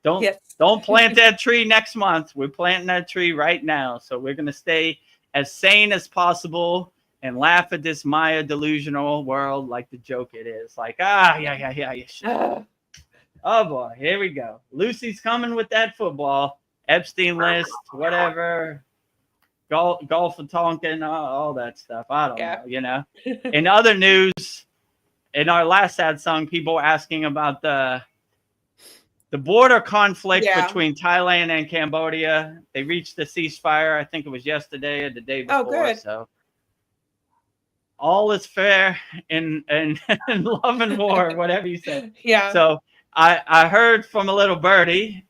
Speaker 1: Don't plant that tree next month. We're planting that tree right now. So we're going to stay as sane as possible and laugh at this Maya delusional world like the joke it is. Like, yeah. Oh, boy. Here we go. Lucy's coming with that football. Epstein list, whatever. Gulf of Tonkin, all that stuff. I don't know, you know. In other news, in our last Satsang, people were asking about the border conflict between Thailand and Cambodia. They reached a ceasefire. I think it was yesterday or the day before. Oh, good. So all is fair in love and war, whatever you say.
Speaker 2: Yeah.
Speaker 1: So I heard from a little birdie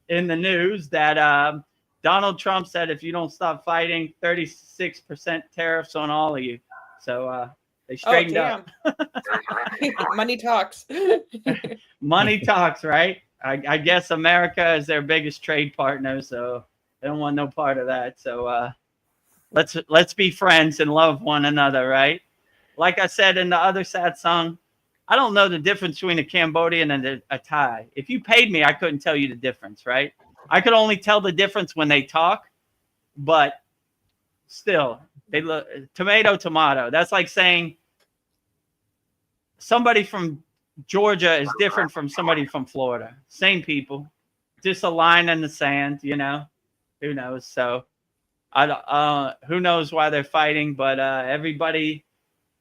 Speaker 1: in the news that Donald Trump said if you don't stop fighting, 36% tariffs on all of you. So They straightened up.
Speaker 2: Money talks.
Speaker 1: Money talks, right? I guess America is their biggest trade partner, so they don't want no part of that. So let's be friends and love one another, right? Like I said in the other Satsang, I don't know the difference between a Cambodian and a Thai. If you paid me, I couldn't tell you the difference, right? I could only tell the difference when they talk, but still, they look tomato. That's like saying somebody from Georgia is different from somebody from Florida. Same people, just a line in the sand, you know. Who knows? So, who knows why they're fighting? But everybody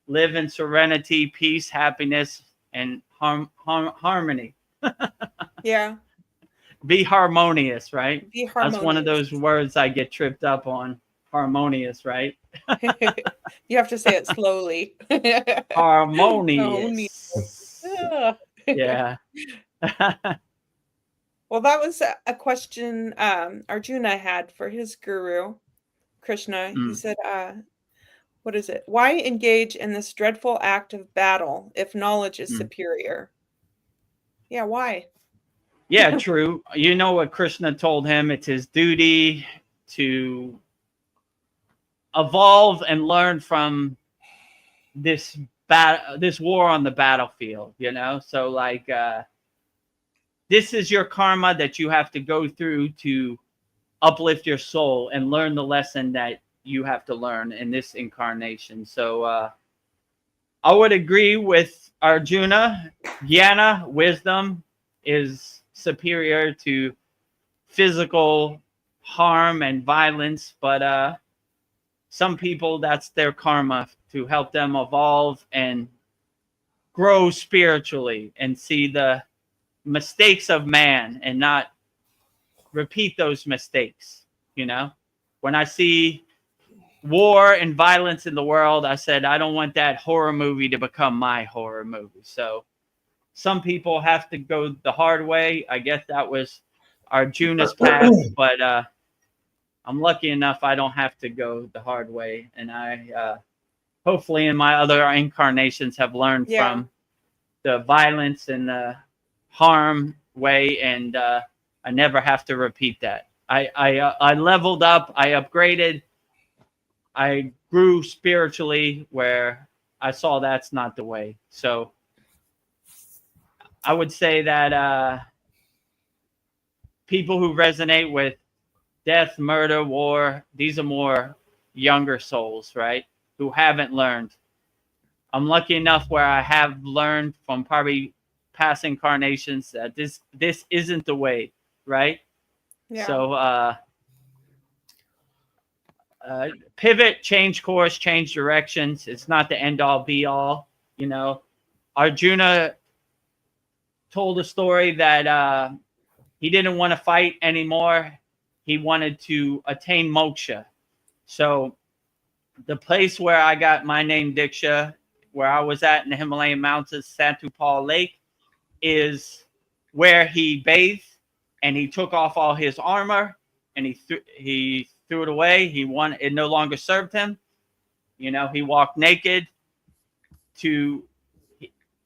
Speaker 1: live in serenity, peace, happiness, and harmony.
Speaker 2: Yeah.
Speaker 1: Be harmonious, right?
Speaker 2: Be harmonious.
Speaker 1: That's one of those words I get tripped up on. Harmonious, right?
Speaker 2: You have to say it slowly.
Speaker 1: Harmonious. Yeah.
Speaker 2: Well, that was a question Arjuna had for his guru, Krishna. He said, what is it? Why engage in this dreadful act of battle if knowledge is superior? Yeah, why?
Speaker 1: Yeah, true. You know what Krishna told him? It's his duty to evolve and learn from this war on the battlefield, you know? So like this is your karma that you have to go through to uplift your soul and learn the lesson that you have to learn in this incarnation. So I would agree with Arjuna. Jnana, wisdom, is superior to physical harm and violence, but some people, that's their karma to help them evolve and grow spiritually and see the mistakes of man and not repeat those mistakes. You know, when I see war and violence in the world, I said, I don't want that horror movie to become my horror movie. So some people have to go the hard way. I guess that was Arjuna's path, but I'm lucky enough I don't have to go the hard way. And I hopefully in my other incarnations have learned from the violence and the harm way, and I never have to repeat that. I leveled up, I upgraded, I grew spiritually where I saw that's not the way. So I would say that people who resonate with death, murder, war, these are more younger souls, right? Who haven't learned. I'm lucky enough where I have learned from probably past incarnations that this isn't the way, right? Yeah. So pivot, change course, change directions. It's not the end all be all. You know, Arjuna told a story that he didn't want to fight anymore. He wanted to attain moksha. So the place where I got my name Diksha, where I was at in the Himalayan mountains, Satupal Lake, is where he bathed and he took off all his armor and he threw it away. It no longer served him. You know, he walked naked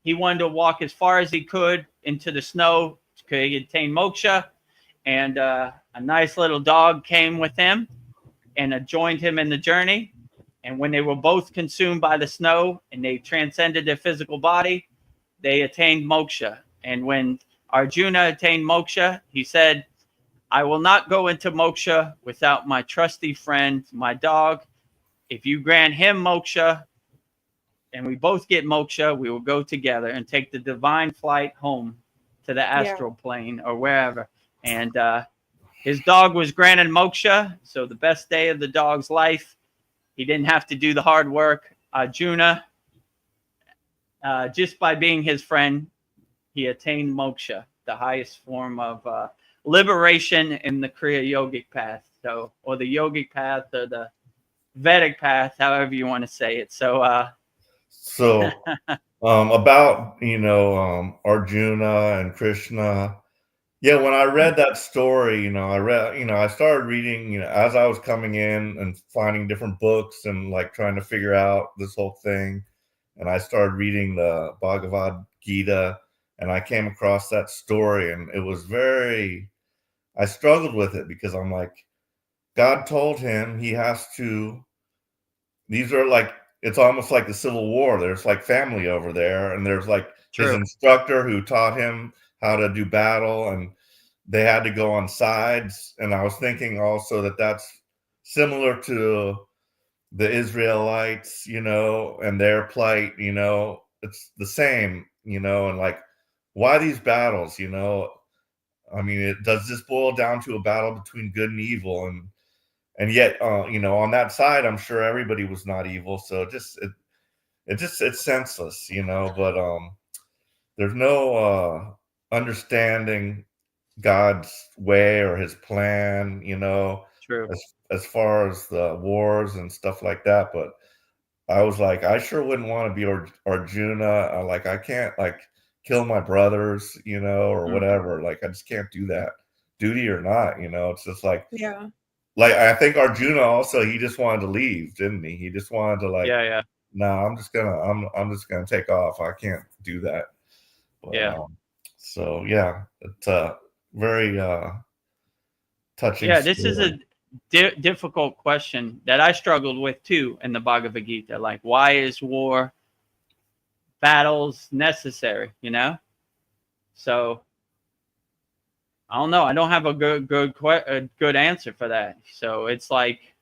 Speaker 1: he wanted to walk as far as he could into the snow to attain moksha. And a nice little dog came with him and joined him in the journey. And when they were both consumed by the snow and they transcended their physical body, they attained moksha. And when Arjuna attained moksha, he said, I will not go into moksha without my trusty friend, my dog. If you grant him moksha and we both get moksha, we will go together and take the divine flight home to the astral plane or wherever. And his dog was granted moksha. So the best day of the dog's life, he didn't have to do the hard work. Arjuna, just by being his friend, he attained moksha, the highest form of liberation in the Kriya yogic path. So, or the yogic path or the Vedic path, however you want to say it. So,
Speaker 3: about, Arjuna and Krishna. Yeah, when I read that story, I started reading, as I was coming in and finding different books and like trying to figure out this whole thing. and I started reading the Bhagavad Gita, and I came across that story, and it was I struggled with it because I'm like, God told him he has to, these are like, it's almost like the Civil War. There's like family over there, and there's like his instructor who taught him how to do battle, and they had to go on sides. And I was thinking also that that's similar to the Israelites, and their plight, it's the same, and like, why these battles, I mean, does this boil down to a battle between good and evil? And yet, on that side, I'm sure everybody was not evil. So it's senseless, but there's no understanding God's way or his plan,
Speaker 1: True.
Speaker 3: as far as the wars and stuff like that. But I was like, I sure wouldn't want to be Arjuna. Like, I can't like kill my brothers, or whatever. Like, I just can't do that, duty or not. It's just like,
Speaker 2: Yeah.
Speaker 3: Like, I think Arjuna also, he just wanted to leave, didn't he? He just wanted to like,
Speaker 1: Yeah.
Speaker 3: nah, I'm just gonna take off. I can't do that. But, so yeah, it's a very touching.
Speaker 1: Yeah, this is a difficult question that I struggled with too in the Bhagavad Gita. Like, why is war, battles necessary? So I don't know. I don't have a good answer for that. So it's like,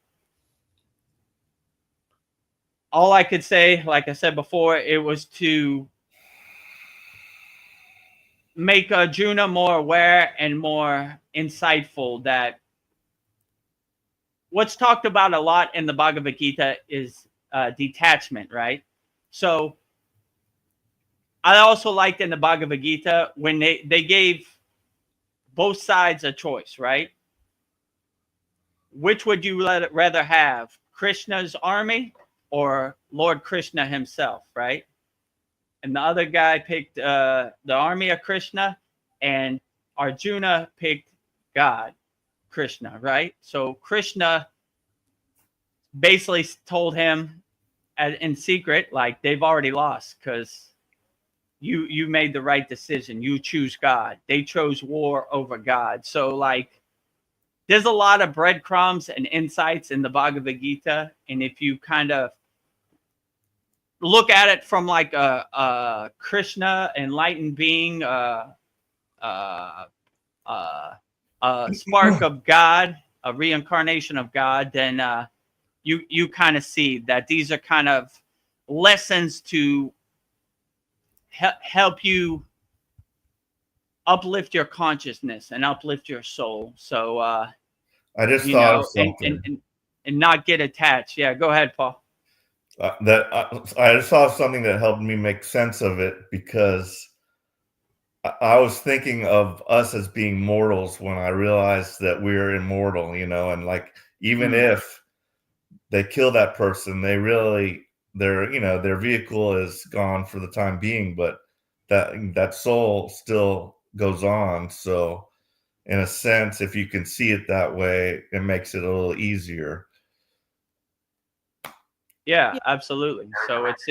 Speaker 1: all I could say, like I said before, it was to make Arjuna more aware and more insightful that what's talked about a lot in the Bhagavad Gita is detachment, right? So I also liked in the Bhagavad Gita when they gave both sides a choice, right? Which would you rather have, Krishna's army or Lord Krishna himself, right? And the other guy picked the army of Krishna, and Arjuna picked God, Krishna, right? So Krishna basically told him in secret, like, they've already lost because you made the right decision. You choose God. They chose war over God. So like, there's a lot of breadcrumbs and insights in the Bhagavad Gita. And if you kind of look at it from like a Krishna enlightened being, a spark of God, a reincarnation of God, then you kind of see that these are kind of lessons to help you uplift your consciousness and uplift your soul. So
Speaker 3: I just thought of something.
Speaker 1: And not get attached. Yeah, go ahead, Paul.
Speaker 3: I just saw something that helped me make sense of it, because I was thinking of us as being mortals when I realized that we're immortal, and like, even if they kill that person, their vehicle is gone for the time being, but that soul still goes on. So in a sense, if you can see it that way, it makes it a little easier.
Speaker 1: Yeah, absolutely. So it's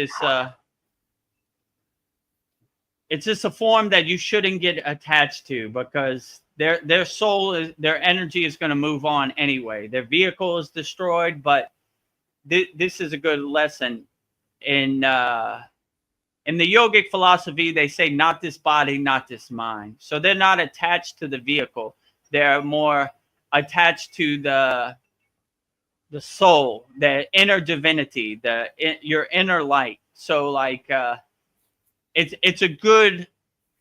Speaker 1: just a form that you shouldn't get attached to, because their soul their energy is going to move on anyway. Their vehicle is destroyed, but this is a good lesson in the yogic philosophy. They say, not this body, not this mind. So they're not attached to the vehicle. They're more attached to the soul, the inner divinity, your inner light. So like, it's a good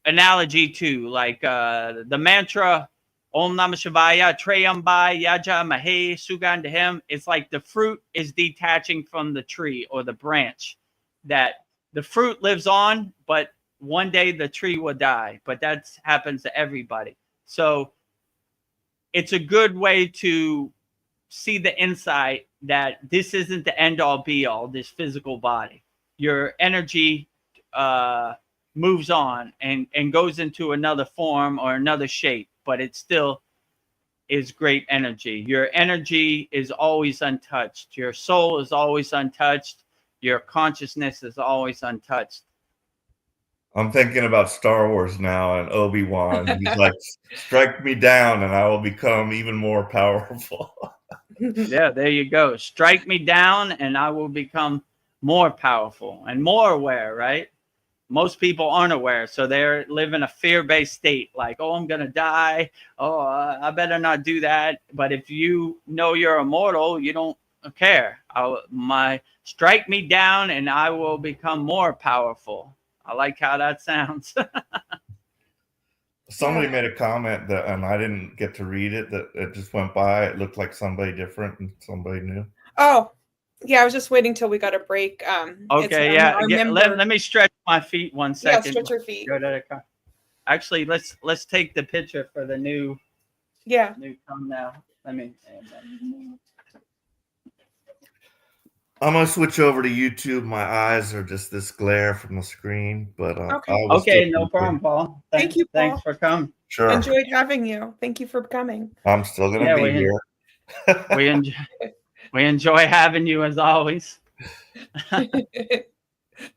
Speaker 1: analogy too. Like the mantra Om Namah Shivaya, Trayambai, Yaja Mahe, Sugandham. It's like the fruit is detaching from the tree or the branch. That the fruit lives on, but one day the tree will die. But that happens to everybody. So it's a good way to see the insight that this isn't the end all be all, this physical body. Your energy moves on and goes into another form or another shape, but it still is great energy. Your energy is always untouched. Your soul is always untouched. your consciousness is always untouched.
Speaker 3: I'm thinking about Star Wars now and Obi-Wan. He's like, strike me down and I will become even more powerful.
Speaker 1: Yeah, there you go. Strike me down and I will become more powerful and more aware, right? Most people aren't aware, so they live in a fear-based state, like, oh, I'm gonna die, oh, I better not do that. But if you know you're immortal, you don't care. Strike me down and I will become more powerful. I like how that sounds.
Speaker 3: Somebody made a comment that, and I didn't get to read it, that it just went by. It looked like somebody different and somebody new.
Speaker 2: Oh, yeah, I was just waiting till we got a break.
Speaker 1: Okay, let me stretch my feet 1 second.
Speaker 2: Yeah, stretch your feet.
Speaker 1: Actually, let's take the picture for the new thumbnail.
Speaker 3: I'm gonna switch over to YouTube. My eyes are just this glare from the screen, but
Speaker 1: okay, no problem, Paul.
Speaker 2: Thank you, Paul.
Speaker 1: Thanks for coming.
Speaker 3: Sure.
Speaker 2: Enjoyed having you. Thank you for coming.
Speaker 3: I'm still gonna be here.
Speaker 1: We enjoy having you as always.
Speaker 3: I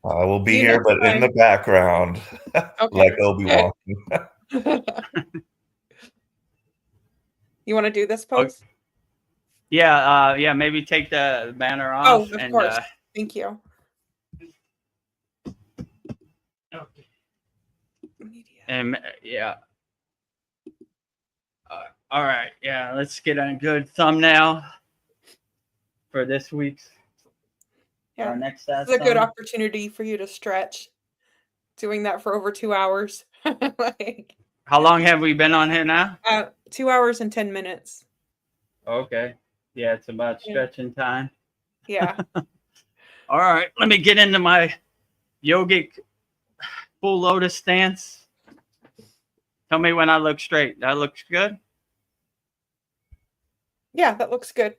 Speaker 3: will be here, but in the background, like Obi-Wan.
Speaker 2: You want to do this pose?
Speaker 1: Yeah, maybe take the banner off.
Speaker 2: Oh, of course. Thank you.
Speaker 1: Okay. And all right. Yeah, let's get a good thumbnail for this week's.
Speaker 2: Yeah,
Speaker 1: next
Speaker 2: it's a good opportunity for you to stretch. Doing that for over 2 hours.
Speaker 1: How long have we been on here now?
Speaker 2: 2 hours and 10 minutes.
Speaker 1: Okay. Yeah, it's about stretching time.
Speaker 2: Yeah.
Speaker 1: All right. Let me get into my yogic full lotus stance. Tell me when I look straight. That looks good?
Speaker 2: Yeah, that looks good.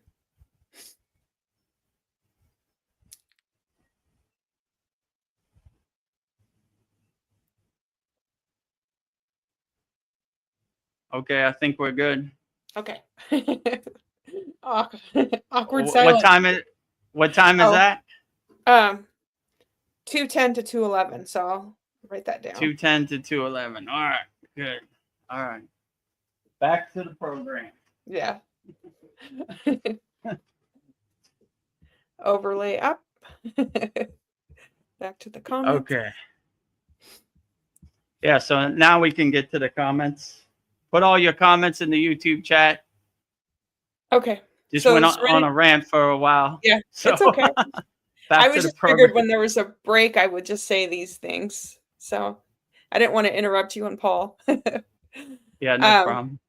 Speaker 1: Okay, I think we're good.
Speaker 2: Okay. Awkward silence.
Speaker 1: What time is that?
Speaker 2: 2:10 to 2:11. So I'll write that down.
Speaker 1: 2:10 to 2:11. All right, good. All right. Back to the program.
Speaker 2: Yeah. Overlay up. Back to the comments.
Speaker 1: Okay. Yeah, so now we can get to the comments. Put all your comments in the YouTube chat.
Speaker 2: Okay.
Speaker 1: Just went on a rant for a while.
Speaker 2: Yeah, so, it's okay. I was just figured when there was a break, I would just say these things. So I didn't want to interrupt you and Paul.
Speaker 1: Yeah, no problem.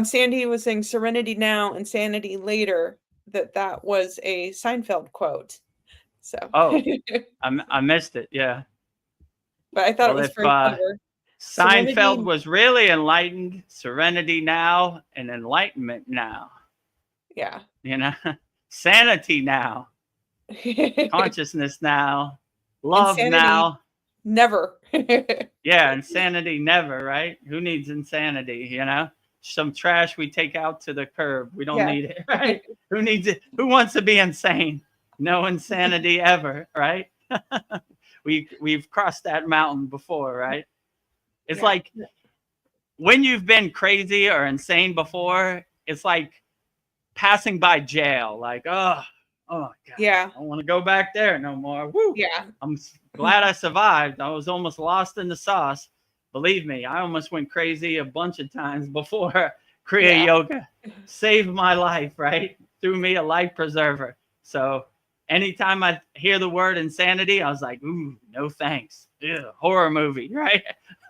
Speaker 2: Sandy was saying serenity now, insanity later. That was a Seinfeld quote. So
Speaker 1: I missed it. Yeah.
Speaker 2: But I thought it was very clever.
Speaker 1: Seinfeld was really enlightened, serenity now, and enlightenment now.
Speaker 2: Yeah.
Speaker 1: You know, sanity now, consciousness now, love insanity now.
Speaker 2: Never.
Speaker 1: Yeah, insanity never, right? Who needs insanity, you know? Some trash we take out to the curb. We don't need it, right? Who needs it? Who wants to be insane? No insanity ever, right? We've crossed that mountain before, right? It's like when you've been crazy or insane before, it's like passing by jail. Like, oh God, I don't want to go back there no more. Woo.
Speaker 2: Yeah.
Speaker 1: I'm glad I survived. I was almost lost in the sauce. Believe me, I almost went crazy a bunch of times before Kriya Yoga saved my life, right? Threw me a life preserver. So anytime I hear the word insanity, I was like, ooh, no thanks. Ew, horror movie, right?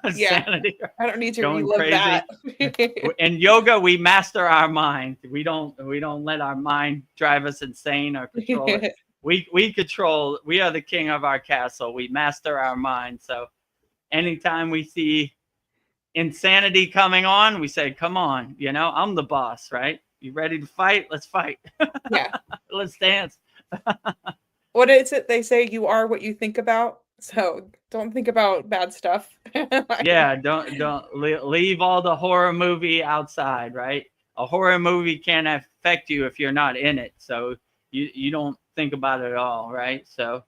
Speaker 1: Insanity.
Speaker 2: I don't need to relive that.
Speaker 1: In yoga, we master our mind. We don't let our mind drive us insane or control it. We control. We are the king of our castle. We master our mind. So anytime we see insanity coming on, we say, come on, you know, I'm the boss, right? You ready to fight? Let's fight.
Speaker 2: Yeah.
Speaker 1: Let's dance.
Speaker 2: What is it they say? You are what you think about. So don't think about bad stuff.
Speaker 1: Yeah, don't leave all the horror movie outside, right? A horror movie can't affect you if you're not in it. So you don't think about it at all, right? So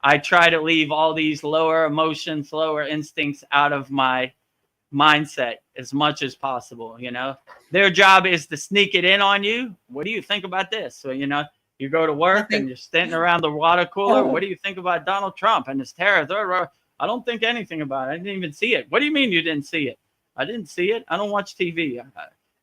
Speaker 1: I try to leave all these lower emotions, lower instincts out of my mindset as much as possible. You know, their job is to sneak it in on you. What do you think about this? So, you know, you go to work and you're standing around the water cooler. What do you think about Donald Trump and his terror? I don't think anything about it. I didn't even see it. What do you mean you didn't see it? I didn't see it. I don't watch TV.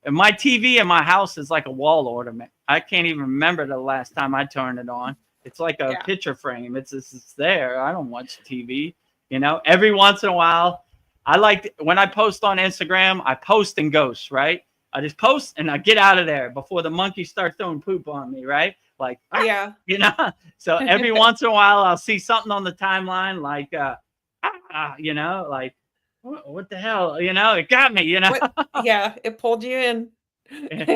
Speaker 1: And my TV in my house is like a wall ornament. I can't even remember the last time I turned it on. It's like a picture frame. It's there. I don't watch TV. You know, every once in a while, I like when I post on Instagram, I post in ghosts, right? I just post and I get out of there before the monkey starts throwing poop on me, right? Like, you know, so every once in a while, I'll see something on the timeline like, you know, like, what the hell? You know, it got me, you know?
Speaker 2: It pulled you in.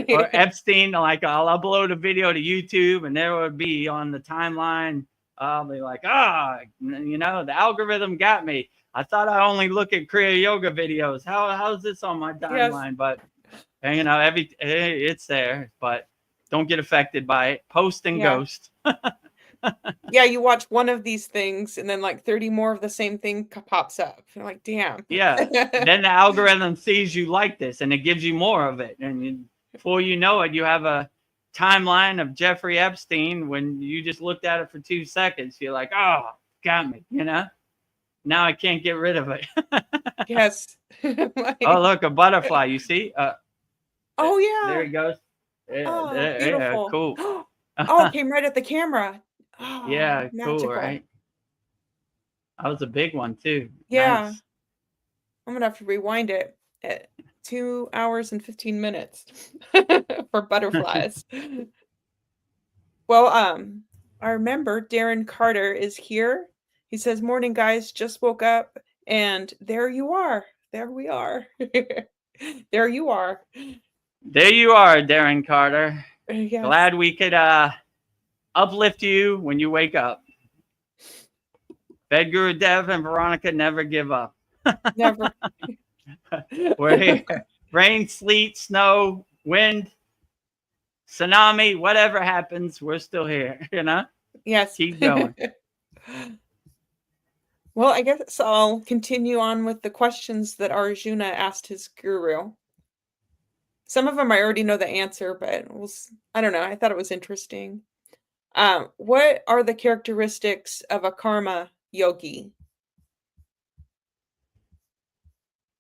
Speaker 1: Or Epstein, like I'll upload a video to YouTube and there would be on the timeline, I'll be like, you know, the algorithm got me. I thought I only look at Kriya yoga videos. How's this on my timeline? Yes. But, you know, it's there, but don't get affected by it. Post and ghost.
Speaker 2: Yeah, you watch one of these things and then like 30 more of the same thing pops up. You're like, damn.
Speaker 1: Yeah. Then the algorithm sees you like this and it gives you more of it. And before you know it, you have a timeline of Jeffrey Epstein. When you just looked at it for 2 seconds, you're like, oh, got me, you know? Now I can't get rid of it.
Speaker 2: Yes.
Speaker 1: Oh, look, a butterfly. You see?
Speaker 2: Oh, yeah.
Speaker 1: There he goes.
Speaker 2: Beautiful.
Speaker 1: Cool.
Speaker 2: Oh, it came right at the camera. Oh,
Speaker 1: yeah,
Speaker 2: magical.
Speaker 1: cool, right? That was a big one, too.
Speaker 2: Yeah.
Speaker 1: Nice.
Speaker 2: I'm going to have to rewind it at 2 hours and 15 minutes for butterflies. Well, our member, Darren Carter, is here. He says, morning, guys. Just woke up. And there you are. There we are. There you are.
Speaker 1: There you are, Darren Carter.
Speaker 2: Yes.
Speaker 1: Glad we could uplift you when you wake up. Vedagurudev and Veronica never give up.
Speaker 2: Never.
Speaker 1: We're here. Rain, sleet, snow, wind, tsunami, whatever happens, we're still here, you know?
Speaker 2: Yes.
Speaker 1: Keep going.
Speaker 2: Well, I guess I'll continue on with the questions that Arjuna asked his guru. Some of them I already know the answer, but I don't know. I thought it was interesting. What are the characteristics of a karma yogi?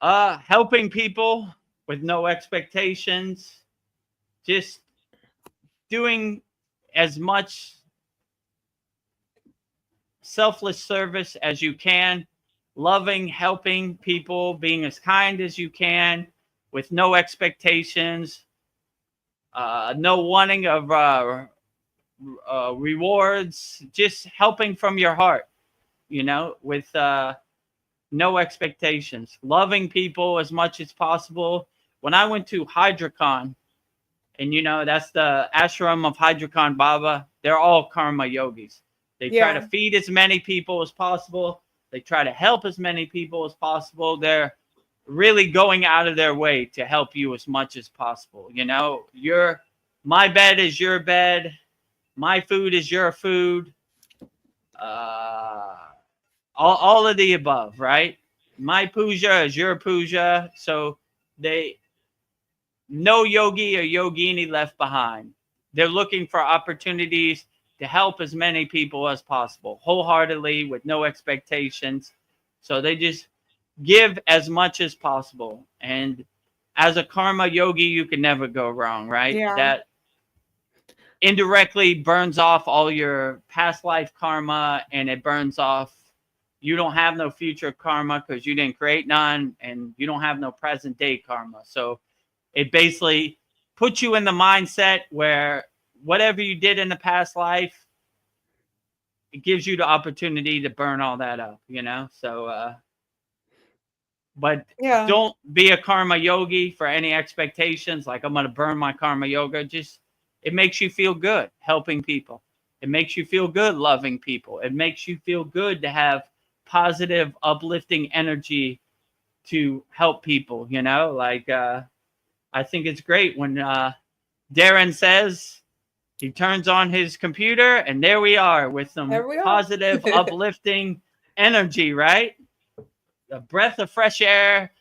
Speaker 1: Helping people with no expectations, just doing as much selfless service as you can, loving, helping people, being as kind as you can, with no expectations, no wanting of rewards, just helping from your heart, you know, with no expectations, loving people as much as possible. When I went to Hydrocon, and you know, that's the ashram of Hydrocon Baba, they're all karma yogis. They try to feed as many people as possible. They try to help as many people as possible. They're really going out of their way to help you as much as possible. You know, my bed is your bed. My food is your food. All of the above, right? My puja is your puja. So no yogi or yogini left behind. They're looking for opportunities to help as many people as possible, wholeheartedly, with no expectations. So they just give as much as possible. And as a karma yogi, you can never go wrong, right?
Speaker 2: Yeah.
Speaker 1: That indirectly burns off all your past life karma, and it burns off, you don't have no future karma because you didn't create none, and you don't have no present day karma. So it basically puts you in the mindset where whatever you did in the past life, it gives you the opportunity to burn all that up, you know? So, but don't be a karma yogi for any expectations. Like, I'm going to burn my karma yoga. Just, it makes you feel good helping people. It makes you feel good loving people. It makes you feel good to have positive, uplifting energy to help people, you know? Like, I think it's great when Darren says, He turns on his computer, and there we are with some positive, uplifting energy, right? A breath of fresh air.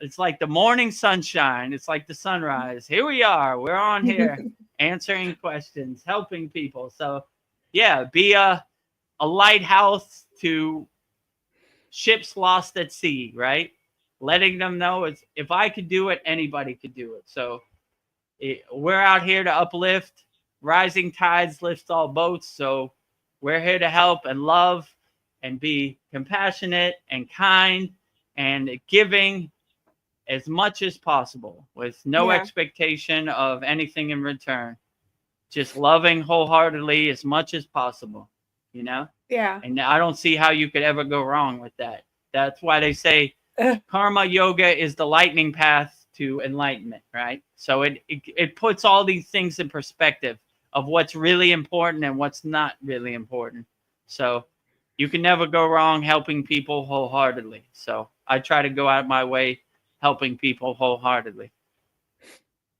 Speaker 1: It's like the morning sunshine. It's like the sunrise. Here we are. We're on here answering questions, helping people. So, yeah, be a lighthouse to ships lost at sea, right? Letting them know it's, if I could do it, anybody could do it. So we're out here to uplift. Rising tides lift all boats. So we're here to help and love and be compassionate and kind and giving as much as possible with no expectation of anything in return. Just loving wholeheartedly as much as possible, you know?
Speaker 2: Yeah.
Speaker 1: And I don't see how you could ever go wrong with that. That's why they say karma yoga is the lightning path to enlightenment, right? So it puts all these things in perspective of what's really important and what's not really important. So you can never go wrong helping people wholeheartedly. So I try to go out of my way helping people wholeheartedly.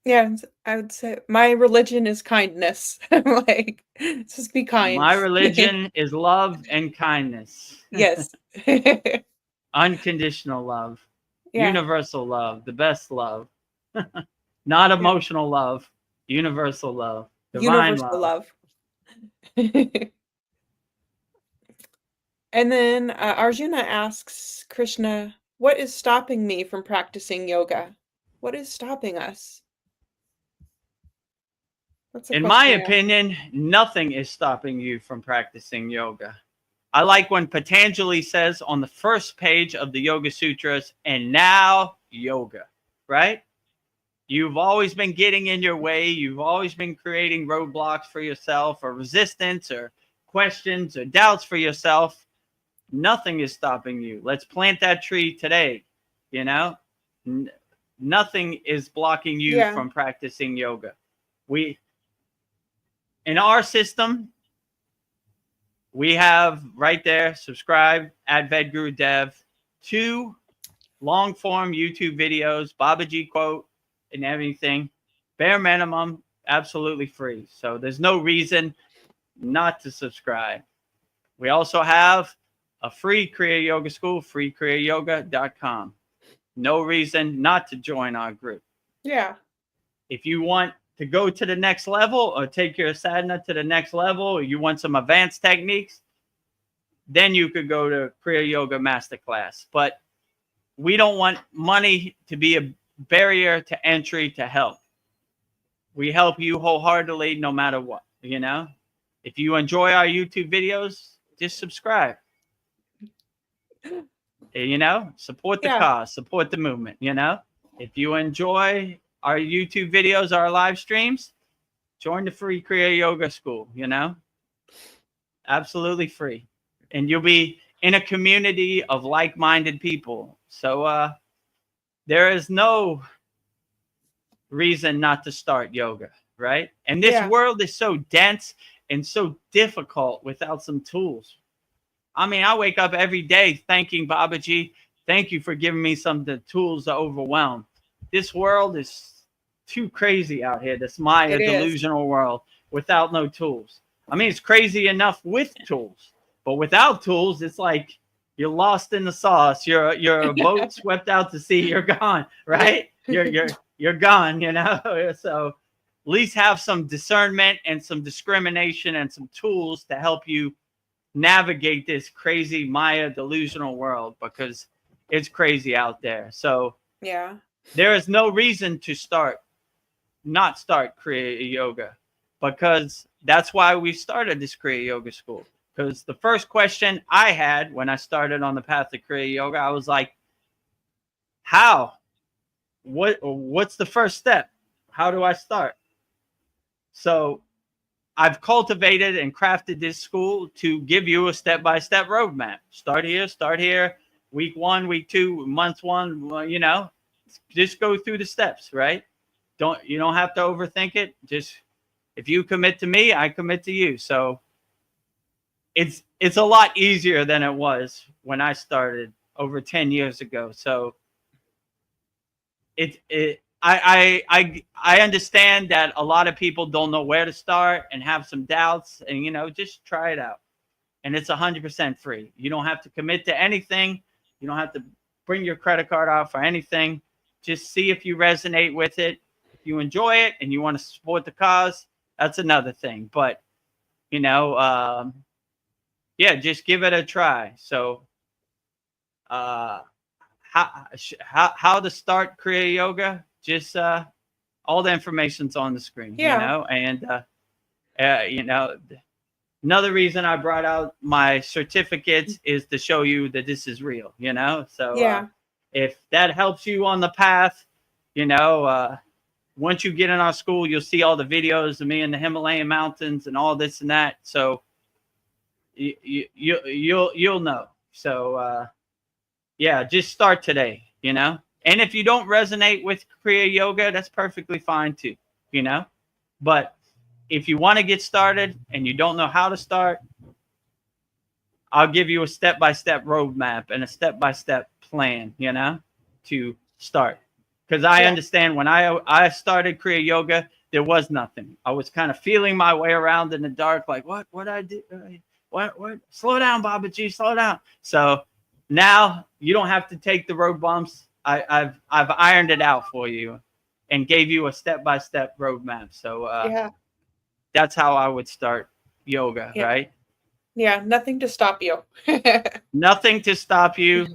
Speaker 2: Yeah, I would say my religion is kindness. Like, just be kind.
Speaker 1: My religion is love and kindness.
Speaker 2: Yes.
Speaker 1: Unconditional love.
Speaker 2: Yeah.
Speaker 1: Universal love. The best love. Not emotional love. Universal love. Divine
Speaker 2: Universal love. And then Arjuna asks Krishna, what is stopping me from practicing yoga? What is stopping us?
Speaker 1: In my opinion, nothing is stopping you from practicing yoga. I like when Patanjali says on the first page of the Yoga Sutras, and now yoga, right? You've always been getting in your way. You've always been creating roadblocks for yourself or resistance or questions or doubts for yourself. Nothing is stopping you. Let's plant that tree today. You know, nothing is blocking you from practicing yoga. In our system, we have right there, subscribe at Vedagurudev, 2 long form YouTube videos, Babaji quote and everything, bare minimum, absolutely free. So there's no reason not to subscribe. We also have a free Kriya Yoga school, kriyayogamasterclass.com. No reason not to join our group.
Speaker 2: Yeah.
Speaker 1: If you want to go to the next level or take your sadhana to the next level, or you want some advanced techniques, then you could go to Kriya Yoga Masterclass. But we don't want money to be a barrier to entry to help. We help you wholeheartedly no matter what, you know? If you enjoy our YouTube videos, just subscribe. You know, support the cause, support the movement, you know? If you enjoy our YouTube videos, our live streams, join the free Kriya Yoga school, you know? Absolutely free. And you'll be in a community of like-minded people. So there is no reason not to start yoga, right? And this world is so dense and so difficult without some tools. I mean, I wake up every day thanking Babaji. Thank you for giving me some of the tools to overwhelm. This world is too crazy out here, this Maya delusional world without no tools. I mean, it's crazy enough with tools, but without tools, it's like you're lost in the sauce. You're a boat swept out to sea. You're gone, right? You're gone, you know? So at least have some discernment and some discrimination and some tools to help you navigate this crazy Maya delusional world, because it's crazy out there. So there is no reason to not start Kriya Yoga, because that's why we started this Kriya Yoga school. Because the first question I had when I started on the path of Kriya Yoga, I was like, how? What's the first step? How do I start? So I've cultivated and crafted this school to give you a step-by-step roadmap. Start here, week 1, week 2, month 1, you know, just go through the steps, right? You don't have to overthink it. Just, if you commit to me, I commit to you. So it's a lot easier than it was when I started over 10 years ago. So I understand that a lot of people don't know where to start and have some doubts, and just try it out. And it's 100% free. You don't have to commit to anything. You don't have to bring your credit card out for anything. Just see if you resonate with it. If you enjoy it and you want to support the cause, that's another thing. But just give it a try. So, how to start Kriya Yoga? Just all the information's on the screen. And another reason I brought out my certificates is to show you that this is real. So if that helps you on the path, once you get in our school, you'll see all the videos of me in the Himalayan mountains and all this and that. So you'll know. So just start today. And if you don't resonate with Kriya Yoga, that's perfectly fine too. But if you want to get started and you don't know how to start, I'll give you a step-by-step roadmap and a step-by-step plan, to start. Because I understand when I started Kriya Yoga, there was nothing. I was kind of feeling my way around in the dark, like, what I do? What? Slow down, Babaji, slow down. So now you don't have to take the road bumps. I've ironed it out for you and gave you a step-by-step roadmap. So that's how I would start yoga, right?
Speaker 2: Yeah, nothing to stop you.
Speaker 1: Nothing to stop you.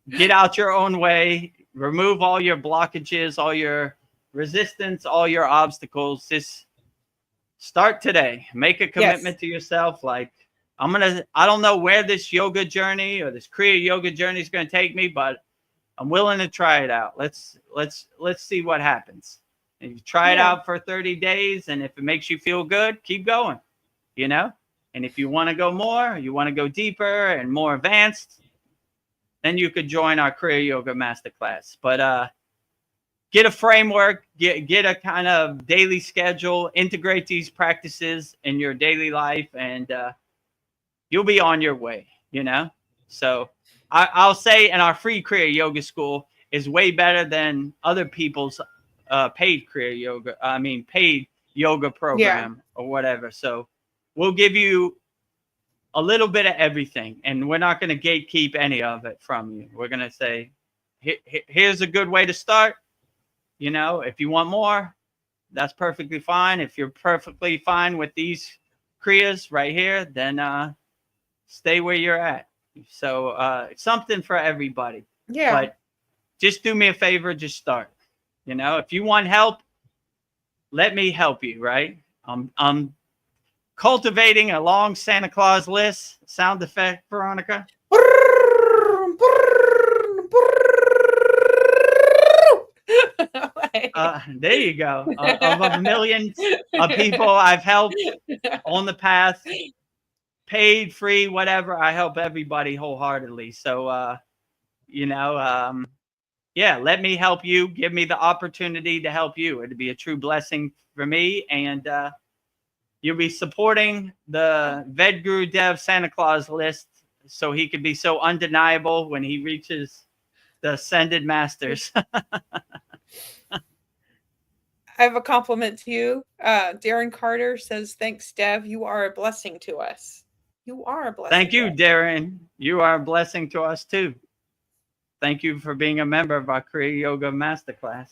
Speaker 1: Get out your own way. Remove all your blockages, all your resistance, all your obstacles. Just start today. Make a commitment to yourself. Like, I don't know where this yoga journey or this Kriya Yoga journey is going to take me, but I'm willing to try it out. Let's see what happens. And you try it out for 30 days, and if it makes you feel good, keep going, And if you want to go more, you want to go deeper and more advanced, then you could join our Kriya Yoga Masterclass. But get a framework, get a kind of daily schedule, integrate these practices in your daily life, and you'll be on your way, So I'll say in our free Kriya Yoga school is way better than other people's paid yoga program or whatever. So we'll give you a little bit of everything, and we're not going to gatekeep any of it from you. We're going to say, here's a good way to start. If you want more, that's perfectly fine. If you're perfectly fine with these Kriyas right here, then stay where you're at. So it's something for everybody.
Speaker 2: Yeah.
Speaker 1: But just do me a favor, just start. If you want help, let me help you, right? I'm cultivating a long Santa Claus list. Sound effect, Veronica? There you go. Of a million of people I've helped on the path, paid, free, whatever. I help everybody wholeheartedly. So, let me help you. Give me the opportunity to help you. It'd be a true blessing for me. And you'll be supporting the Vedagurudev Santa Claus list so he could be so undeniable when he reaches the ascended masters.
Speaker 2: I have a compliment to you. Darren Carter says, thanks, Dev. You are a blessing to us. You are a blessing.
Speaker 1: Thank you, Darren. You are a blessing to us, too. Thank you for being a member of our Kriya Yoga Masterclass.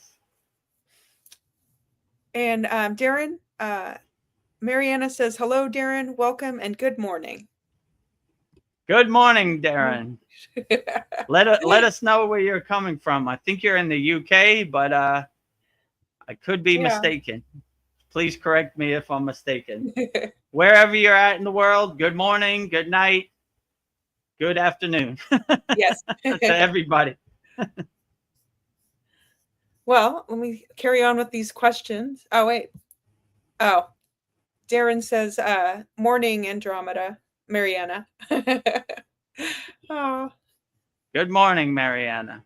Speaker 2: And Darren, Mariana says, hello, Darren. Welcome and good morning.
Speaker 1: Good morning, Darren. Let us know where you're coming from. I think you're in the UK, but I could be mistaken. Please correct me if I'm mistaken. Wherever you're at in the world, good morning, good night, good afternoon.
Speaker 2: Yes.
Speaker 1: To everybody.
Speaker 2: Well, let me carry on with these questions. Oh, wait. Oh, Darren says, morning, Andromeda, Mariana. Oh.
Speaker 1: Good morning, Mariana.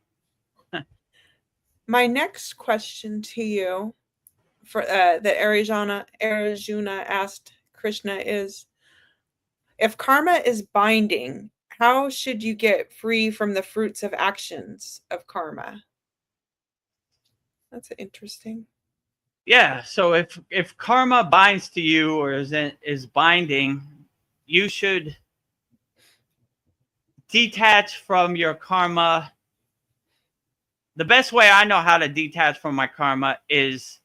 Speaker 2: My next question to you for that Arjuna asked Krishna is, if karma is binding, how should you get free from the fruits of actions of karma? That's interesting.
Speaker 1: Yeah. So if karma binds to you or is binding, you should detach from your karma. The best way I know how to detach from my karma is,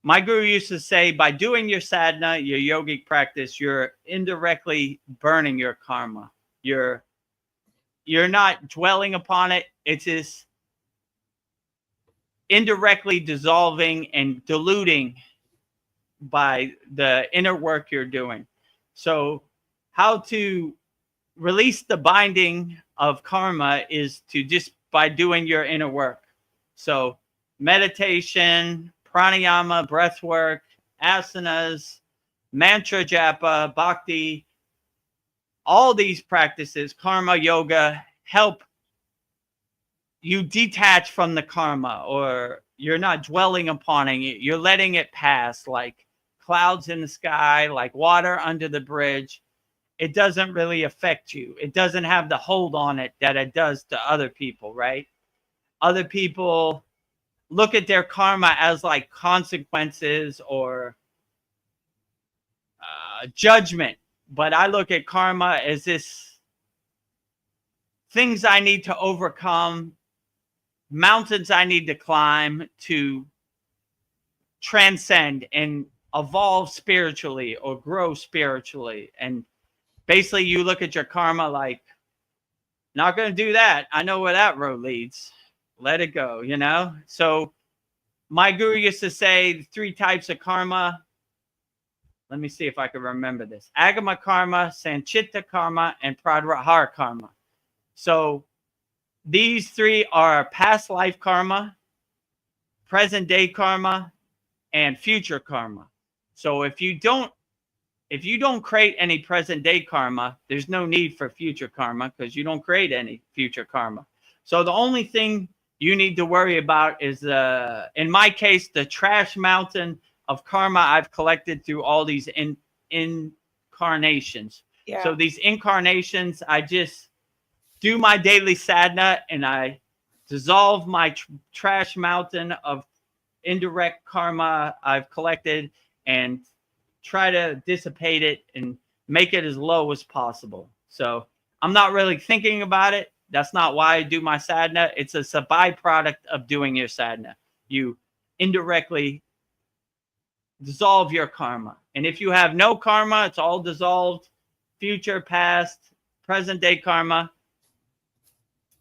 Speaker 1: my guru used to say, by doing your sadhana, your yogic practice, you're indirectly burning your karma. You're not dwelling upon it. It's just indirectly dissolving and diluting by the inner work you're doing. So how to release the binding of karma is to just by doing your inner work. So meditation, pranayama, breath work, asanas, mantra japa, bhakti, all these practices, karma yoga, help you detach from the karma, or you're not dwelling upon it. You're letting it pass like clouds in the sky, like water under the bridge. It doesn't really affect you. It doesn't have the hold on it that it does to other people, right? Other people look at their karma as like consequences or judgment. But I look at karma as this things I need to overcome, mountains I need to climb to transcend and evolve spiritually or grow spiritually. And basically you look at your karma like, not going to do that. I know where that road leads. Let it go, you know? So my guru used to say 3 types of karma. Let me see if I can remember this. Agama karma, Sanchita karma, and Pradrahara karma. So these 3 are past life karma, present day karma, and future karma. So if you don't create any present day karma, there's no need for future karma because you don't create any future karma. So the only thing you need to worry about is, in my case, the trash mountain of karma I've collected through all these incarnations.
Speaker 2: Yeah.
Speaker 1: So these incarnations, I just do my daily sadhana and I dissolve my trash mountain of indirect karma I've collected and try to dissipate it and make it as low as possible. So I'm not really thinking about it. That's not why I do my sadhana. It's a byproduct of doing your sadhana. You indirectly dissolve your karma. And if you have no karma, it's all dissolved. Future, past, present day karma.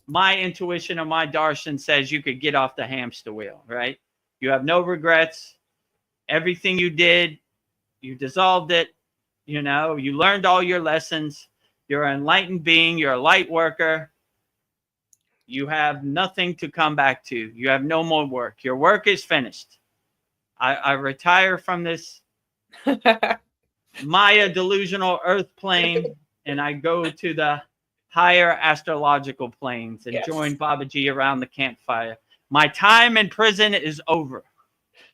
Speaker 1: My intuition or my darshan says you could get off the hamster wheel, right? You have no regrets. Everything you did, you dissolved it. You know, you learned all your lessons. You're an enlightened being. You're a light worker. You have nothing to come back to. You have no more work. Your work is finished. I retire from this Maya delusional earth plane and I go to the higher astrological planes and join Babaji around the campfire. My time in prison is over.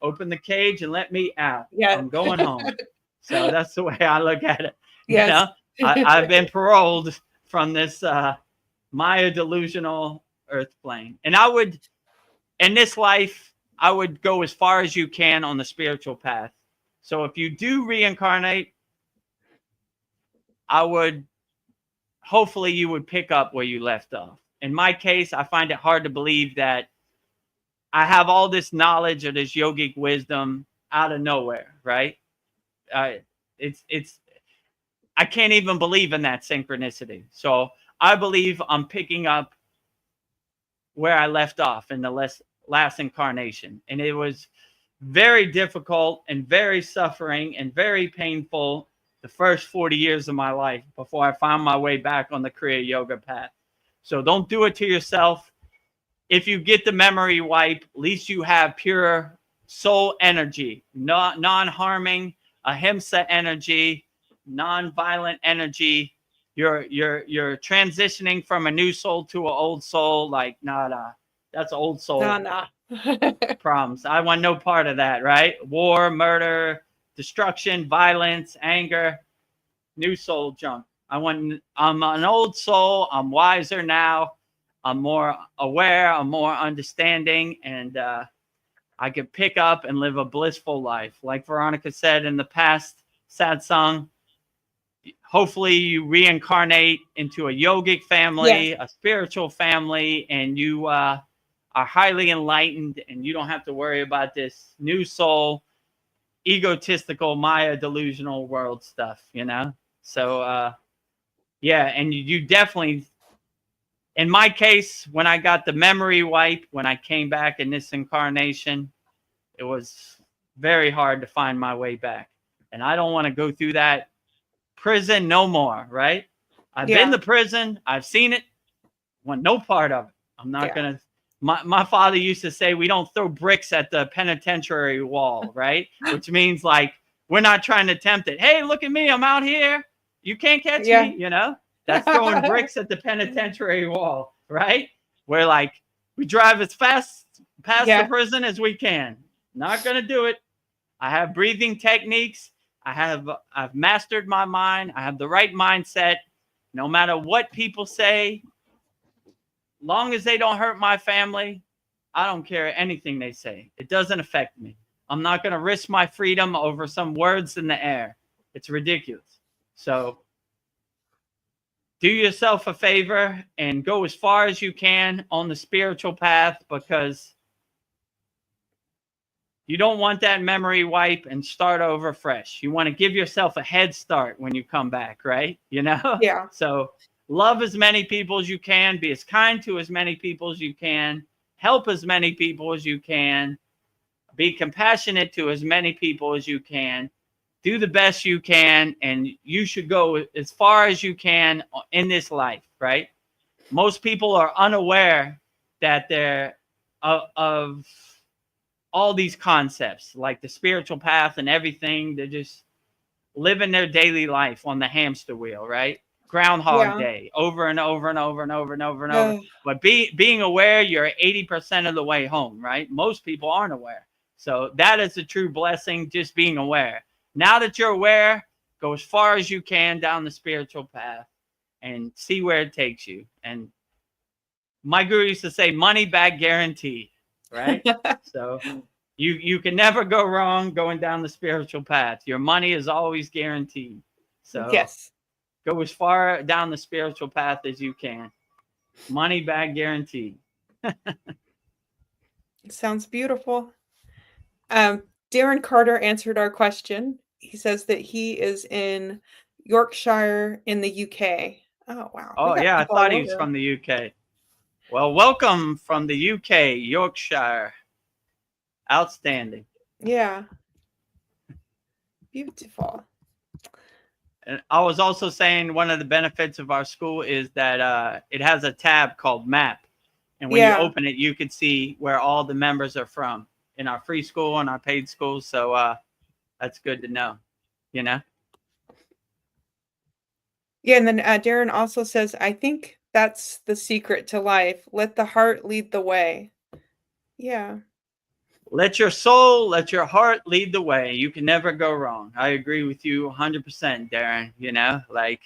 Speaker 1: Open the cage and let me out.
Speaker 2: Yeah.
Speaker 1: I'm going home. So that's the way I look at it.
Speaker 2: Yes.
Speaker 1: You know, I've been paroled from this Maya delusional earth plane. And I would, in this life, I would go as far as you can on the spiritual path. So if you do reincarnate, hopefully you would pick up where you left off. In my case, I find it hard to believe that I have all this knowledge or this yogic wisdom out of nowhere, right? I can't even believe in that synchronicity. So I believe I'm picking up where I left off in the last incarnation. And it was very difficult and very suffering and very painful the first 40 years of my life before I found my way back on the Kriya yoga path. So don't do it to yourself. If you get the memory wipe, at least you have pure soul energy, non-harming, ahimsa energy, non-violent energy. You're transitioning from a new soul to an old soul. Like, nada, that's old soul problems. I want no part of that, right? War, murder, destruction, violence, anger, new soul junk. I'm an old soul. I'm wiser now. I'm more aware. I'm more understanding. And I could pick up and live a blissful life. Like Veronica said in the past Satsang, hopefully you reincarnate into a yogic family, a spiritual family, and you are highly enlightened, and you don't have to worry about this new soul, egotistical, Maya delusional world stuff, you know? So, yeah, and you definitely, in my case, when I got the memory wipe, when I came back in this incarnation, it was very hard to find my way back. And I don't want to go through that prison no more, right? I've been to prison. I've seen it. Want no part of it. I'm not going to. My father used to say, we don't throw bricks at the penitentiary wall, right? Which means like, we're not trying to tempt it. Hey, look at me. I'm out here. You can't catch me, you know? That's throwing bricks at the penitentiary wall, right? We're like, we drive as fast past the prison as we can. Not going to do it. I have breathing techniques. I've mastered my mind. I have the right mindset. No matter what people say, long as they don't hurt my family, I don't care anything they say. It doesn't affect me. I'm not going to risk my freedom over some words in the air. It's ridiculous. So do yourself a favor and go as far as you can on the spiritual path, because you don't want that memory wipe and start over fresh. You want to give yourself a head start when you come back, right? You know?
Speaker 2: Yeah.
Speaker 1: So love as many people as you can. Be as kind to as many people as you can. Help as many people as you can. Be compassionate to as many people as you can. Do the best you can, and you should go as far as you can in this life, right? Most people are unaware that they're of all these concepts, like the spiritual path and everything. They're just living their daily life on the hamster wheel, right? Groundhog Day, over and over and over and over and over and over. But being aware, you're 80% of the way home, right? Most people aren't aware. So that is a true blessing, just being aware. Now that you're aware, go as far as you can down the spiritual path and see where it takes you. And my guru used to say, money back guaranteed, right? So you can never go wrong going down the spiritual path. Your money is always guaranteed. So go as far down the spiritual path as you can. Money back guaranteed.
Speaker 2: Sounds beautiful. Darren Carter answered our question. He says that he is in Yorkshire in the UK. Oh, wow.
Speaker 1: Oh, yeah. I thought he was from the UK. Well, welcome from the UK, Yorkshire. Outstanding.
Speaker 2: Yeah. Beautiful.
Speaker 1: And I was also saying one of the benefits of our school is that it has a tab called Map. And when you open it, you can see where all the members are from in our free school and our paid school. So that's good to know, you know?
Speaker 2: Yeah, and then Darren also says, I think that's the secret to life. Let the heart lead the way. Yeah.
Speaker 1: Let your soul, let your heart lead the way. You can never go wrong. I agree with you 100%, Darren. You know, like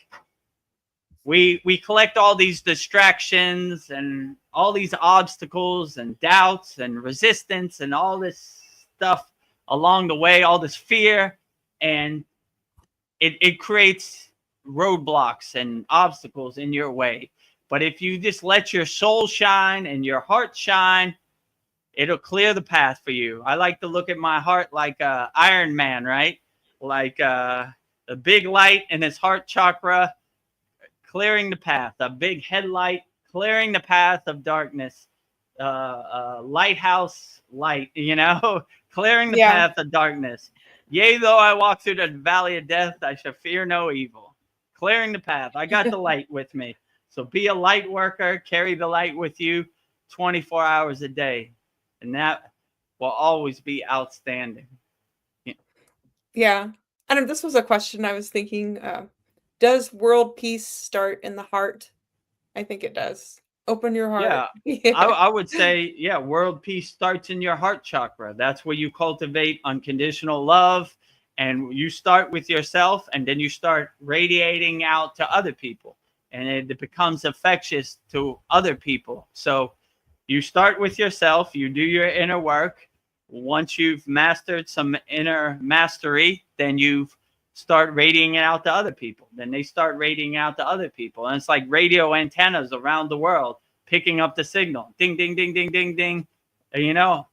Speaker 1: we collect all these distractions and all these obstacles and doubts and resistance and all this stuff along the way, all this fear, and it creates roadblocks and obstacles in your way. But if you just let your soul shine and your heart shine, it'll clear the path for you. I like to look at my heart like Iron Man, right? Like a big light in his heart chakra, clearing the path. A big headlight, clearing the path of darkness. Lighthouse light, you know, clearing the path of darkness. Yea, though I walk through the valley of death, I shall fear no evil. Clearing the path. I got the light with me. So be a light worker. Carry the light with you 24 hours a day. And that will always be outstanding.
Speaker 2: Yeah. I don't know, this was a question I was thinking. Does world peace start in the heart? I think it does. Open your heart.
Speaker 1: Yeah. I would say, yeah, world peace starts in your heart chakra. That's where you cultivate unconditional love. And you start with yourself, and then you start radiating out to other people. And it becomes infectious to other people. So you start with yourself, you do your inner work, Once you've mastered some inner mastery, then you start radiating it out to other people. Then they start radiating out to other people. And it's like radio antennas around the world picking up the signal. Ding, ding, ding, ding, ding, ding. You know,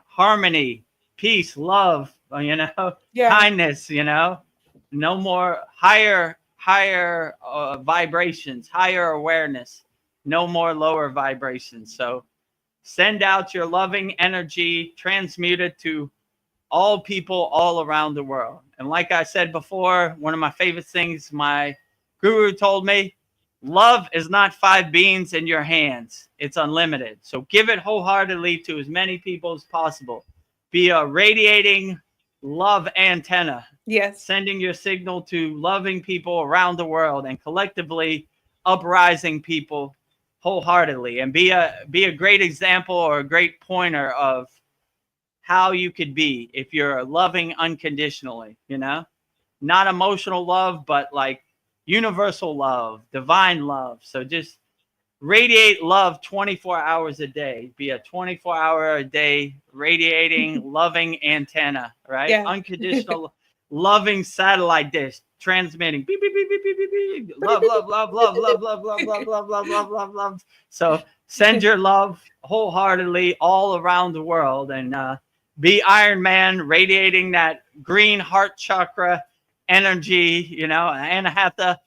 Speaker 1: harmony, peace, love, you know, kindness, you know, no more higher vibrations, higher awareness, no more lower vibrations. So send out your loving energy, transmute it to all people all around the world. And like I said before, one of my favorite things my guru told me, love is not 5 beans in your hands. It's unlimited. So give it wholeheartedly to as many people as possible. Be a radiating love antenna.
Speaker 2: Yes.
Speaker 1: Sending your signal to loving people around the world and collectively uprising people wholeheartedly, and be a great example or a great pointer of how you could be if you're loving unconditionally, you know, not emotional love, but like universal love, divine love. So just radiate love 24 hours a day. Be a 24-hour a day radiating loving antenna, right?
Speaker 2: Yeah.
Speaker 1: Unconditional loving satellite dish transmitting beep, beep, beep, beep, beep, beep, beep. Love, love, love, love, love, love, love, love, love, love, love, love, love. So send your love wholeheartedly all around the world, and be Iron Man, radiating that green heart chakra energy, you know, anahata,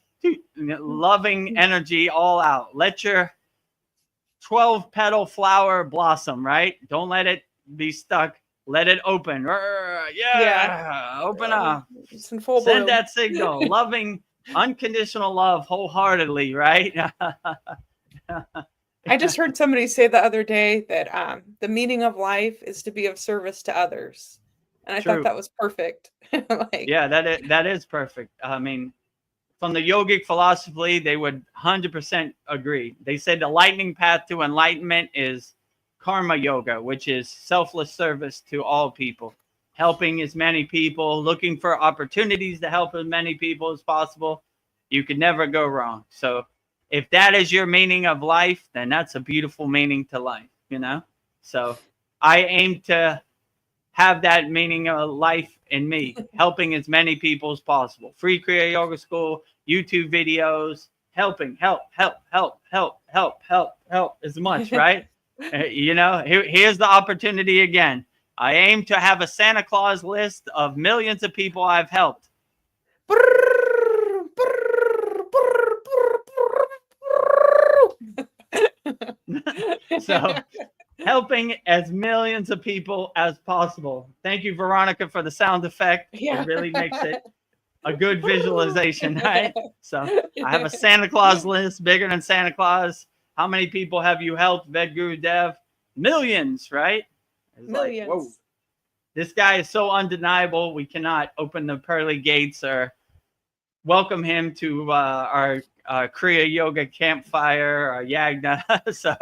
Speaker 1: loving energy all out. Let your 12-petal flower blossom, right? Don't let it be stuck. Let it open. Yeah. Open up.
Speaker 2: It's in full
Speaker 1: Send
Speaker 2: bloom.
Speaker 1: that signal. Loving, unconditional love wholeheartedly, right?
Speaker 2: I just heard somebody say the other day that the meaning of life is to be of service to others. And I thought that was perfect.
Speaker 1: Yeah, that is perfect. I mean, from the yogic philosophy, they would 100% agree. They said the lightning path to enlightenment is karma yoga, which is selfless service to all people, helping as many people, looking for opportunities to help as many people as possible. You could never go wrong. So if that is your meaning of life, then that's a beautiful meaning to life, you know? So I aim to have that meaning of life in me, helping as many people as possible. Free Kriya Yoga School, YouTube videos, helping, help as much, right? You know, here's the opportunity again. I aim to have a Santa Claus list of millions of people I've helped. So helping as millions of people as possible. Thank you, Veronica, for the sound effect.
Speaker 2: Yeah.
Speaker 1: It really makes it a good visualization, right? So I have a Santa Claus list bigger than Santa Claus. How many people have you helped, Vedagurudev? Millions, right? It's
Speaker 2: Millions.
Speaker 1: like, whoa, this guy is so undeniable. We cannot open the pearly gates or welcome him to our Kriya Yoga campfire, our Yagna. So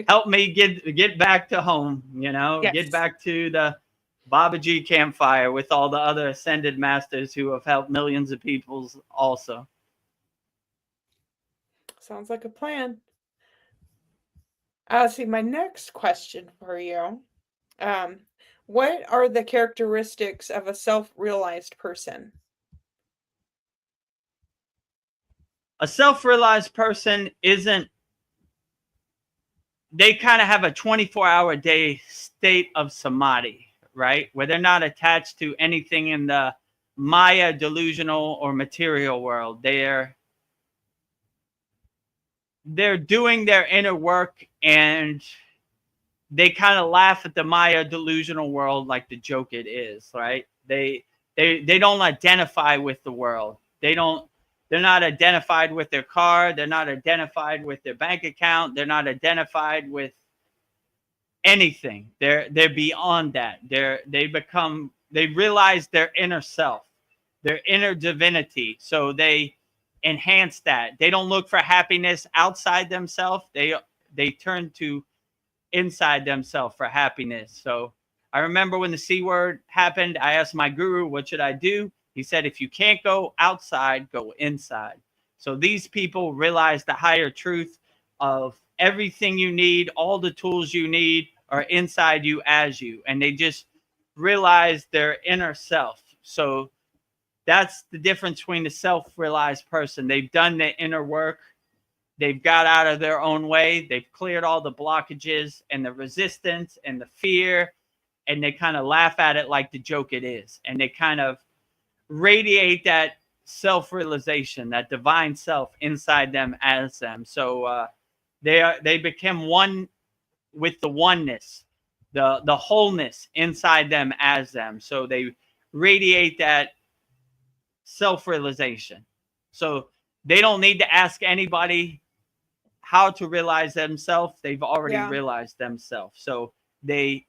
Speaker 1: help me get back to home, you know, get back to the Babaji campfire with all the other ascended masters who have helped millions of people also.
Speaker 2: Sounds like a plan. See, my next question for you. What are the characteristics of a self-realized person?
Speaker 1: A self-realized person they kind of have a 24-hour day state of samadhi, right? Where they're not attached to anything in the Maya delusional or material world. They're doing their inner work, and they kind of laugh at the Maya delusional world like the joke it is, right? They don't identify with the world. They're not identified with their car. They're not identified with their bank account. They're not identified with anything. They're beyond that. They realize their inner self, their inner divinity. So they enhance that. They don't look for happiness outside themselves. They turn to inside themselves for happiness. So I remember when the C word happened, I asked my guru, what should I do? He said, if you can't go outside, go inside. So these people realize the higher truth of everything you need, all the tools you need are inside you as you, and they just realize their inner self. So that's the difference between the self-realized person. They've done the inner work. They've got out of their own way. They've cleared all the blockages and the resistance and the fear, and they kind of laugh at it like the joke it is. And they kind of radiate that self-realization, that divine self inside them as them. So they become one with the oneness, the wholeness inside them as them. So they radiate that self-realization. So they don't need to ask anybody how to realize themselves. They've already realized themselves. So they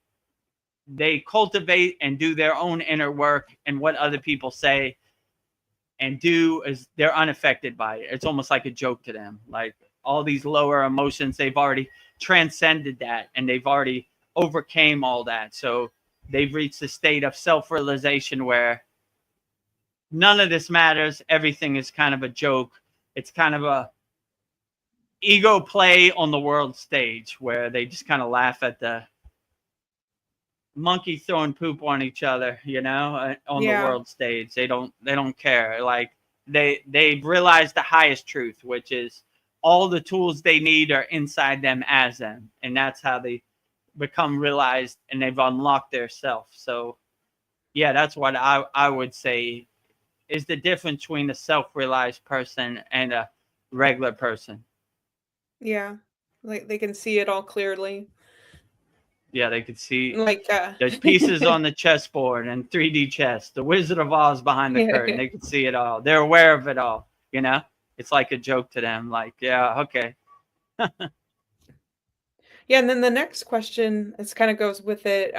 Speaker 1: cultivate and do their own inner work, and what other people say and do is they're unaffected by it. It's almost like a joke to them. Like all these lower emotions, they've already transcended that, and they've already overcame all that. So they've reached a state of self-realization where none of this matters. Everything is kind of a joke. It's kind of a ego play on the world stage where they just kind of laugh at the monkey throwing poop on each other, you know, on the world stage. They don't care. Like they've realized the highest truth, which is all the tools they need are inside them as them. And that's how they become realized, and they've unlocked their self. So yeah, that's what I would say is the difference between a self-realized person and a regular person.
Speaker 2: Yeah. Like they can see it all clearly.
Speaker 1: Yeah, they could see
Speaker 2: like
Speaker 1: there's pieces on the chessboard and 3D chess. The Wizard of Oz behind the curtain. They could see it all. They're aware of it all. You know, it's like a joke to them. Like, yeah, okay.
Speaker 2: Yeah, and then the next question, this kind of goes with it.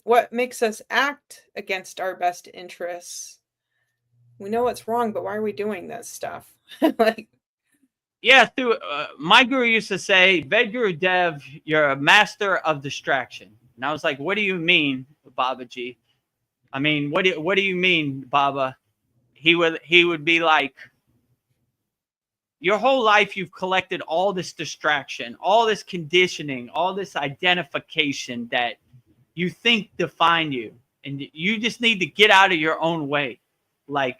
Speaker 2: What makes us act against our best interests? We know it's wrong, but why are we doing this stuff? Like,
Speaker 1: yeah, through my guru used to say, Vedagurudev, you're a master of distraction. And I was like, what do you mean, Babaji? I mean, what do you mean, Baba? He would be like, your whole life you've collected all this distraction, all this conditioning, all this identification that you think define you. And you just need to get out of your own way. Like,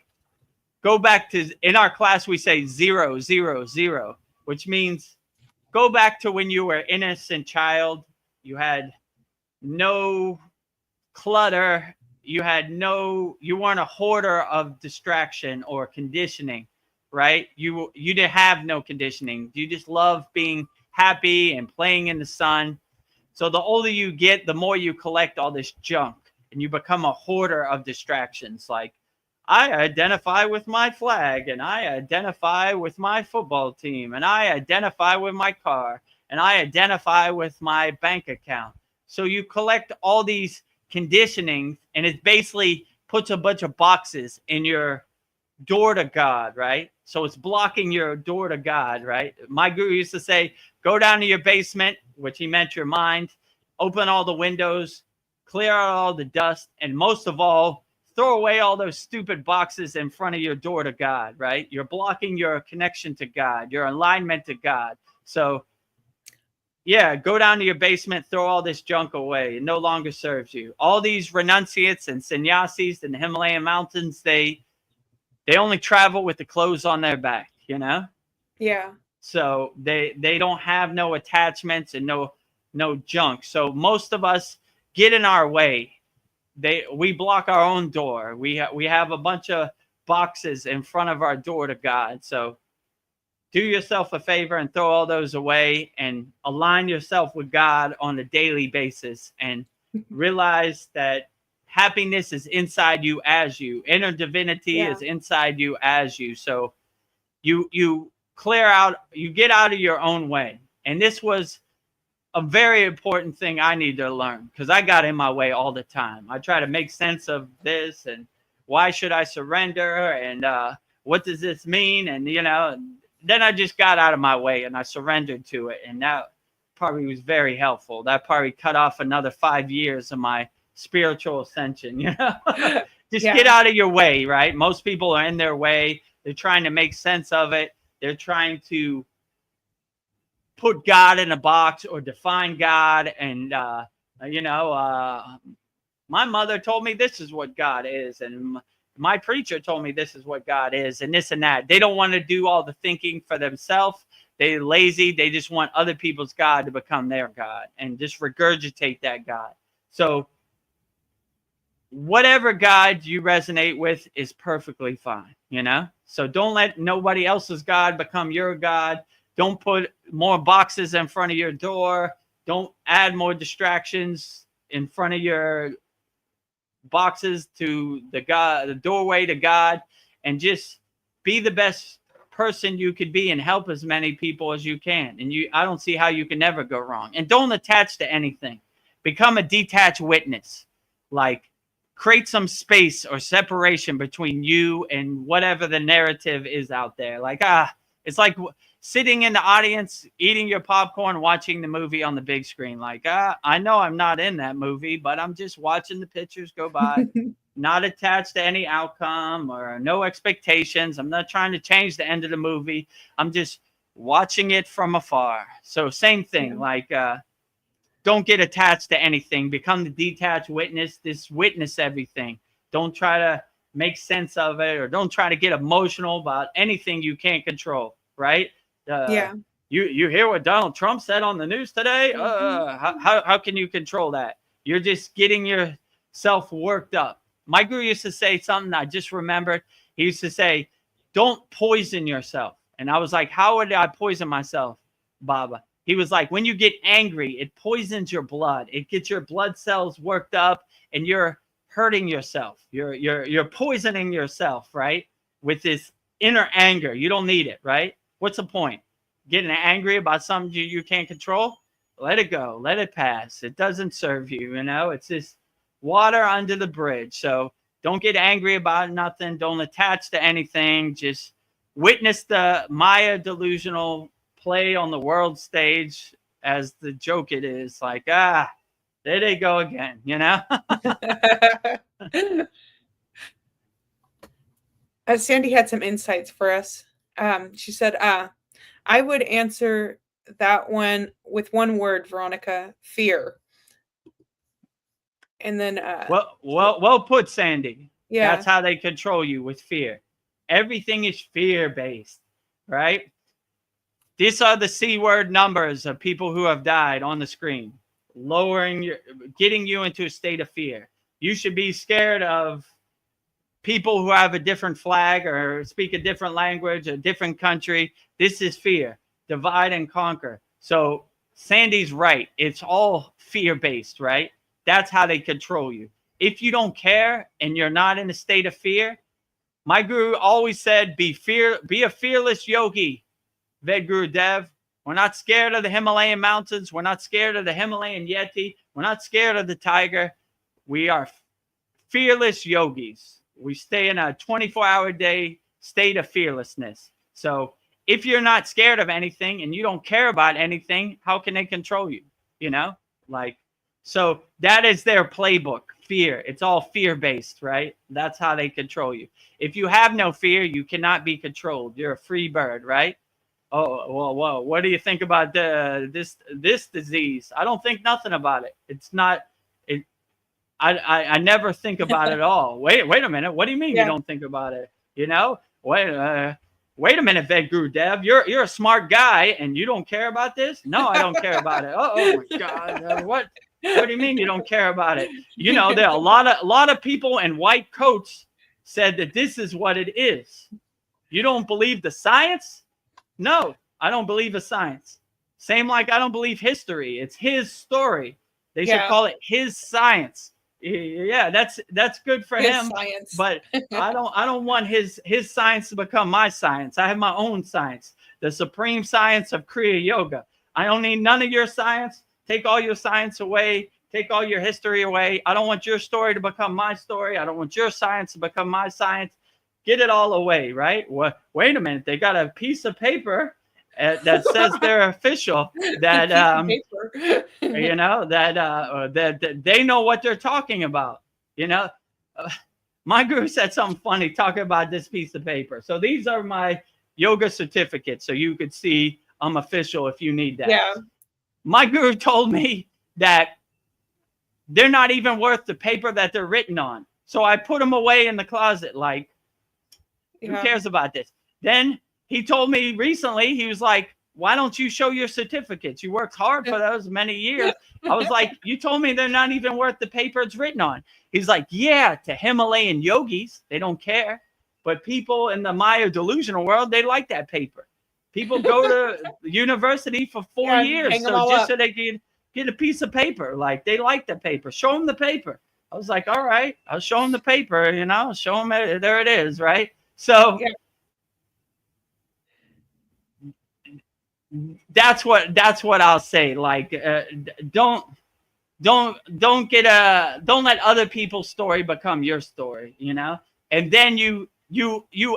Speaker 1: go back to, in our class, we say 0, 0, 0, which means go back to when you were an innocent child. You had no clutter. You weren't a hoarder of distraction or conditioning, right? You didn't have no conditioning. You just love being happy and playing in the sun. So the older you get, the more you collect all this junk, and you become a hoarder of distractions. Like, I identify with my flag, and I identify with my football team, and I identify with my car, and I identify with my bank account. So you collect all these conditioning, and it basically puts a bunch of boxes in your door to God, right? So it's blocking your door to God, right? My guru used to say, go down to your basement, which he meant your mind, open all the windows, clear out all the dust, and most of all, throw away all those stupid boxes in front of your door to God, right? You're blocking your connection to God, your alignment to God. So yeah, go down to your basement, throw all this junk away. It no longer serves you. All these renunciates and sannyasis in the Himalayan mountains, they only travel with the clothes on their back, you know?
Speaker 2: yeah.
Speaker 1: So they don't have no attachments and no junk. So most of us get in our way. We block our own door. We have a bunch of boxes in front of our door to God. So do yourself a favor and throw all those away and align yourself with God on a daily basis, and realize that happiness is inside you as you. Inner divinity is inside you as you. So you clear out, you get out of your own way. And this was a very important thing I need to learn, because I got in my way all the time. I try to make sense of this, and why should I surrender, and what does this mean? And, you know, then I just got out of my way and I surrendered to it. And that probably was very helpful. That probably cut off another 5 years of my spiritual ascension, you know? Just get out of your way, right? Most people are in their way. They're trying to make sense of it. They're trying to put God in a box or define God and My mother told me this is what God is, and my preacher told me this is what God is, and this and that. They don't want to do all the thinking for themselves. They're lazy. They just want other people's God to become their God and just regurgitate that God. So whatever God you resonate with is perfectly fine, So don't let nobody else's God become your God. Don't put more boxes in front of your door. Don't add more distractions in front of your boxes to the doorway to God, and just be the best person you could be and help as many people as you can. And I don't see how you can never go wrong. And don't attach to anything. Become a detached witness. Like, create some space or separation between you and whatever the narrative is out there. Like, it's like sitting in the audience, eating your popcorn, watching the movie on the big screen. Like, I know I'm not in that movie, but I'm just watching the pictures go by, not attached to any outcome or no expectations. I'm not trying to change the end of the movie. I'm just watching it from afar. So same thing, like, don't get attached to anything. Become the detached witness. Just witness everything. Don't try to make sense of it, or don't try to get emotional about anything you can't control, right? You hear what Donald Trump said on the news today? How can you control that? You're just getting yourself worked up. My guru used to say something I just remembered. He used to say, don't poison yourself. And I was like, how would I poison myself, Baba? He was like, when you get angry, it poisons your blood. It gets your blood cells worked up, and you're hurting yourself. You're poisoning yourself, right? With this inner anger. You don't need it, right? What's the point? Getting angry about something you can't control? Let it go. Let it pass. It doesn't serve you, It's just water under the bridge. So don't get angry about nothing. Don't attach to anything. Just witness the Maya delusional play on the world stage as the joke it is. Like, there they go again,
Speaker 2: Sandy had some insights for us. She said, I would answer that one with one word, Veronica: fear. And then
Speaker 1: well put, Sandy.
Speaker 2: Yeah,
Speaker 1: that's how they control you, with fear. Everything is fear based, right? These are the C-word numbers of people who have died on the screen, getting you into a state of fear. You should be scared of people who have a different flag or speak a different language, a different country. This is fear. Divide and conquer. So Sandy's right. It's all fear-based, right? That's how they control you. If you don't care and you're not in a state of fear, my guru always said, be a fearless yogi, Vedagurudev. We're not scared of the Himalayan mountains. We're not scared of the Himalayan Yeti. We're not scared of the tiger. We are fearless yogis. We stay in a 24-hour day state of fearlessness. So if you're not scared of anything and you don't care about anything, how can they control you? So that is their playbook, fear. It's all fear-based, right? That's how they control you. If you have no fear, you cannot be controlled. You're a free bird, right? Oh, well, what do you think about this disease? I don't think nothing about it. It's not. I never think about it at all. Wait a minute. What do you mean you don't think about it? Wait a minute, Vedagurudev. You're a smart guy and you don't care about this? No, I don't care about it. Oh my God. What do you mean you don't care about it? There are a lot of people in white coats said that this is what it is. You don't believe the science? No, I don't believe the science. Same like I don't believe history. It's his story. They should call it his science. Yeah, that's good for him.
Speaker 2: Science.
Speaker 1: But I don't want his science to become my science. I have my own science, the supreme science of Kriya Yoga. I don't need none of your science. Take all your science away. Take all your history away. I don't want your story to become my story. I don't want your science to become my science. Get it all away, right? Wait a minute. They got a piece of paper that says they're official, that that they know what they're talking about. My guru said something funny talking about this piece of paper. So these are my yoga certificates, so you could see I'm official if you need that.
Speaker 2: Yeah.
Speaker 1: My guru told me that they're not even worth the paper that they're written on. So I put them away in the closet. Like, who cares about this? Then he told me recently, he was like, why don't you show your certificates? You worked hard for those many years. I was like, you told me they're not even worth the paper it's written on. He's like, yeah, to Himalayan yogis, they don't care. But people in the Maya delusional world, they like that paper. People go to university for 4 years so they can get a piece of paper. Like, they like the paper. Show them the paper. I was like, all right, I'll show them the paper, you know, show them it. There it is, right? So that's what I'll say. Like, don't let other people's story become your story, you know? And then you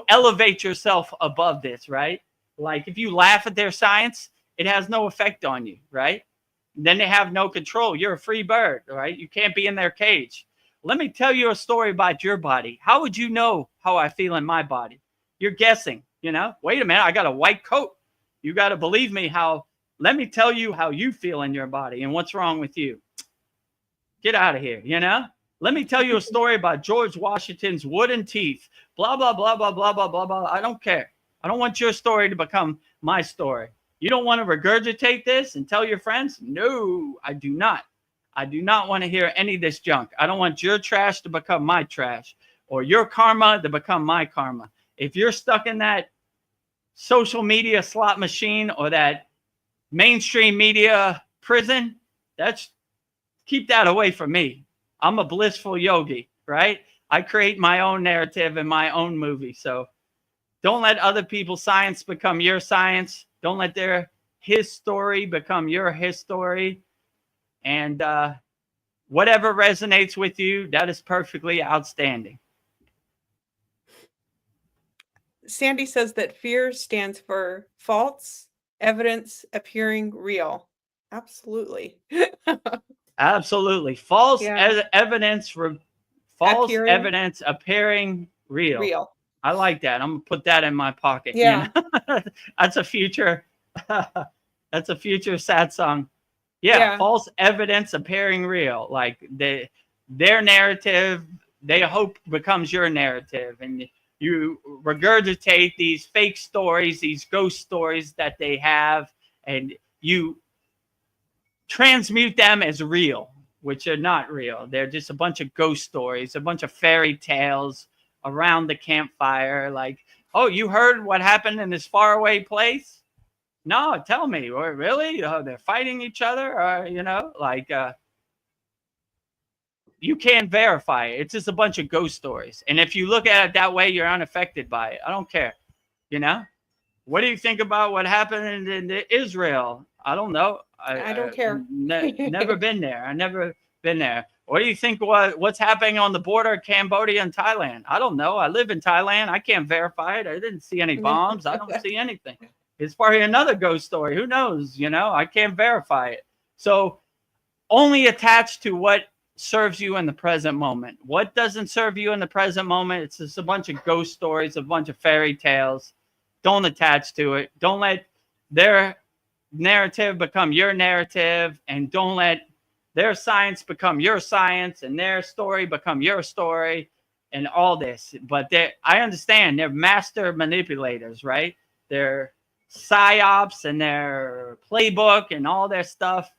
Speaker 1: elevate yourself above this, right? Like, if you laugh at their science, it has no effect on you, right? Then they have no control. You're a free bird, right? You can't be in their cage. Let me tell you a story about your body. How would you know how I feel in my body? You're guessing, you know? Wait a minute, I got a white coat. You got to believe me let me tell you how you feel in your body and what's wrong with you. Get out of here, you know? Let me tell you a story about George Washington's wooden teeth. Blah, blah, blah, blah, blah, blah, blah, blah. I don't care. I don't want your story to become my story. You don't want to regurgitate this and tell your friends? No, I do not. I do not want to hear any of this junk. I don't want your trash to become my trash or your karma to become my karma. If you're stuck in that social media slot machine or that mainstream media prison, keep that away from me. I'm a blissful yogi, right? I create my own narrative and my own movie. So don't let other people's science become your science. Don't let his story become your his story. And whatever resonates with you, that is perfectly outstanding.
Speaker 2: Sandy says that fear stands for false evidence appearing real. Absolutely.
Speaker 1: Absolutely. False evidence appearing real. I like that. I'm gonna put that in my pocket.
Speaker 2: Yeah.
Speaker 1: You know? That's a future Satsang. Yeah. False evidence appearing real. Like their narrative, they hope becomes your narrative. And you regurgitate these fake stories, these ghost stories that they have, and you transmute them as real, which are not real. They're just a bunch of ghost stories, a bunch of fairy tales around the campfire. Like, oh, you heard what happened in this faraway place? No, tell me. Or really? They're fighting each other? Or, you know, like, you can't verify it. It's just a bunch of ghost stories. And if you look at it that way, you're unaffected by it. I don't care. You know? What do you think about what happened in Israel? I don't know.
Speaker 2: I don't care.
Speaker 1: Never been there. I never been there. What do you think what's happening on the border of Cambodia and Thailand? I don't know. I live in Thailand. I can't verify it. I didn't see any bombs. I don't see anything. It's probably another ghost story. Who knows? You know, I can't verify it. So only attach to what serves you in the present moment. What doesn't serve you in the present moment? It's just a bunch of ghost stories, a bunch of fairy tales. Don't attach to it. Don't let their narrative become your narrative, and don't let their science become your science and their story become your story and all this. But I understand they're master manipulators, right? Their psyops and their playbook and all their stuff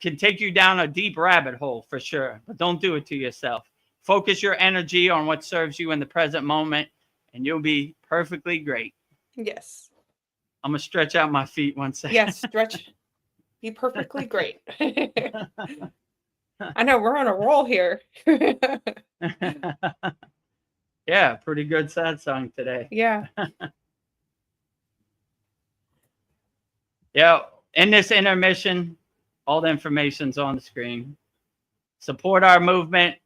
Speaker 1: can take you down a deep rabbit hole for sure, but don't do it to yourself. Focus your energy on what serves you in the present moment, and you'll be perfectly great.
Speaker 2: Yes.
Speaker 1: I'm going to stretch out my feet 1 second.
Speaker 2: Yes, stretch. Be perfectly great. I know, we're on a roll here.
Speaker 1: Yeah, pretty good satsang today.
Speaker 2: Yeah.
Speaker 1: Yeah, in this intermission, all the information's on the screen. Support our movement.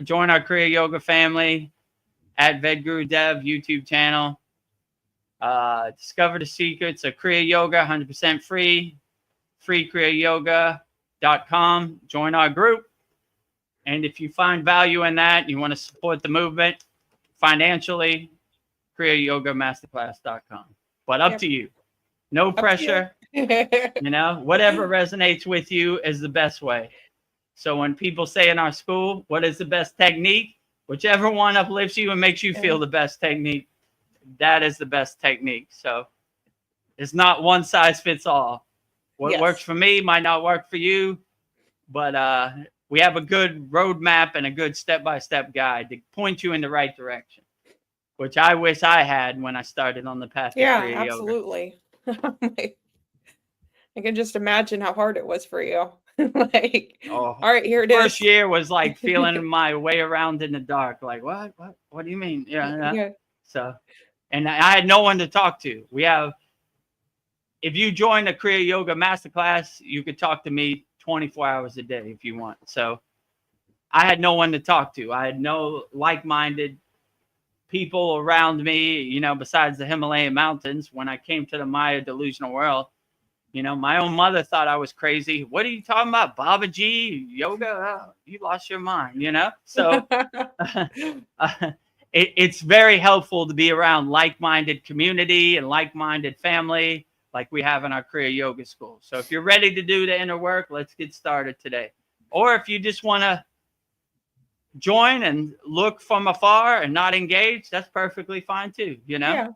Speaker 1: Join our Kriya Yoga family at Vedagurudev YouTube channel. Discover the secrets of Kriya Yoga, 100% free. kriyayogamasterclass.com. Join our group. And if you find value in that, you want to support the movement financially, kriyayogamasterclass.com. But up to you. No pressure. You know, whatever resonates with you is the best way. So when people say in our school, what is the best technique? Whichever one uplifts you and makes you feel the best technique, that is the best technique. So it's not one size fits all. What works for me might not work for you, but we have a good roadmap and a good step-by-step guide to point you in the right direction, which I wish I had when I started on the path to Kriya Yoga.
Speaker 2: Absolutely. I can just imagine how hard it was for you. Like, all right, here it is.
Speaker 1: First year was like feeling my way around in the dark. Like, what do you mean? Yeah. So, and I had no one to talk to. If you join the Kriya Yoga Masterclass, you could talk to me 24 hours a day if you want. So I had no one to talk to. I had no like-minded people around me, you know, besides the Himalayan mountains. When I came to the Maya delusional world, you know, my own mother thought I was crazy. What are you talking about? Babaji, yoga? You lost your mind, you know? So it's very helpful to be around like-minded community and like-minded family like we have in our Kriya Yoga school. So if you're ready to do the inner work, let's get started today. Or if you just want to join and look from afar and not engage, that's perfectly fine too, you know?
Speaker 2: Yeah.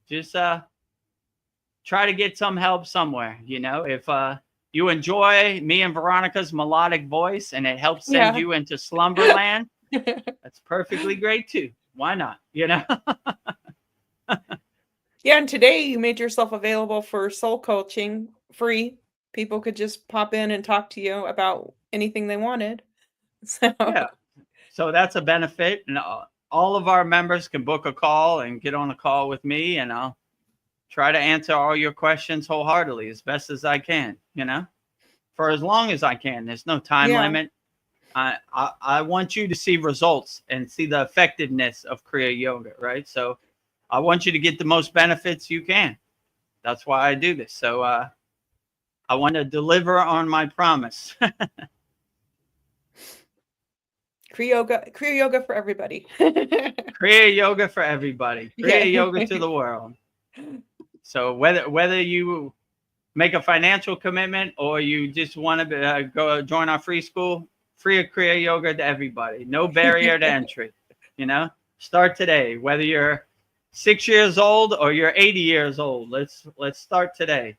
Speaker 1: Just try to get some help somewhere, you know? If you enjoy me and Veronica's melodic voice and it helps send you into slumberland, that's perfectly great too. Why not, you know?
Speaker 2: Yeah, and today you made yourself available for soul coaching free. People could just pop in and talk to you about anything they wanted. So
Speaker 1: yeah, so that's a benefit, and all of our members can book a call and get on a call with me, and I'll try to answer all your questions wholeheartedly as best as I can, you know, for as long as I can. There's no time limit. I want you to see results and see the effectiveness of Kriya Yoga, right? So I want you to get the most benefits you can. That's why I do this. So I want to deliver on my promise.
Speaker 2: Kriya Yoga for everybody.
Speaker 1: Kriya Yoga for everybody. Kriya Yoga to the world. So whether you make a financial commitment or you just want to go join our free school, free of Kriya Yoga to everybody. No barrier to entry. You know, start today. Whether you're 6 years old or you're 80 years old, let's start today.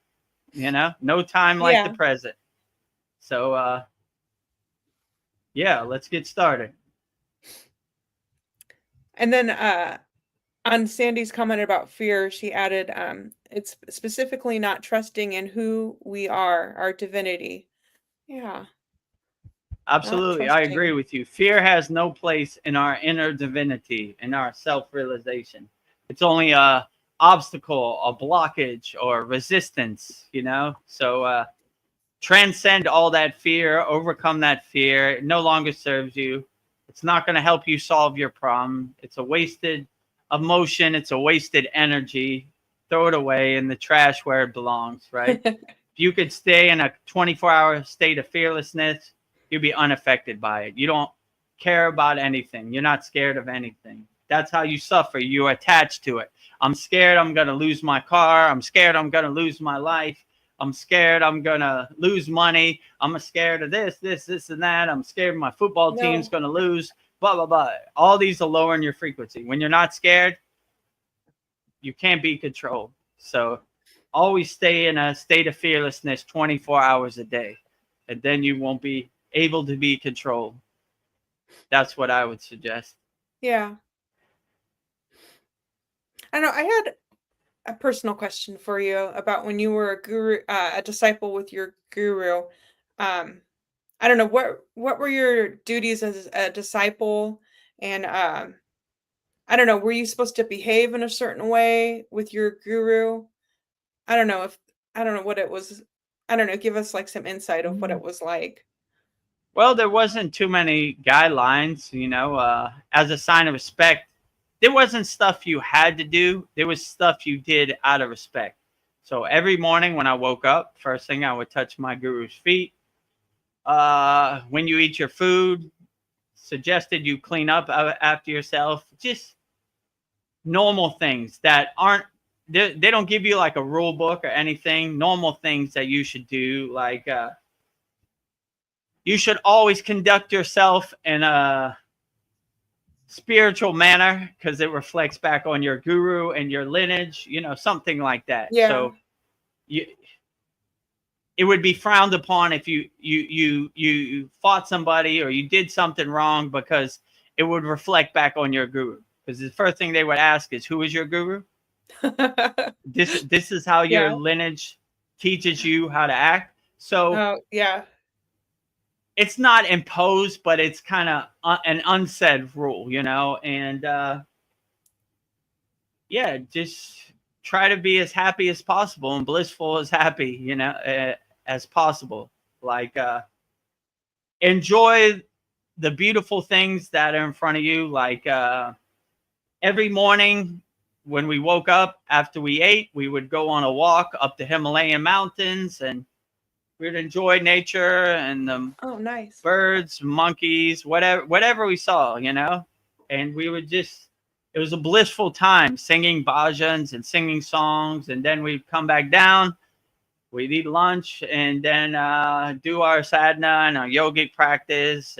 Speaker 1: You know, no time like the present. So let's get started.
Speaker 2: And then on Sandy's comment about fear, she added, it's specifically not trusting in who we are, our divinity. Yeah.
Speaker 1: Absolutely. I agree with you. Fear has no place in our inner divinity, in our self-realization. It's only a obstacle, a blockage, or resistance, you know? So transcend all that fear, overcome that fear. It no longer serves you. It's not going to help you solve your problem. It's a wasted emotion. It's a wasted energy. Throw it away in the trash where it belongs, right? If you could stay in a 24-hour state of fearlessness, you'd be unaffected by it. You don't care about anything. You're not scared of anything. That's how you suffer. You're attached to it. I'm scared I'm going to lose my car. I'm scared I'm going to lose my life. I'm scared I'm going to lose money. I'm scared of this, and that. I'm scared my football team's going to lose, blah, blah, blah. All these are lowering your frequency. When you're not scared, you can't be controlled. So always stay in a state of fearlessness 24 hours a day, and then you won't be able to be controlled. That's what I would suggest.
Speaker 2: Yeah. I know I had a personal question for you about when you were a disciple with your guru. I don't know, what were your duties as a disciple, and I don't know, were you supposed to behave in a certain way with your guru? I don't know what it was. I don't know, give us like some insight of what it was like.
Speaker 1: Well, there wasn't too many guidelines, you know, as a sign of respect. There wasn't stuff you had to do. There was stuff you did out of respect. So every morning when I woke up, first thing I would touch my guru's feet. When you eat your food, suggested you clean up after yourself. Just normal things that aren't, they don't give you like a rule book or anything. Normal things that you should do, like you should always conduct yourself in a spiritual manner because it reflects back on your guru and your lineage, you know, something like that.
Speaker 2: Yeah.
Speaker 1: So it would be frowned upon if you fought somebody or you did something wrong, because it would reflect back on your guru. Because the first thing they would ask is, who is your guru? This is how your lineage teaches you how to act. So it's not imposed, but it's kind of an unsaid rule, you know. And yeah, just try to be as happy as possible and blissful as happy, you know, as possible. Like enjoy the beautiful things that are in front of you. Like every morning when we woke up after we ate, we would go on a walk up the Himalayan mountains, and we'd enjoy nature and the
Speaker 2: nice
Speaker 1: birds, monkeys, whatever we saw, you know. And we would just, it was a blissful time singing bhajans and singing songs. And then we'd come back down, we'd eat lunch, and then do our sadhana and our yogic practice,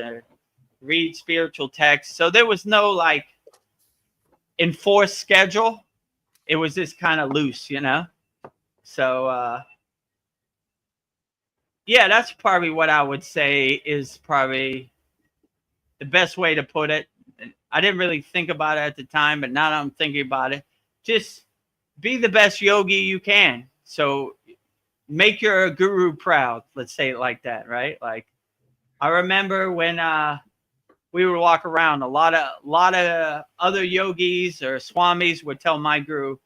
Speaker 1: read spiritual texts. So there was no like enforced schedule. It was just kind of loose, you know. So yeah, that's probably what I would say is probably the best way to put it. I didn't really think about it at the time, but now that I'm thinking about it, just be the best yogi you can. So make your guru proud. Let's say it like that, right? Like I remember when we would walk around, a lot of other yogis or swamis would tell my guru,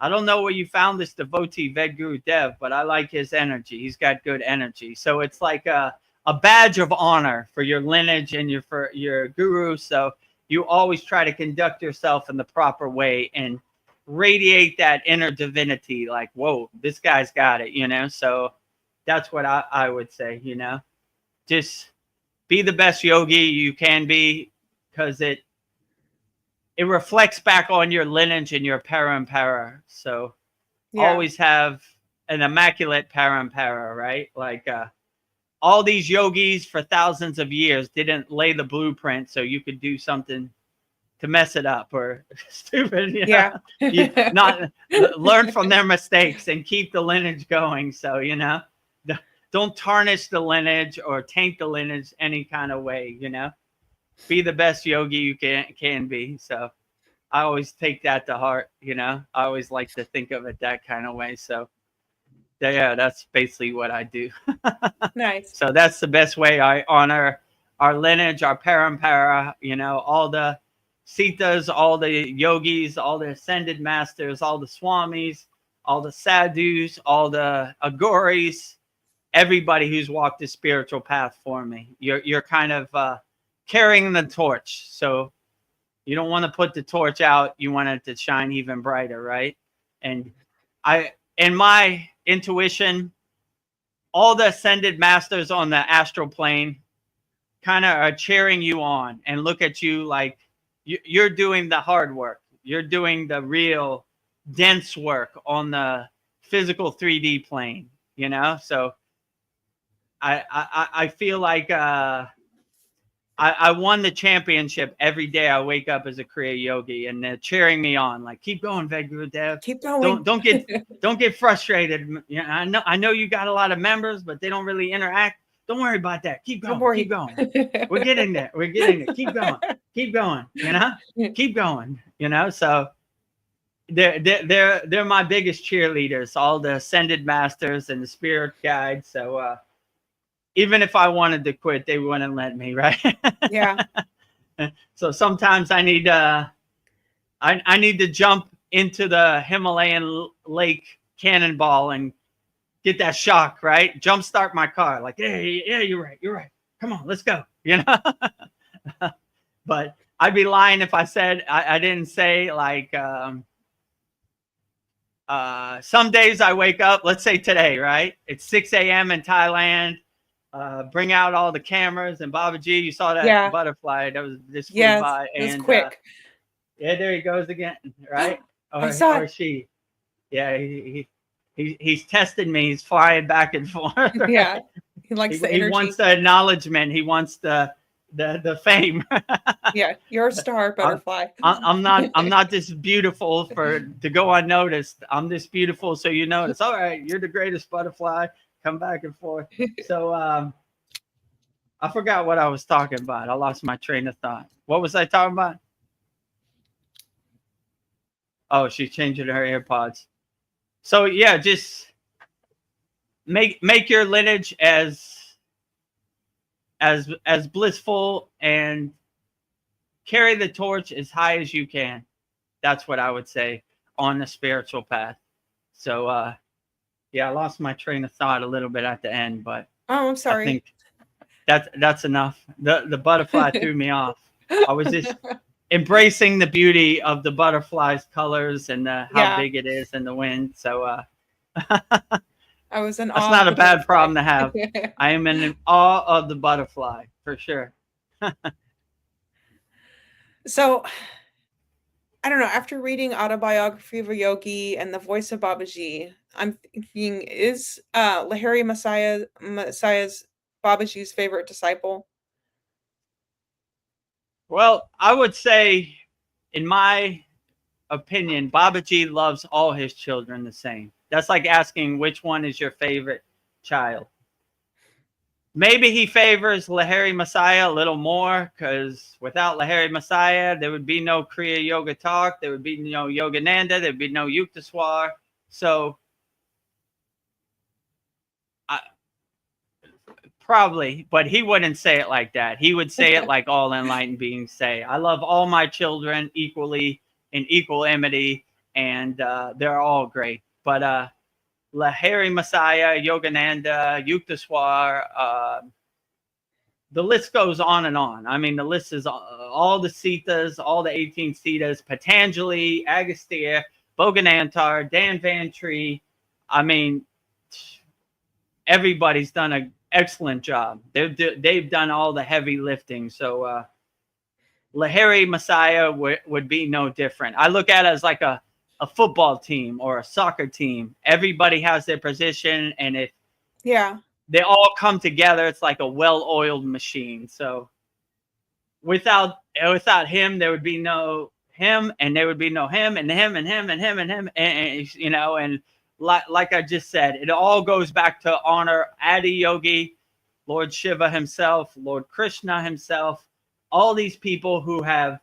Speaker 1: I don't know where you found this devotee, Vedagurudev, but I like his energy. He's got good energy. So it's like a badge of honor for your lineage and for your guru. So you always try to conduct yourself in the proper way and radiate that inner divinity. Like, whoa, this guy's got it, you know? So that's what I would say, you know? Just be the best yogi you can be, because it reflects back on your lineage and your parampara. So always have an immaculate parampara, right? Like all these yogis for thousands of years didn't lay the blueprint so you could do something to mess it up or stupid. You know? You not learn from their mistakes and keep the lineage going. So, you know, don't tarnish the lineage or taint the lineage any kind of way, you know. Be the best yogi you can be. So I always take that to heart, you know. I always like to think of it that kind of way. So yeah, that's basically what I do.
Speaker 2: Nice.
Speaker 1: So that's the best way I honor our lineage, our parampara, you know, all the sitas, all the yogis, all the ascended masters, all the swamis, all the sadhus, all the agoris, everybody who's walked the spiritual path for me. You're kind of carrying the torch. So you don't want to put the torch out. You want it to shine even brighter, right? And in my intuition, all the ascended masters on the astral plane kind of are cheering you on and look at you like you're doing the hard work. You're doing the real dense work on the physical 3D plane, you know? So I feel like I won the championship every day. I wake up as a Kriya yogi, and they're cheering me on, like, "Keep going, Vedagurudev.
Speaker 2: Keep going.
Speaker 1: Don't get frustrated. You know, I know you got a lot of members, but they don't really interact. Don't worry about that. Keep going. Keep going. We're getting there. We're getting there. Keep going. Keep going. You know, keep going. You know." So they're my biggest cheerleaders. All the ascended masters and the spirit guides. So. Even if I wanted to quit, they wouldn't let me, right?
Speaker 2: Yeah.
Speaker 1: So sometimes I need I need to jump into the Himalayan lake cannonball and get that shock, right? Jumpstart my car, like, hey, yeah, you're right. Come on, let's go. You know. But I'd be lying if I said I didn't say like some days I wake up. Let's say today, right? It's 6 a.m. in Thailand. Bring out all the cameras, and Babaji, you saw that butterfly that was just flew by.
Speaker 2: It was quick.
Speaker 1: Yeah, there he goes again, right? Or she. Yeah, he's testing me. He's flying back and forth. Right?
Speaker 2: Yeah, He likes the
Speaker 1: He
Speaker 2: energy.
Speaker 1: wants the acknowledgement. He wants the fame.
Speaker 2: Yeah, you're a star, butterfly.
Speaker 1: I'm not this beautiful to go unnoticed. I'm this beautiful so you notice. All right, you're the greatest butterfly. Come back and forth. So I forgot what I was talking about. I lost my train of thought. What was I talking about? Oh, she's changing her AirPods. So yeah, just make your lineage as blissful and carry the torch as high as you can. That's what I would say on the spiritual path. So yeah, I lost my train of thought a little bit at the end, but
Speaker 2: Oh, I'm sorry.
Speaker 1: I think that's enough. The butterfly threw me off. I was just embracing the beauty of the butterfly's colors and how big it is in the wind. So
Speaker 2: I was in awe.
Speaker 1: That's not a bad problem to have. I am in awe of the butterfly for sure.
Speaker 2: So I don't know. After reading Autobiography of a Yogi and The Voice of Babaji, I'm thinking, is Lahiri Messiah's Babaji's favorite disciple?
Speaker 1: Well, I would say, in my opinion, Babaji loves all his children the same. That's like asking which one is your favorite child. Maybe he favors Lahiri Messiah a little more, because without Lahiri Messiah, there would be no Kriya Yoga talk. There would be no Yogananda. There would be no Yukteswar. So probably, but he wouldn't say it like that. He would say it like all enlightened beings say. I love all my children equally, in equal amity, and they're all great. But Lahiri Messiah, Yogananda, Yukteswar, the list goes on and on. I mean, the list is all the Sitas, all the 18 Sitas, Patanjali, Agastya, Boganantar, Dan Van Tree. I mean, everybody's done an excellent job. They've done all the heavy lifting. So Lahiri Messiah would be no different. I look at it as like a football team or a soccer team. Everybody has their position, and if they all come together, it's like a well-oiled machine. So without him, there would be no him, and there would be no him, and him, and him, and him, and him, and you know, and like I just said, it all goes back to honor Adi Yogi, Lord Shiva himself, Lord Krishna himself, all these people who have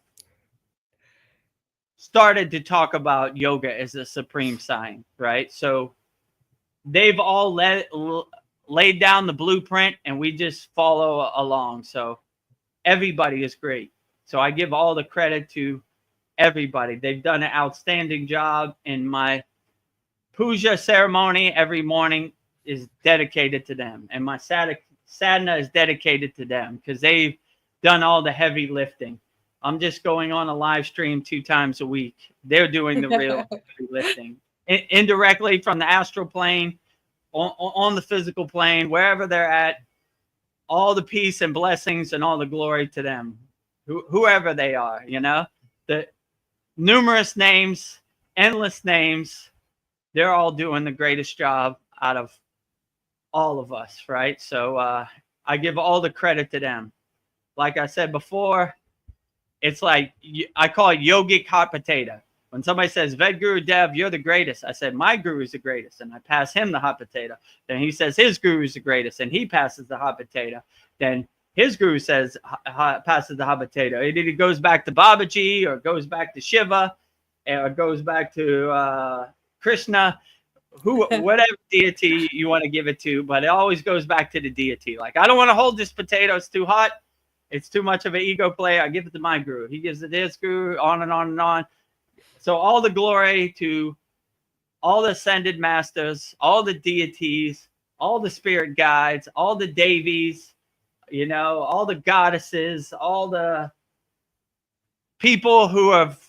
Speaker 1: started to talk about yoga as a supreme science, right? So they've all laid down the blueprint, and we just follow along. So everybody is great. So I give all the credit to everybody. They've done an outstanding job, and my puja ceremony every morning is dedicated to them, and my sadhana is dedicated to them, because they've done all the heavy lifting. I'm just going on a live stream 2 times a week. They're doing the real heavy lifting indirectly from the astral plane, on the physical plane, wherever they're at. All the peace and blessings and all the glory to them, whoever they are. You know, the numerous names, endless names. They're all doing the greatest job out of all of us, right? So I give all the credit to them. Like I said before, it's like, I call it yogic hot potato. When somebody says, Vedagurudev, you're the greatest, I said, my guru is the greatest, and I pass him the hot potato. Then he says his guru is the greatest, and he passes the hot potato. Then his guru says, passes the hot potato. It either goes back to Babaji, or goes back to Shiva, or goes back to Krishna, whatever deity you want to give it to, but it always goes back to the deity. Like, I don't want to hold this potato, it's too hot, it's too much of an ego play, I give it to my guru, he gives it to his guru, on and on and on. So all the glory to all the ascended masters, all the deities, all the spirit guides, all the devis, you know, all the goddesses, all the people who have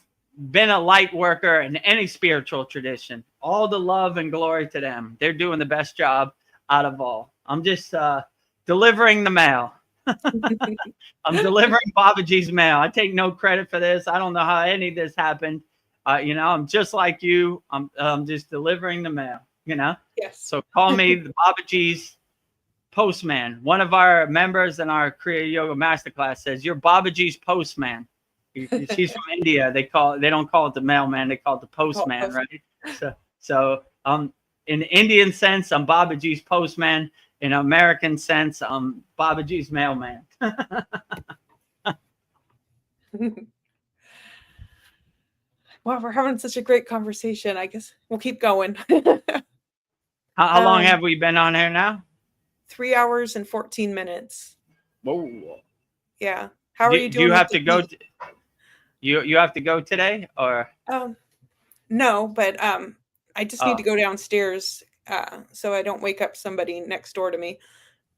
Speaker 1: been a light worker in any spiritual tradition. All the love and glory to them. They're doing the best job out of all. I'm just delivering the mail. I'm delivering Babaji's mail. I take no credit for this. I don't know how any of this happened. You know, I'm just like you. I'm just delivering the mail, you know?
Speaker 2: Yes.
Speaker 1: So call me the Babaji's postman. One of our members in our Kriya Yoga Masterclass says, "You're Babaji's postman." She's from India. They don't call it the mailman. They call it the postman, right? So in Indian sense, I'm Babaji's postman. In American sense, I'm Babaji's mailman.
Speaker 2: Wow, we're having such a great conversation. I guess we'll keep going.
Speaker 1: How long have we been on here now?
Speaker 2: 3 hours and 14 minutes.
Speaker 1: Whoa.
Speaker 2: Yeah. How are you doing?
Speaker 1: Do you have to go? You have to go today, or?
Speaker 2: No, but I just need to go downstairs so I don't wake up somebody next door to me,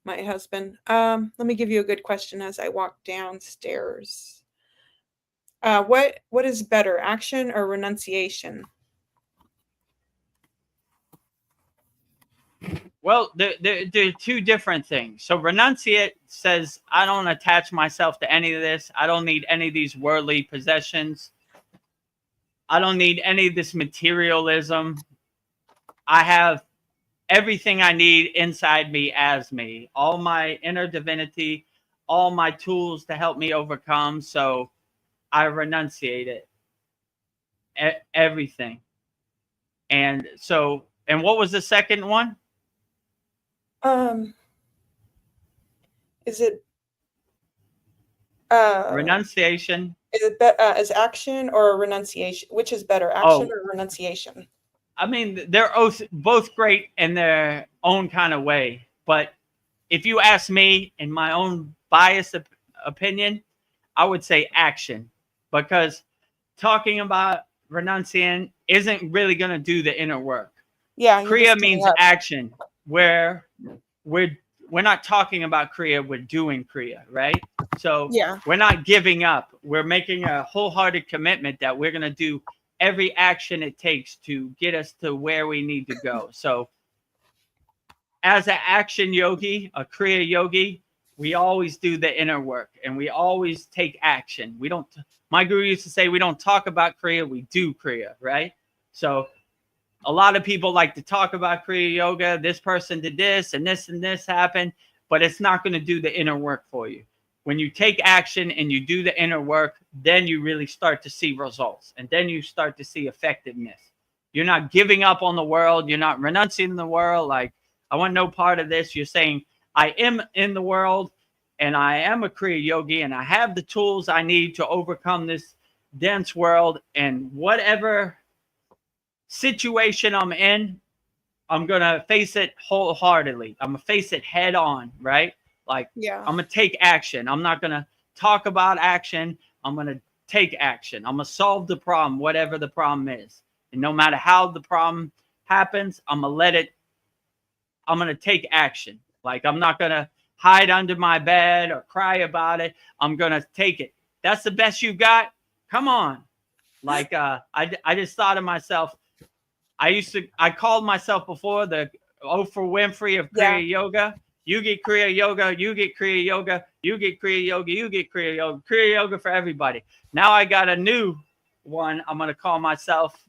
Speaker 2: my husband. Let me give you a good question as I walk downstairs. What is better, action or renunciation?
Speaker 1: Well, they're two different things. So renunciate says, I don't attach myself to any of this. I don't need any of these worldly possessions. I don't need any of this materialism. I have everything I need inside me as me. All my inner divinity, all my tools to help me overcome. So I renunciate it. Everything. And what was the second one?
Speaker 2: Is it
Speaker 1: renunciation?
Speaker 2: Is it as action or renunciation? Which is better, action or renunciation?
Speaker 1: I mean, they're both great in their own kind of way. But if you ask me, in my own biased opinion, I would say action, because talking about renunciation isn't really going to do the inner work.
Speaker 2: Yeah,
Speaker 1: Kriya means action, where we're not talking about Kriya, we're doing Kriya, right? So we're not giving up. We're making a wholehearted commitment that we're going to do every action it takes to get us to where we need to go. So as an action yogi, a Kriya yogi, we always do the inner work and we always take action. We don't, my guru used to say, we don't talk about Kriya, we do Kriya, right? So a lot of people like to talk about Kriya yoga. This person did this and this happened, but it's not going to do the inner work for you. When you take action and you do the inner work, then you really start to see results, and then you start to see effectiveness. You're not giving up on the world. You're not renunciating the world. Like, I want no part of this. You're saying, I am in the world and I am a Kriya yogi and I have the tools I need to overcome this dense world, and whatever situation I'm in, I'm going to face it wholeheartedly. I'm going to face it head on, right? Like, I'm going to take action. I'm not going to talk about action. I'm going to take action. I'm going to solve the problem, whatever the problem is. And no matter how the problem happens, I'm going to take action. Like, I'm not going to hide under my bed or cry about it. I'm going to take it. That's the best you got? Come on. Like, I just thought of myself. I called myself before the Oprah Winfrey of Kriya yoga. You get Kriya yoga, you get Kriya yoga, you get Kriya yoga, you get Kriya yoga for everybody. Now I got a new one. I'm going to call myself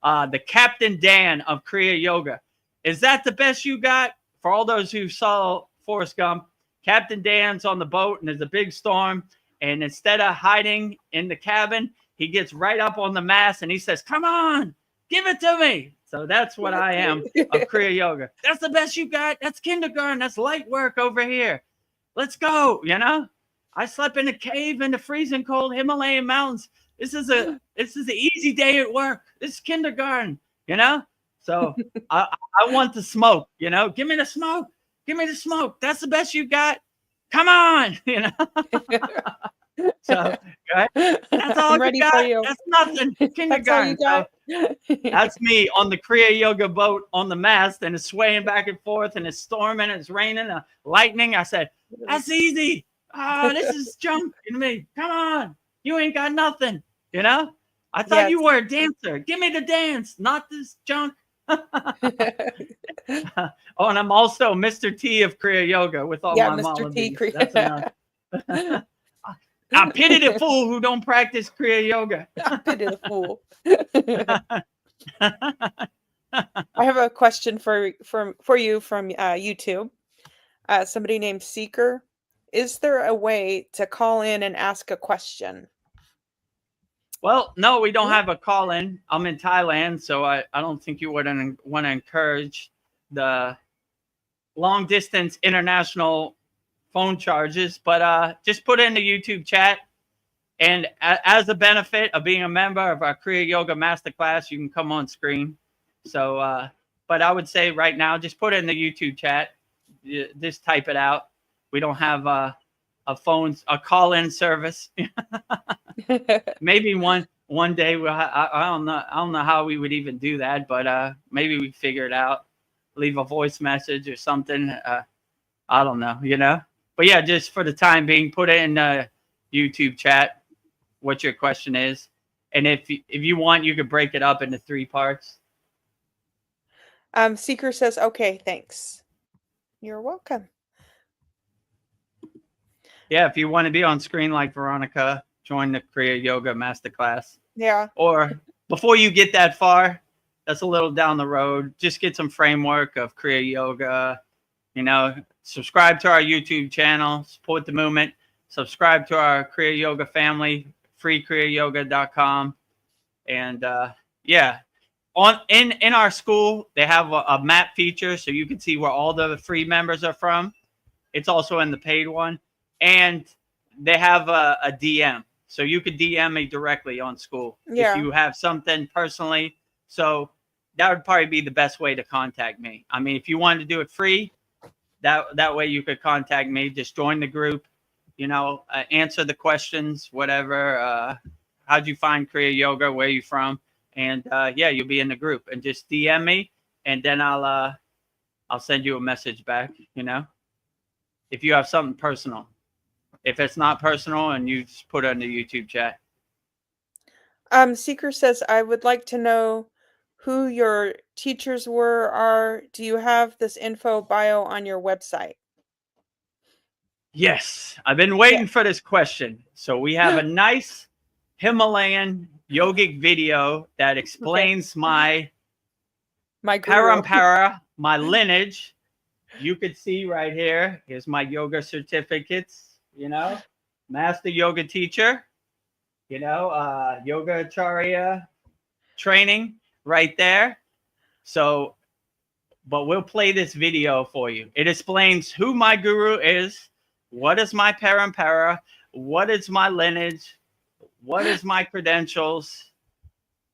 Speaker 1: the Captain Dan of Kriya yoga. Is that the best you got? For all those who saw Forrest Gump, Captain Dan's on the boat and there's a big storm. And instead of hiding in the cabin, he gets right up on the mast and he says, come on, give it to me. So that's what I am of Kriya yoga. That's the best you got. That's kindergarten. That's light work over here. Let's go. You know, I slept in a cave in the freezing cold Himalayan mountains. This is an easy day at work. This is kindergarten, you know? So I want the smoke, you know, give me the smoke. Give me the smoke. That's the best you got. Come on. You know? So that's all I'm ready for you. That's nothing. Kindergarten. That's all you got. So, that's me on the Kriya yoga boat on the mast, and it's swaying back and forth, and it's storming, and it's raining, lightning. I said, that's easy. This is junk in me. Come on. You ain't got nothing. You know? I thought you were a dancer. Give me the dance, not this junk. Oh, and I'm also Mr. T of Kriya yoga with all my Mr. T Kriya. That's enough. I pity the fool who don't practice Kriya yoga.
Speaker 2: I pity the fool. I have a question for you from YouTube. somebody named Seeker. Is there a way to call in and ask a question?
Speaker 1: Well, no, we don't have a call in. I'm in Thailand, so I don't think you would want to encourage the long distance international phone charges, but just put it in the YouTube chat. And as a benefit of being a member of our Kriya Yoga Masterclass, you can come on screen. So, but I would say right now, just put it in the YouTube chat. Just type it out. We don't have a call-in service. Maybe one day I don't know how we would even do that, but maybe we figure it out. Leave a voice message or something. I don't know, But yeah, just for the time being, put it in the YouTube chat what your question is, and if you want, you could break it up into 3 parts.
Speaker 2: Seeker says, "Okay, thanks." You're welcome.
Speaker 1: Yeah, if you want to be on screen like Veronica, join the Kriya Yoga Masterclass.
Speaker 2: Yeah.
Speaker 1: Or before you get that far, that's a little down the road. Just get some framework of Kriya Yoga. Subscribe to our YouTube channel, support the movement. Subscribe to our Kriya Yoga family, freekriyayogamasterclass.com. And in our school, they have a map feature, so you can see where all the free members are from. It's also in the paid one. And they have a DM. So you could DM me directly on school if you have something personally. So that would probably be the best way to contact me. I mean, if you wanted to do it free, that way you could contact me. Just join the group, answer the questions, whatever. How'd you find Kriya Yoga? Where are you from? And you'll be in the group. And just DM me, and then I'll send you a message back. If you have something personal. If it's not personal, and you just put it in the YouTube chat.
Speaker 2: Seeker says, "I would like to know who your teachers are. Do you have this info bio on your website?"
Speaker 1: Yes, I've been waiting for this question. So we have a nice Himalayan yogic video that explains my parampara, my lineage. You could see right here. Here's my yoga certificates. Master yoga teacher. Yoga acharya training right there. So, but we'll play this video for you. It explains who my guru is, what is my parampara, what is my lineage, what is my credentials,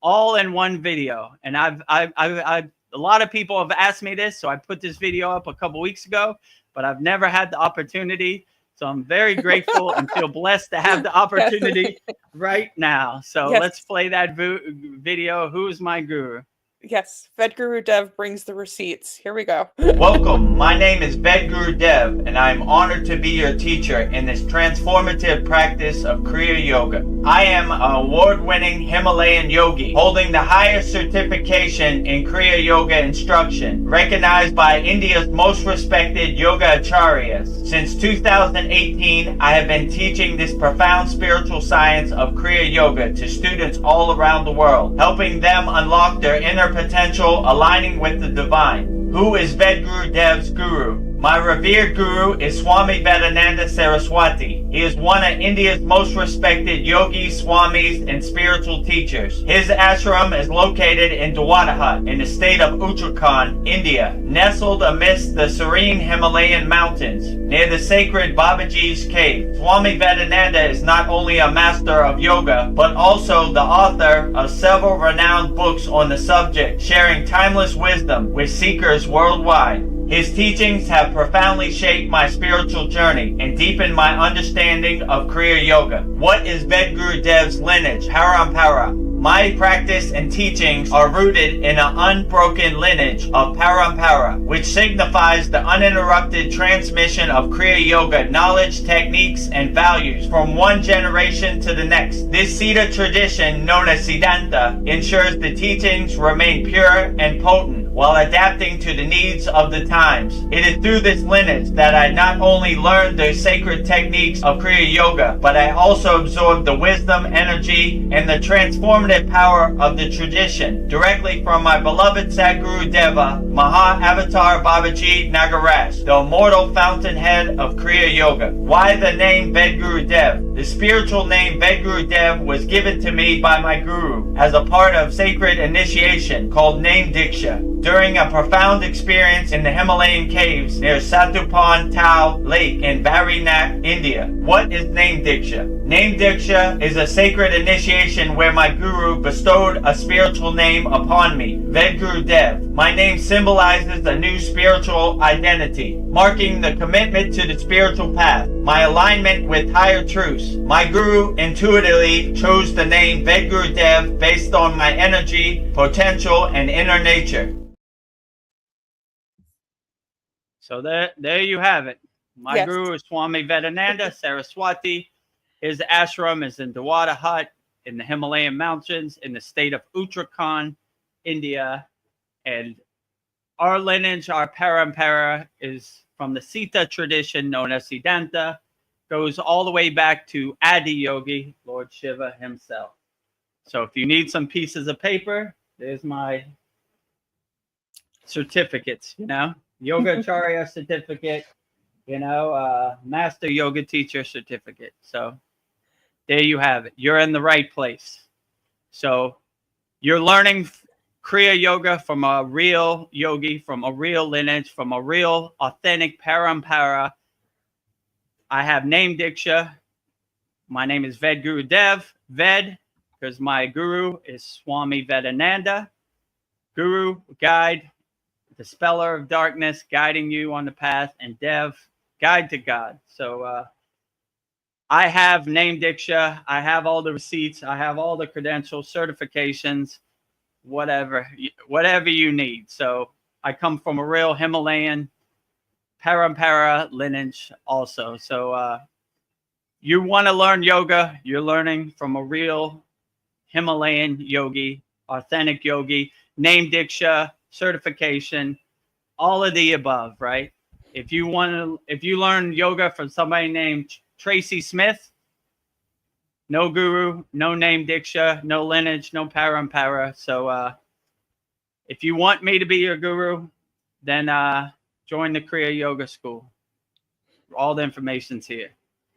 Speaker 1: all in one video. And I've a lot of people have asked me this, so I put this video up a couple weeks ago, but I've never had the opportunity. So I'm very grateful and feel blessed to have the opportunity right now. So let's play that video. Who's my guru?
Speaker 2: Yes, Vedagurudev brings the receipts. Here we go.
Speaker 1: Welcome. My name is Vedagurudev, and I'm honored to be your teacher in this transformative practice of Kriya Yoga. I am an award-winning Himalayan yogi, holding the highest certification in Kriya Yoga instruction, recognized by India's most respected yoga acharyas. Since 2018, I have been teaching this profound spiritual science of Kriya Yoga to students all around the world, helping them unlock their inner potential, aligning with the divine. Who is Vedagurudev's guru? My revered guru is Swami Vedananda Saraswati. He is one of India's most respected yogis, swamis, and spiritual teachers. His ashram is located in Dwadahat in the state of Uttarakhand, India, nestled amidst the serene Himalayan mountains, near the sacred Babaji's cave. Swami Vedananda is not only a master of yoga, but also the author of several renowned books on the subject, sharing timeless wisdom with seekers worldwide. His teachings have profoundly shaped my spiritual journey and deepened my understanding of Kriya Yoga. What is Vedagurudev's lineage, parampara? My practice and teachings are rooted in an unbroken lineage of parampara, which signifies the uninterrupted transmission of Kriya Yoga knowledge, techniques, and values from one generation to the next. This Siddha tradition, known as Siddhanta, ensures the teachings remain pure and potent, while adapting to the needs of the times. It is through this lineage that I not only learned the sacred techniques of Kriya Yoga, but I also absorbed the wisdom, energy, and the transformative power of the tradition directly from my beloved Sadgurudeva, Maha Avatar Babaji Nagaraj, the immortal fountainhead of Kriya Yoga. Why the name Vedagurudev? The spiritual name Vedagurudev was given to me by my guru as a part of sacred initiation called Name Diksha during a profound experience in the Himalayan caves near Satupan Tau Lake in Barinac, India. What is Name Diksha? Name Diksha is a sacred initiation where my guru bestowed a spiritual name upon me, Vedagurudev. My name symbolizes a new spiritual identity, marking the commitment to the spiritual path, my alignment with higher truths. My guru intuitively chose the name Vedagurudev based on my energy, potential, and inner nature. So there you have it. My guru is Swami Vedananda Saraswati. His ashram is in Dawada Hut in the Himalayan mountains in the state of Uttarakhand, India. And our lineage, our parampara, is from the Sita tradition known as Siddhanta, goes all the way back to Adi Yogi, Lord Shiva himself. So if you need some pieces of paper, there's my certificates, Yoga Acharya certificate, Master Yoga Teacher certificate. So there you have it. You're in the right place. So you're learning Kriya Yoga from a real yogi, from a real lineage, from a real authentic parampara. I have name Diksha. My name is Vedagurudev. Ved, because my guru is Swami Vedananda. Guru, guide, dispeller of darkness, guiding you on the path, and Dev, guide to God. So I have name Diksha. I have all the receipts. I have all the credentials, certifications, whatever you need. So I come from a real Himalayan parampara lineage also. So you want to learn yoga, you're learning from a real Himalayan yogi, authentic yogi, name Diksha, certification, all of the above, right? If you learn yoga from somebody named Tracy Smith, no guru, no name Diksha, no lineage, no parampara. So if you want me to be your guru, then join the Kriya Yoga School. All the information's here.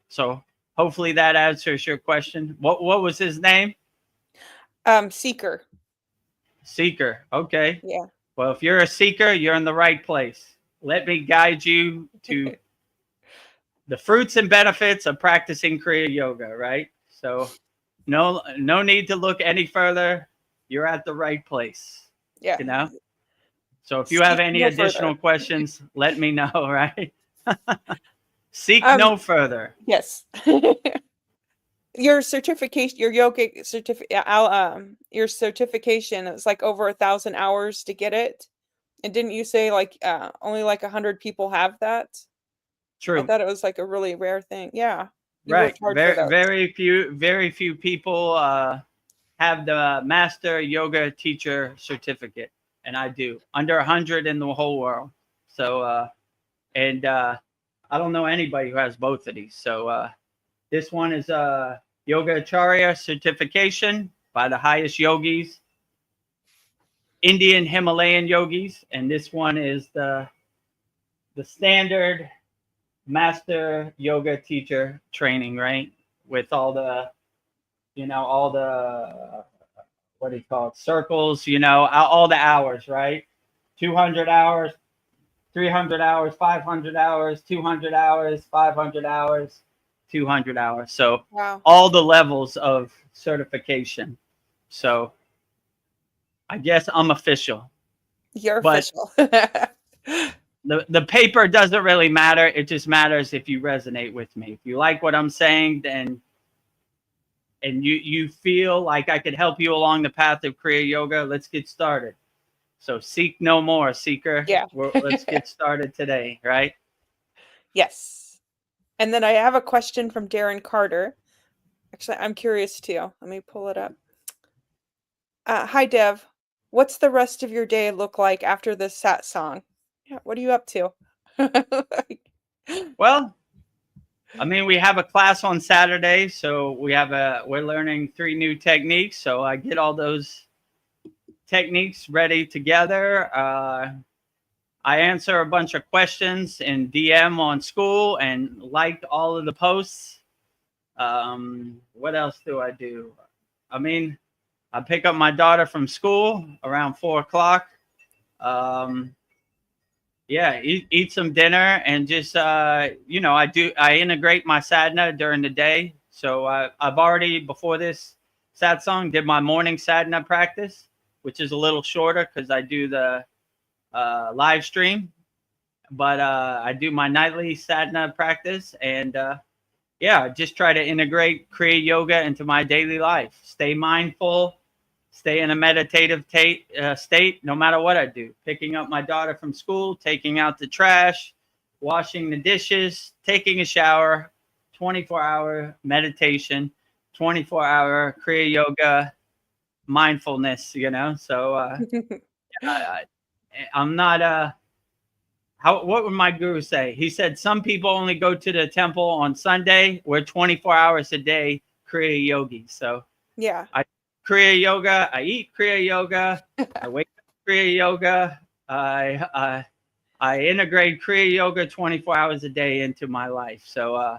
Speaker 1: So hopefully that answers your question. What was his name?
Speaker 2: Seeker.
Speaker 1: Seeker. Okay.
Speaker 2: Yeah.
Speaker 1: Well, if you're a seeker, you're in the right place. Let me guide you to the fruits and benefits of practicing Kriya Yoga, right? So no need to look any further. You're at the right place.
Speaker 2: Yeah.
Speaker 1: So if you have any additional questions, let me know, right? Seek no further.
Speaker 2: Yes. Your certification, your yoga certificate, your certification, it's like over 1,000 hours to get it. And didn't you say only 100 people have that?
Speaker 1: True.
Speaker 2: I thought it was like a really rare thing. Yeah.
Speaker 1: Right. Very few people have the Master Yoga Teacher certificate, and I do. Under 100 in the whole world. So I don't know anybody who has both of these. So this one is Yoga Acharya certification by the highest yogis, Indian Himalayan yogis, and this one is the standard Master Yoga Teacher training, right? With all the, what do you call it? Circles, all the hours, right? 200 hours, 300 hours, 500 hours, 200 hours, 500 hours, 200 hours. So
Speaker 2: wow.
Speaker 1: All the levels of certification. So I guess I'm official.
Speaker 2: You're official.
Speaker 1: The paper doesn't really matter. It just matters if you resonate with me. If you like what I'm saying, then and you feel like I could help you along the path of Kriya Yoga, let's get started. So seek no more, seeker.
Speaker 2: Yeah.
Speaker 1: Let's get started today, right?
Speaker 2: Yes. And then I have a question from Darren Carter. Actually, I'm curious too. Let me pull it up. Hi, Dev. What's the rest of your day look like after this satsang? Yeah, what are you up to?
Speaker 1: Well, I mean, we have a class on Saturday, so we're learning 3 new techniques. So I get all those techniques ready together. I answer a bunch of questions in DM on SKOOL and liked all of the posts. What else do I do? I mean, I pick up my daughter from school around 4 o'clock. Yeah, eat some dinner and just, I integrate my sadhana during the day. So I've already, before this satsang, did my morning sadhana practice, which is a little shorter because I do the live stream. But I do my nightly sadhana practice, and just try to integrate Kriya Yoga into my daily life. Stay mindful, stay in a meditative state no matter what I do. Picking up my daughter from school, taking out the trash, washing the dishes, taking a shower, 24-hour meditation, 24-hour Kriya Yoga mindfulness, So I'm not what would my guru say? He said some people only go to the temple on Sunday. We're 24 hours a day Kriya yogis. So
Speaker 2: yeah,
Speaker 1: I Kriya yoga. I eat Kriya yoga. I wake up Kriya yoga. I integrate Kriya yoga 24 hours a day into my life. So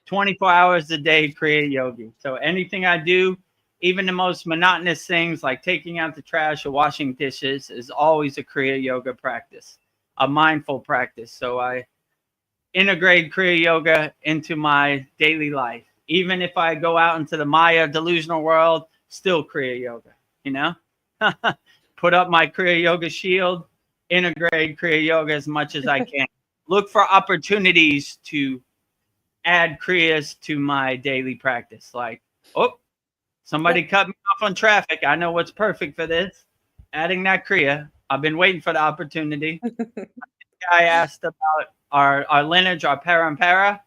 Speaker 1: 24 hours a day Kriya yogi. So anything I do, even the most monotonous things like taking out the trash or washing dishes, is always a Kriya yoga practice, a mindful practice. So I integrate Kriya yoga into my daily life. Even if I go out into the Maya delusional world, still Kriya yoga, Put up my Kriya yoga shield, integrate Kriya yoga as much as I can. Look for opportunities to add Kriyas to my daily practice. Like, somebody cut me off on traffic. I know what's perfect for this. Adding that Kriya. I've been waiting for the opportunity. I asked about our lineage, our parampara.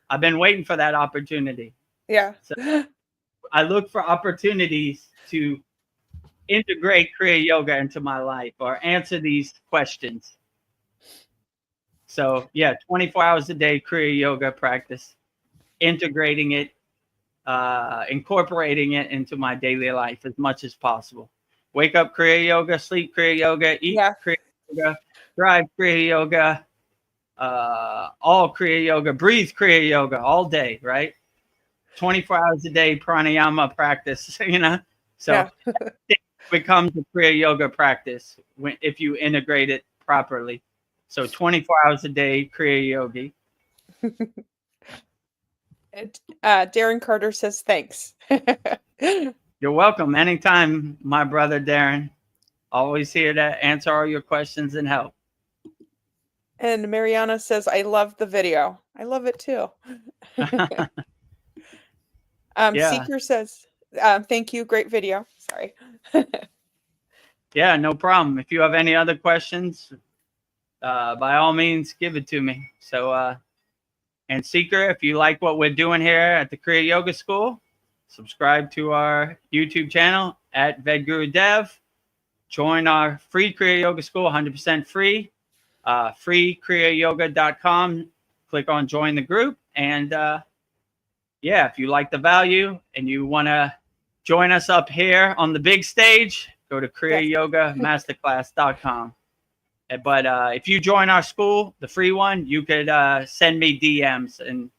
Speaker 1: I've been waiting for that opportunity.
Speaker 2: Yeah.
Speaker 1: So I look for opportunities to integrate Kriya yoga into my life or answer these questions. So 24 hours a day Kriya yoga practice, integrating it, incorporating it into my daily life as much as possible. Wake up Kriya yoga, sleep Kriya yoga, eat Kriya yoga, drive Kriya yoga, all Kriya yoga, breathe Kriya yoga all day, right? 24 hours a day pranayama practice, So it becomes a Kriya yoga practice if you integrate it properly. So 24 hours a day Kriya yogi.
Speaker 2: Darren Carter says thanks.
Speaker 1: You're welcome. Anytime, my brother Darren. Always here to answer all your questions and help.
Speaker 2: And Mariana says, I love the video. I love it too. Seeker says, thank you. Great video. Sorry.
Speaker 1: Yeah, no problem. If you have any other questions, by all means, give it to me. So, and Seeker, if you like what we're doing here at the Kriya Yoga School, subscribe to our YouTube channel at Vedagurudev. Join our free Kriya Yoga School, 100% free. Freekriyayoga.com. Click on join the group. And if you like the value and you want to join us up here on the big stage, go to kriyayogamasterclass.com. But if you join our school, the free one, you could send me DMs and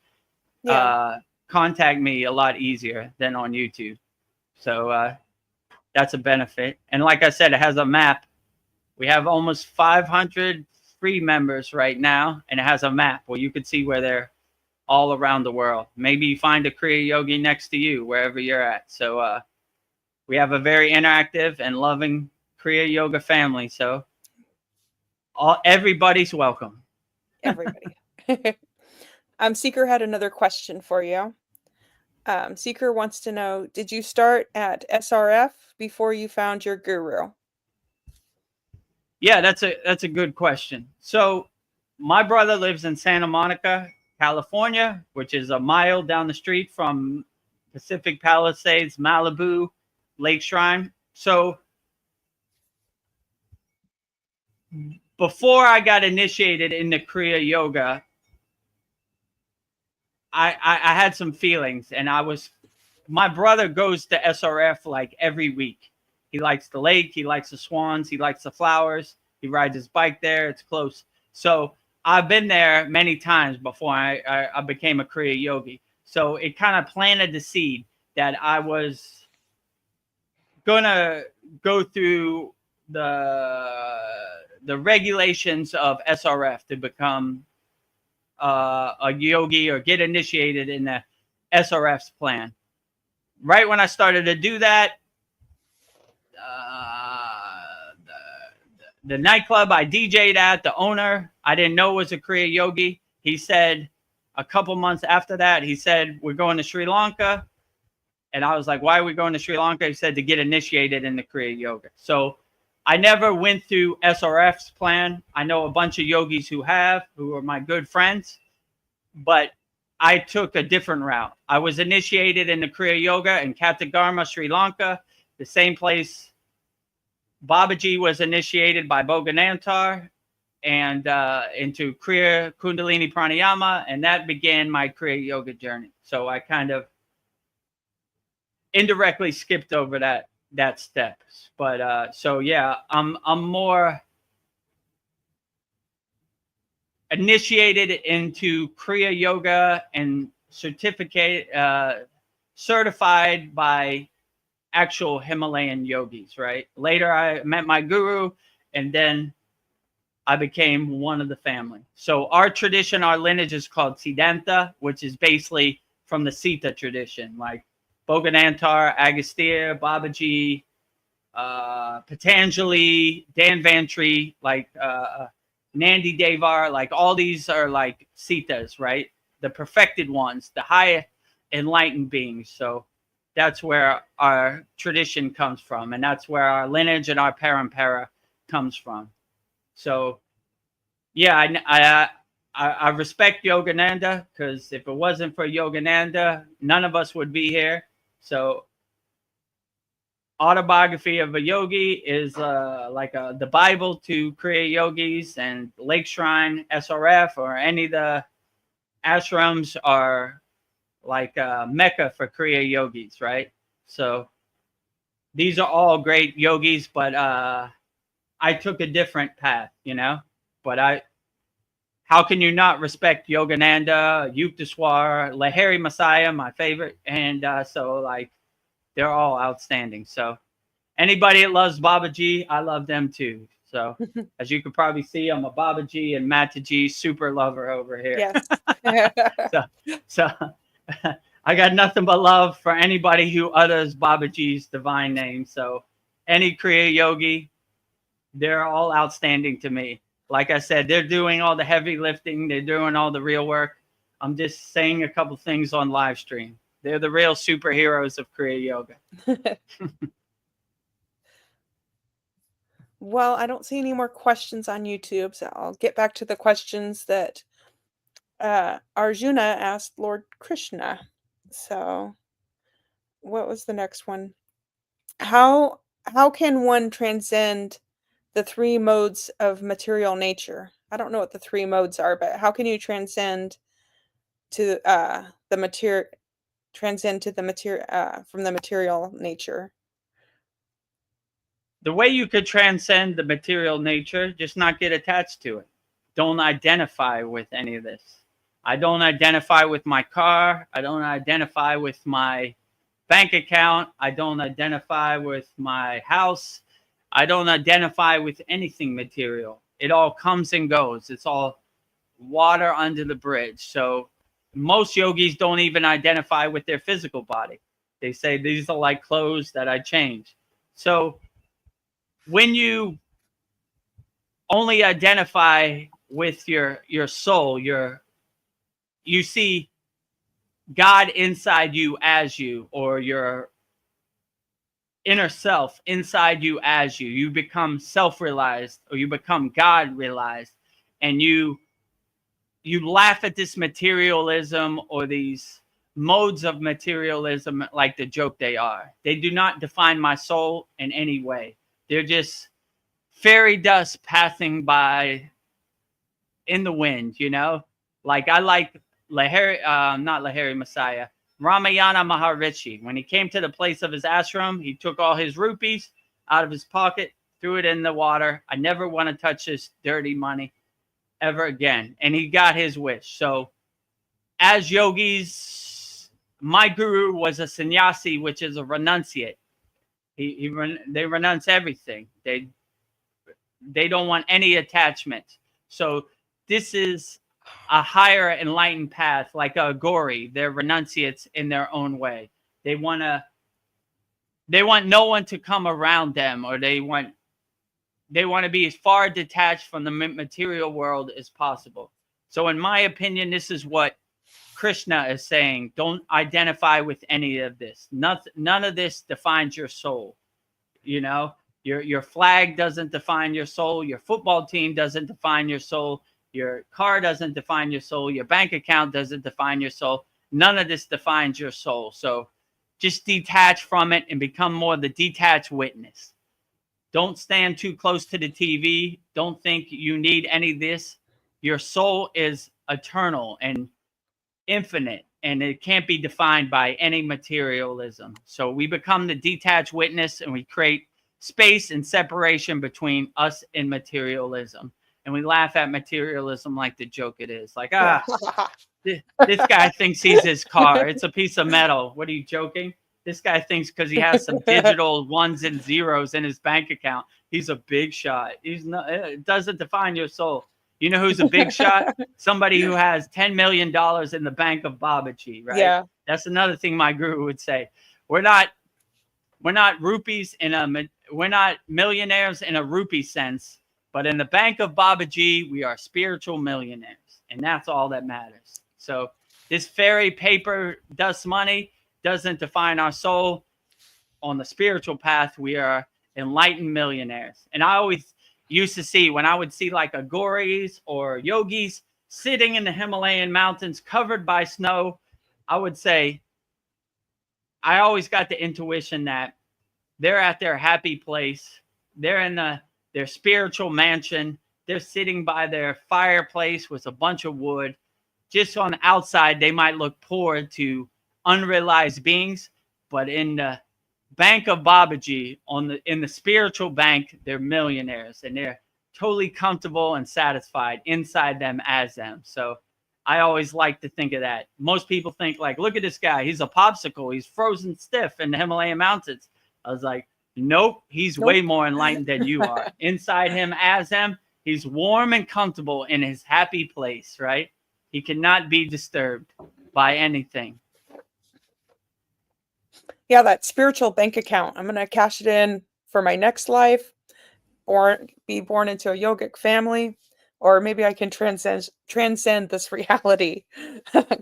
Speaker 1: contact me a lot easier than on YouTube. So that's a benefit. And like I said, it has a map. We have almost 500 free members right now, and it has a map where you could see where they're all around the world. Maybe you find a Kriya yogi next to you, wherever you're at. So we have a very interactive and loving Kriya yoga family. So everybody's welcome.
Speaker 2: Everybody. Seeker had another question for you. Seeker wants to know, did you start at SRF before you found your guru?
Speaker 1: Yeah, that's a good question. So my brother lives in Santa Monica, California, which is a mile down the street from Pacific Palisades, Malibu, Lake Shrine. So before I got initiated into Kriya yoga, I had some feelings, and my brother goes to SRF like every week. He likes the lake, he likes the swans, he likes the flowers. He rides his bike there. It's close. So I've been there many times before I became a Kriya yogi. So it kind of planted the seed that I was gonna go through the regulations of SRF to become a yogi or get initiated in the SRF's plan. Right when I started to do that, the nightclub I DJ'd at, the owner, I didn't know was a Kriya yogi. He said a couple months after that, he said, we're going to Sri Lanka. And I was like, why are we going to Sri Lanka? He said to get initiated in the Kriya yoga. So I never went through SRF's plan. I know a bunch of yogis who are my good friends, but I took a different route. I was initiated in the Kriya yoga in Kathigarma, Sri Lanka, the same place Babaji was initiated by Bhoganantar, and into Kriya Kundalini Pranayama, and that began my Kriya yoga journey. So I kind of indirectly skipped over that steps. But so yeah, I'm more initiated into Kriya yoga and certified by actual Himalayan yogis, right? Later I met my guru, and then I became one of the family. So our tradition, our lineage is called Siddhanta, which is basically from the Sita tradition, like Bhoganantar, Agastya, Babaji, Patanjali, Dan Vantri, like Nandi Devar, like all these are like Sitas, right? The perfected ones, the high enlightened beings. So that's where our tradition comes from, and that's where our lineage and our parampara comes from. So yeah, I respect Yogananda, because if it wasn't for Yogananda, none of us would be here. So Autobiography of a Yogi is like the Bible to Kriya yogis, and Lake Shrine, SRF, or any of the ashrams are like Mecca for Kriya yogis, right? So these are all great yogis, but I took a different path, But how can you not respect Yogananda, Yukteswar, Lahiri Messiah, my favorite, and so like they're all outstanding. So anybody that loves Babaji, I love them too. So as you can probably see, I'm a Babaji and Mataji super lover over here. Yes. so I got nothing but love for anybody who utters Babaji's divine name. So any Kriya yogi, they're all outstanding to me. Like I said, they're doing all the heavy lifting. They're doing all the real work. I'm just saying a couple things on live stream. They're the real superheroes of Kriya yoga.
Speaker 2: Well, I don't see any more questions on YouTube, so I'll get back to the questions that Arjuna asked Lord Krishna. So what was the next one? How can one transcend the three modes of material nature? I don't know what the three modes are, but how can you transcend to the material from the material nature?
Speaker 1: The way you could transcend the material nature, just not get attached to it. Don't identify with any of this. I don't identify with my car. I don't identify with my bank account. I don't identify with my house. I don't identify with anything material. It all comes and goes. It's all water under the bridge. So most yogis don't even identify with their physical body. They say these are like clothes that I change. So when you only identify with your soul, you see God inside you as you, or your inner self inside you as you. You become self-realized, or you become God-realized, and you laugh at this materialism or these modes of materialism like the joke they are. They do not define my soul in any way. They're just fairy dust passing by in the wind, you know? Like I like not Lahiri Messiah, Ramayana Maharishi. When he came to the place of his ashram, he took all his rupees out of his pocket, threw it in the water. I never want to touch this dirty money ever again. And he got his wish. So as yogis, my guru was a sannyasi, which is a renunciate. They renounce everything. They don't want any attachment. So this is a higher enlightened path, like a Gori. They're renunciates in their own way. They want no one to come around them, or they want to be as far detached from the material world as possible. So in my opinion, this is what Krishna is saying. Don't identify with any of this. None of this defines your soul. You know, your flag doesn't define your soul. Your football team doesn't define your soul. Your car doesn't define your soul. Your bank account doesn't define your soul. None of this defines your soul. So just detach from it and become more the detached witness. Don't stand too close to the TV. Don't think you need any of this. Your soul is eternal and infinite, and it can't be defined by any materialism. So we become the detached witness, and we create space and separation between us and materialism. And we laugh at materialism like the joke it is. Like, this guy thinks he's his car. It's a piece of metal. What, are you joking? This guy thinks because he has some digital ones and zeros in his bank account, he's a big shot. He's not. It doesn't define your soul. You know who's a big shot? Somebody who has $10 million in the bank of Babaji, right?
Speaker 2: Yeah.
Speaker 1: That's another thing my guru would say. We're not rupees we're not millionaires in a rupee sense, but in the bank of Babaji, we are spiritual millionaires, and that's all that matters. So this fairy paper dust money doesn't define our soul. On the spiritual path, we are enlightened millionaires. And I always used to see, when I would see like agoris or yogis sitting in the Himalayan mountains covered by snow, I would say, I always got the intuition that they're at their happy place. They're in their spiritual mansion. They're sitting by their fireplace with a bunch of wood. Just on the outside, they might look poor to unrealized beings, but in the bank of Babaji, in the spiritual bank, they're millionaires, and they're totally comfortable and satisfied inside them as them. So I always like to think of that. Most people think like, look at this guy, he's a popsicle, he's frozen stiff in the Himalayan mountains. I was like, nope, he's way more enlightened than you are. Inside him as him, he's warm and comfortable in his happy place, right? He cannot be disturbed by anything.
Speaker 2: Yeah, that spiritual bank account. I'm going to cash it in for my next life, be born into a yogic family, or maybe I can transcend this reality,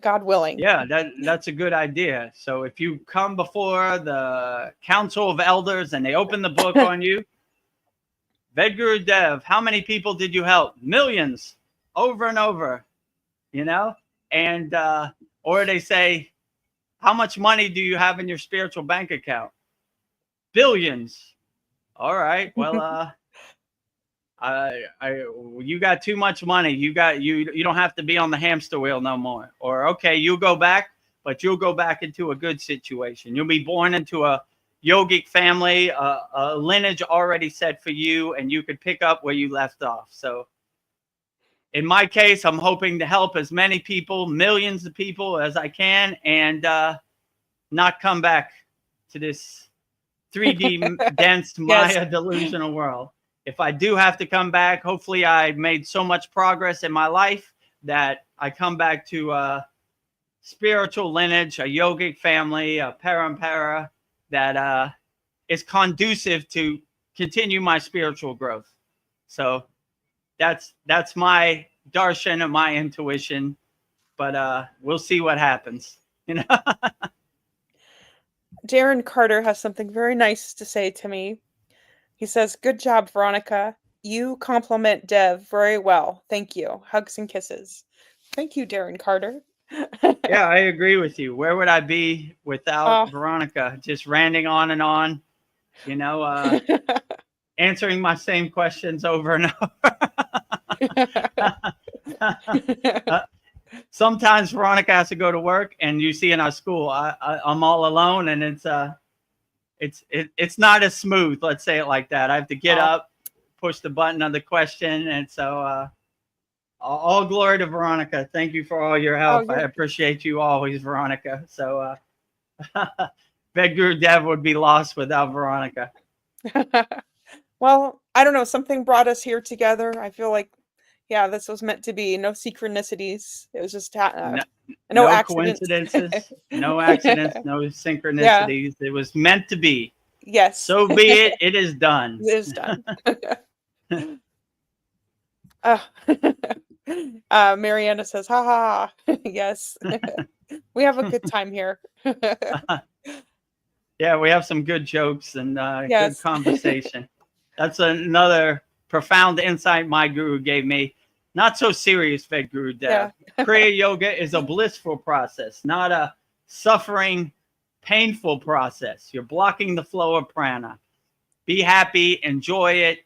Speaker 2: God willing.
Speaker 1: Yeah, that's a good idea. So if you come before the Council of Elders and they open the book on you, Vedagurudev, how many people did you help? Millions, over and over, you know? And, or they say, how much money do you have in your spiritual bank account? Billions. All right. Well, you got too much money. You don't have to be on the hamster wheel no more. Or, okay, you'll go back, but you'll go back into a good situation. You'll be born into a yogic family, a lineage already set for you, and you could pick up where you left off. So in my case, I'm hoping to help as many people, millions of people as I can, and not come back to this 3D dense Maya delusional world. If I do have to come back, hopefully I made so much progress in my life that I come back to a spiritual lineage, a yogic family, a parampara that is conducive to continue my spiritual growth. So that's my darshan and my intuition, but we'll see what happens. You know.
Speaker 2: Darren Carter has something very nice to say to me. He says, "Good job, Veronica. You compliment Dev very well. Thank you. Hugs and kisses." Thank you, Darren Carter.
Speaker 1: Yeah, I agree with you. Where would I be without Veronica? Just ranting on and on, you know. answering my same questions over and over. Sometimes Veronica has to go to work, and you see in our school, I'm all alone, and it's not as smooth. Let's say it like that. I have to get up, push the button on the question, and so all glory to Veronica. Thank you for all your help. I appreciate you always, Veronica. So Vedagurudev would be lost without Veronica.
Speaker 2: Well, I don't know. Something brought us here together. I feel like, yeah, this was meant to be. No synchronicities. It was just no accidents.
Speaker 1: Coincidences, no accidents, no synchronicities. Yeah. It was meant to be.
Speaker 2: Yes.
Speaker 1: So be it. It is done.
Speaker 2: It is done. Mariana says, ha ha. Yes. We have a good time here.
Speaker 1: Yeah, we have some good jokes and good conversation. That's another profound insight my guru gave me. Not so serious, Vedagurudev. Yeah. Kriya yoga is a blissful process, not a suffering, painful process. You're blocking the flow of prana. Be happy, enjoy it,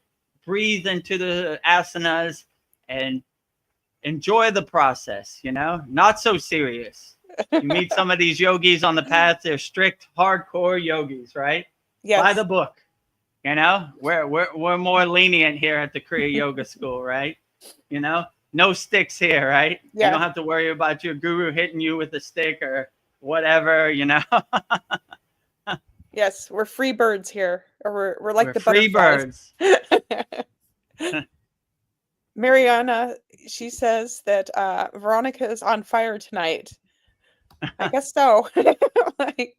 Speaker 1: breathe into the asanas, and enjoy the process, you know? Not so serious. You meet some of these yogis on the path, they're strict, hardcore yogis, right? Yes. By the book. You know, we're more lenient here at the Kriya Yoga School, right? You know, no sticks here, right? Yeah. You don't have to worry about your guru hitting you with a stick or whatever, you know.
Speaker 2: Yes, we're free birds here, or we're like the
Speaker 1: free birds.
Speaker 2: Mariana, she says that Veronica is on fire tonight. I guess so. Like,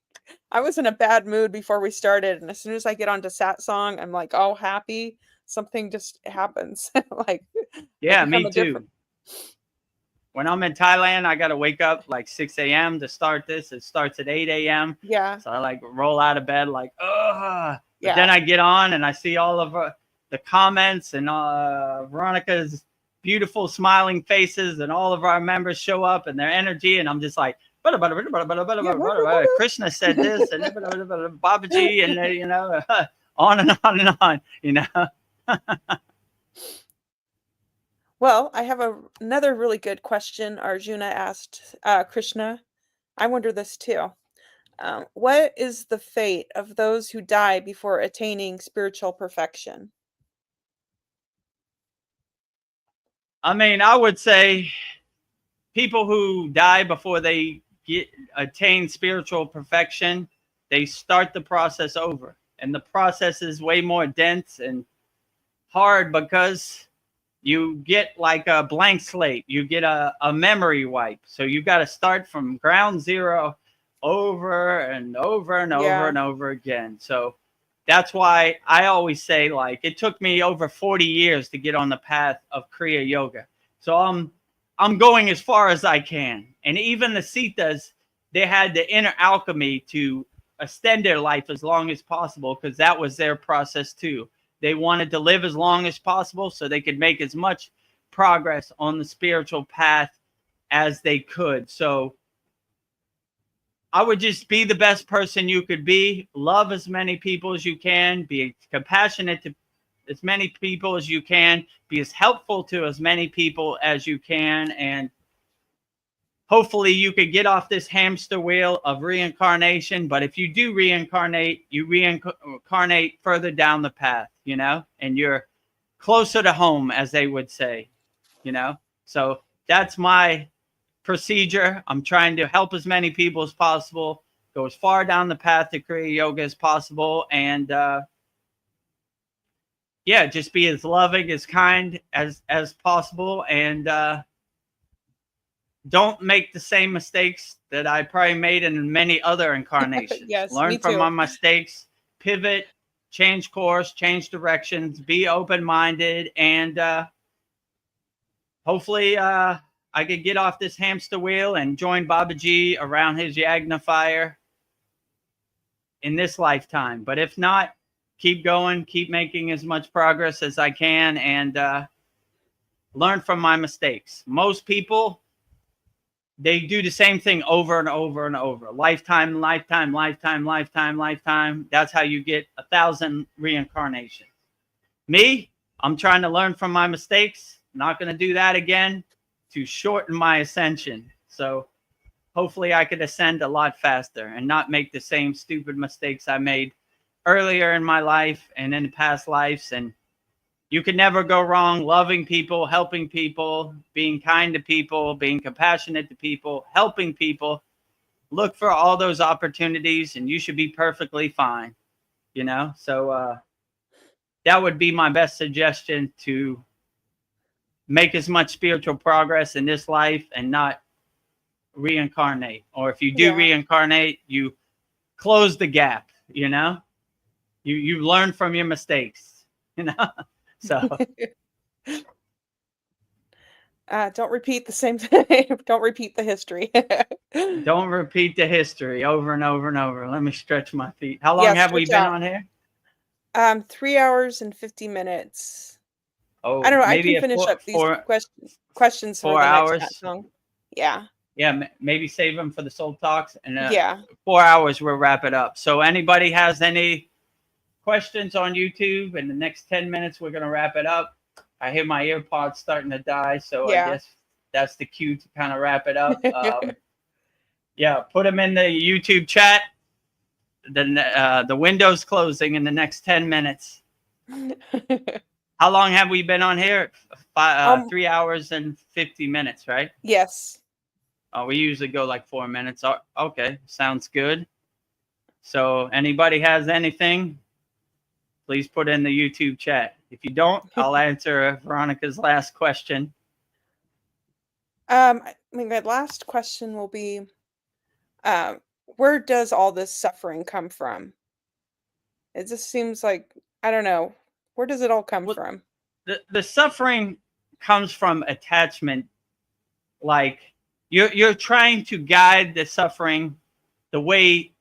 Speaker 2: I was in a bad mood before we started, and as soon as I get onto Satsang, I'm like all happy. Something just happens. Like,
Speaker 1: yeah, me too. When I'm in Thailand, I got to wake up like 6 a.m. to start this. It starts at 8 a.m.
Speaker 2: Yeah.
Speaker 1: So I like roll out of bed like, ugh. But then I get on and I see all of the comments and Veronica's beautiful smiling faces, and all of our members show up and their energy, and I'm just like, Krishna said this, and Babaji, and you know, on and on and on, you know.
Speaker 2: Well, I have another really good question Arjuna asked Krishna. I wonder this too. What is the fate of those who die before attaining spiritual perfection?
Speaker 1: I mean, I would say people who die before they attain spiritual perfection, they start the process over. And the process is way more dense and hard because you get like a blank slate. You get a memory wipe. So you got to start from ground zero over and over and over and over again. So that's why I always say, like, it took me over 40 years to get on the path of Kriya Yoga. So I'm going as far as I can. And even the Sitas, they had the inner alchemy to extend their life as long as possible, because that was their process too. They wanted to live as long as possible so they could make as much progress on the spiritual path as they could. So I would just be the best person you could be. Love as many people as you can. Be compassionate to as many people as you can. Be as helpful to as many people as you can. And hopefully you could get off this hamster wheel of reincarnation. But if you do reincarnate, you reincarnate further down the path, you know, and you're closer to home, as they would say, you know. So that's my procedure. I'm trying to help as many people as possible, go as far down the path to Kriya Yoga as possible, and yeah, just be as loving, as kind as possible, and don't make the same mistakes that I probably made in many other incarnations.
Speaker 2: Yes,
Speaker 1: learn from my mistakes, pivot, change course, change directions, be open-minded, and hopefully I could get off this hamster wheel and join Babaji around his Yagna fire in this lifetime. But if not, keep going, keep making as much progress as I can, and learn from my mistakes. Most people, they do the same thing over and over and over. Lifetime, lifetime, lifetime, lifetime, lifetime. That's how you get 1,000 reincarnations. Me, I'm trying to learn from my mistakes. Not going to do that again to shorten my ascension. So hopefully I could ascend a lot faster and not make the same stupid mistakes I made earlier in my life and in past lives. And you can never go wrong loving people, helping people, being kind to people, being compassionate to people, helping people. Look for all those opportunities and you should be perfectly fine, you know? So that would be my best suggestion, to make as much spiritual progress in this life and not reincarnate. Or if you do reincarnate, you close the gap, you know? You learn from your mistakes, you know? So
Speaker 2: don't repeat the same thing. Don't repeat the history.
Speaker 1: don't repeat the history over and over and over. Let me stretch my feet. How long have we been on here?
Speaker 2: 3 hours and 50 minutes.
Speaker 1: Oh,
Speaker 2: I don't know. I
Speaker 1: maybe
Speaker 2: can finish up these questions for
Speaker 1: 4
Speaker 2: the
Speaker 1: hours.
Speaker 2: next song. Yeah.
Speaker 1: Yeah, maybe save them for the Soul Talks. And
Speaker 2: 4
Speaker 1: hours, we'll wrap it up. So anybody has any questions on YouTube, in the next 10 minutes, we're going to wrap it up. I hear my earpods starting to die, so I guess that's the cue to kind of wrap it up. Put them in the YouTube chat. The window's closing in the next 10 minutes. How long have we been on here? 3 hours and 50 minutes, right?
Speaker 2: Yes.
Speaker 1: We usually go like 4 minutes. Okay, sounds good. So anybody has anything, please put in the YouTube chat. If you don't, I'll answer Veronica's last question.
Speaker 2: I mean, my last question will be, where does all this suffering come from? It just seems like, I don't know. Where does it all come from?
Speaker 1: The suffering comes from attachment. Like you're trying to guide the suffering the way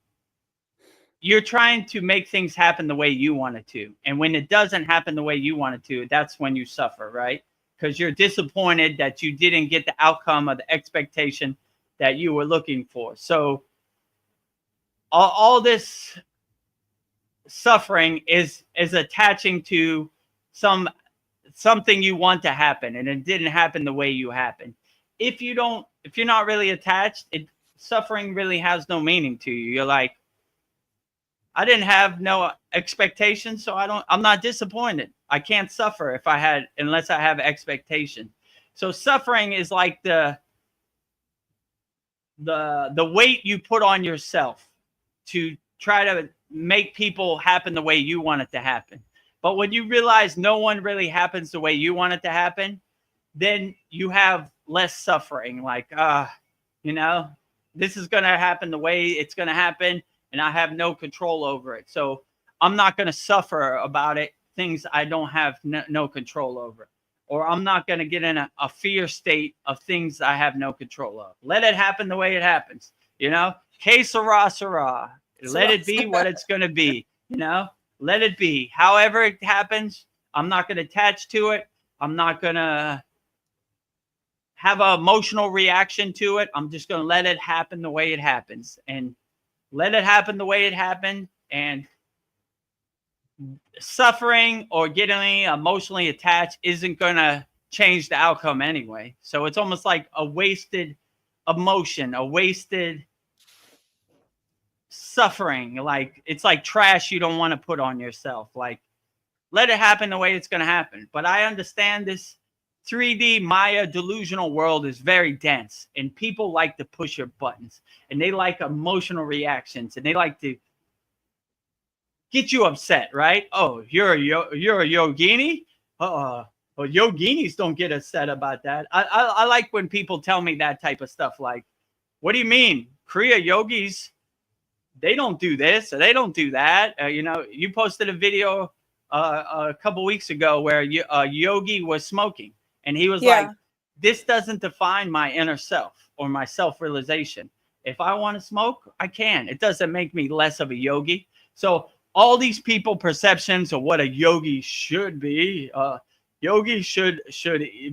Speaker 1: you're trying to make things happen the way you want it to. And when it doesn't happen the way you want it to, that's when you suffer, right? Because you're disappointed that you didn't get the outcome of the expectation that you were looking for. So all this suffering is attaching to something you want to happen, and it didn't happen the way you happened. If you're not really attached, suffering really has no meaning to you. You're like, I didn't have no expectations, so I'm not disappointed. I can't suffer unless I have expectation. So suffering is like the weight you put on yourself to try to make people happen the way you want it to happen. But when you realize no one really happens the way you want it to happen, then you have less suffering. Like, this is going to happen the way it's going to happen, and I have no control over it. So I'm not going to suffer about it, things I don't have no control over. Or I'm not going to get in a fear state of things I have no control of. Let it happen the way it happens. Que sera, sera. Let it be what it's going to be. Let it be. However it happens, I'm not going to attach to it. I'm not going to have an emotional reaction to it. I'm just going to let it happen the way it happens. And let it happen the way it happened. And suffering or getting emotionally attached isn't going to change the outcome anyway. So it's almost like a wasted emotion, a wasted suffering. Like it's like trash you don't want to put on yourself. Like, let it happen the way it's going to happen. But I understand this 3D Maya delusional world is very dense, and people like to push your buttons, and they like emotional reactions, and they like to get you upset, right? Oh, you're a yogini? Well, yoginis don't get upset about that. I like when people tell me that type of stuff. Like, what do you mean? Kriya yogis, they don't do this, or they don't do that. You posted a video a couple weeks ago where a yogi was smoking, and he was like, this doesn't define my inner self or my self-realization. If I want to smoke, I can. It doesn't make me less of a yogi. So all these people perceptions of what a yogi should be, yogi should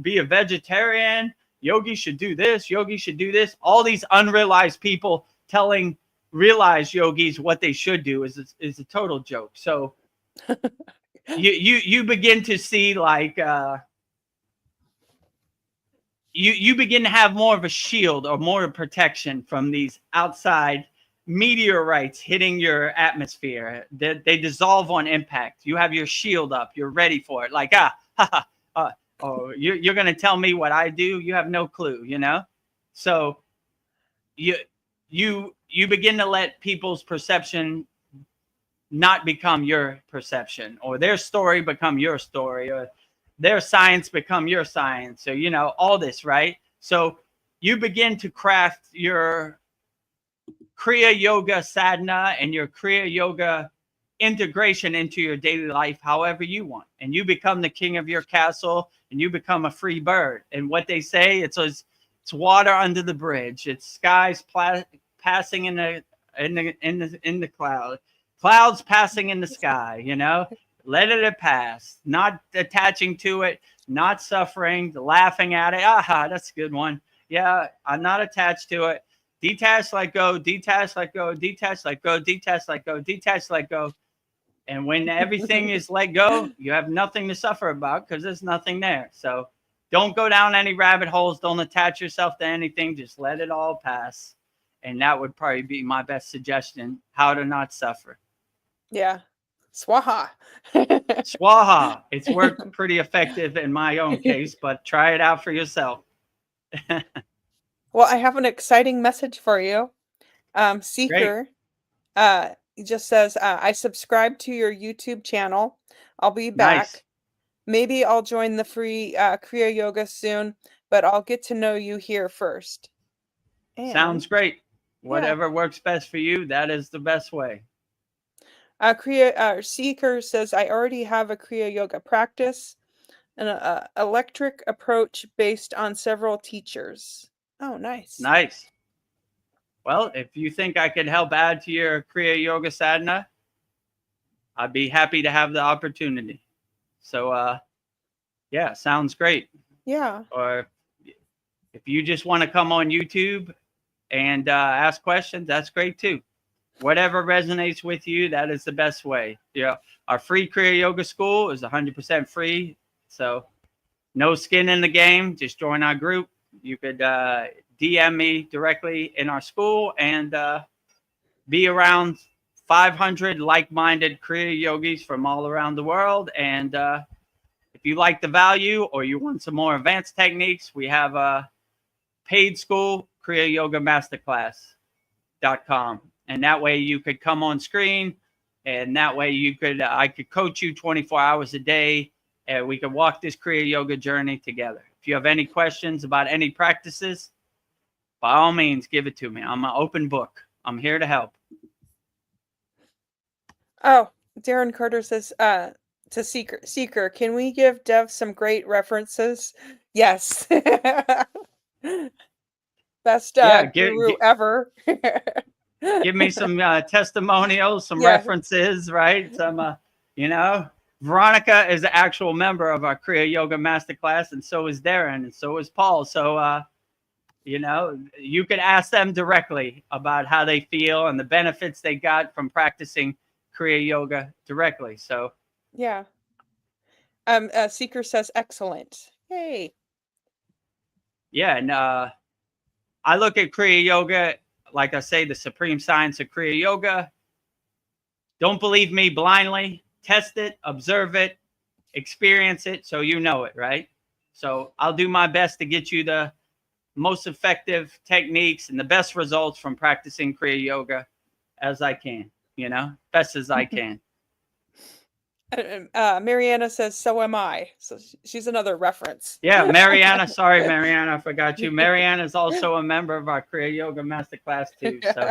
Speaker 1: be a vegetarian, yogi should do this, yogi should do this. All these unrealized people telling realized yogis what they should do is a total joke. So you begin to see like you begin to have more of a shield or more of protection from these outside meteorites hitting your atmosphere. They dissolve on impact. You have your shield up. You're ready for it. Like, oh, you're going to tell me what I do? You have no clue, you know? So you begin to let people's perception not become your perception, or their story become your story, or their science become your science. So, you know, all this, right? So you begin to craft your Kriya Yoga sadhana and your Kriya Yoga integration into your daily life however you want. And you become the king of your castle, and you become a free bird. And what they say, it's water under the bridge. It's skies passing in the clouds passing in the sky, you know? Let it pass, not attaching to it, not suffering, laughing at it. Aha, that's a good one. Yeah, I'm not attached to it. Detach, let go, detach, let go, detach, let go, detach, let go, detach, let go. And when everything is let go, you have nothing to suffer about because there's nothing there. So don't go down any rabbit holes. Don't attach yourself to anything. Just let it all pass. And that would probably be my best suggestion, how to not suffer.
Speaker 2: Yeah. Swaha.
Speaker 1: Swaha. It's worked pretty effective in my own case, but try it out for yourself.
Speaker 2: Well, I have an exciting message for you. Seeker he just says, I subscribe to your YouTube channel. I'll be back.
Speaker 1: Nice.
Speaker 2: Maybe I'll join the free Kriya Yoga soon, but I'll get to know you here first. And,
Speaker 1: sounds great. Whatever works best for you, that is the best way.
Speaker 2: Seeker says, I already have a Kriya Yoga practice, an electric approach based on several teachers. Oh, nice.
Speaker 1: Nice. Well, if you think I could help add to your Kriya Yoga sadhana, I'd be happy to have the opportunity. So, yeah, sounds great.
Speaker 2: Yeah.
Speaker 1: Or if you just want to come on YouTube and ask questions, that's great too. Whatever resonates with you, that is the best way. Yeah, our free Kriya Yoga school is 100% free. So no skin in the game. Just join our group. You could DM me directly in our school and be around 500 like-minded Kriya yogis from all around the world. And if you like the value or you want some more advanced techniques, we have a paid school, kriyayogamasterclass.com. And that way you could come on screen, and that way you could I could coach you 24 hours a day, and we could walk this Kriya Yoga journey together. If you have any questions about any practices, by all means, give it to me. I'm an open book. I'm here to help.
Speaker 2: Oh, Darren Carter says, to Seeker, can we give Dev some great references? Yes. Best guru ever.
Speaker 1: Give me some testimonials, some references, right? Some, you know, Veronica is an actual member of our Kriya Yoga Masterclass, and so is Darren, and so is Paul. So, you know, you could ask them directly about how they feel and the benefits they got from practicing Kriya Yoga directly. So,
Speaker 2: yeah. Seeker says, excellent. Yay.
Speaker 1: Yeah, and I look at Kriya Yoga, like I say, the supreme science of Kriya Yoga. Don't believe me blindly. Test it, observe it, experience it so you know it, right? So I'll do my best to get you the most effective techniques and the best results from practicing Kriya Yoga as I can, you know, best as I can.
Speaker 2: Mariana says, so am I. So she's another reference.
Speaker 1: Yeah, Mariana. Sorry, Mariana, I forgot you. Mariana is also a member of our Kriya Yoga Masterclass too. So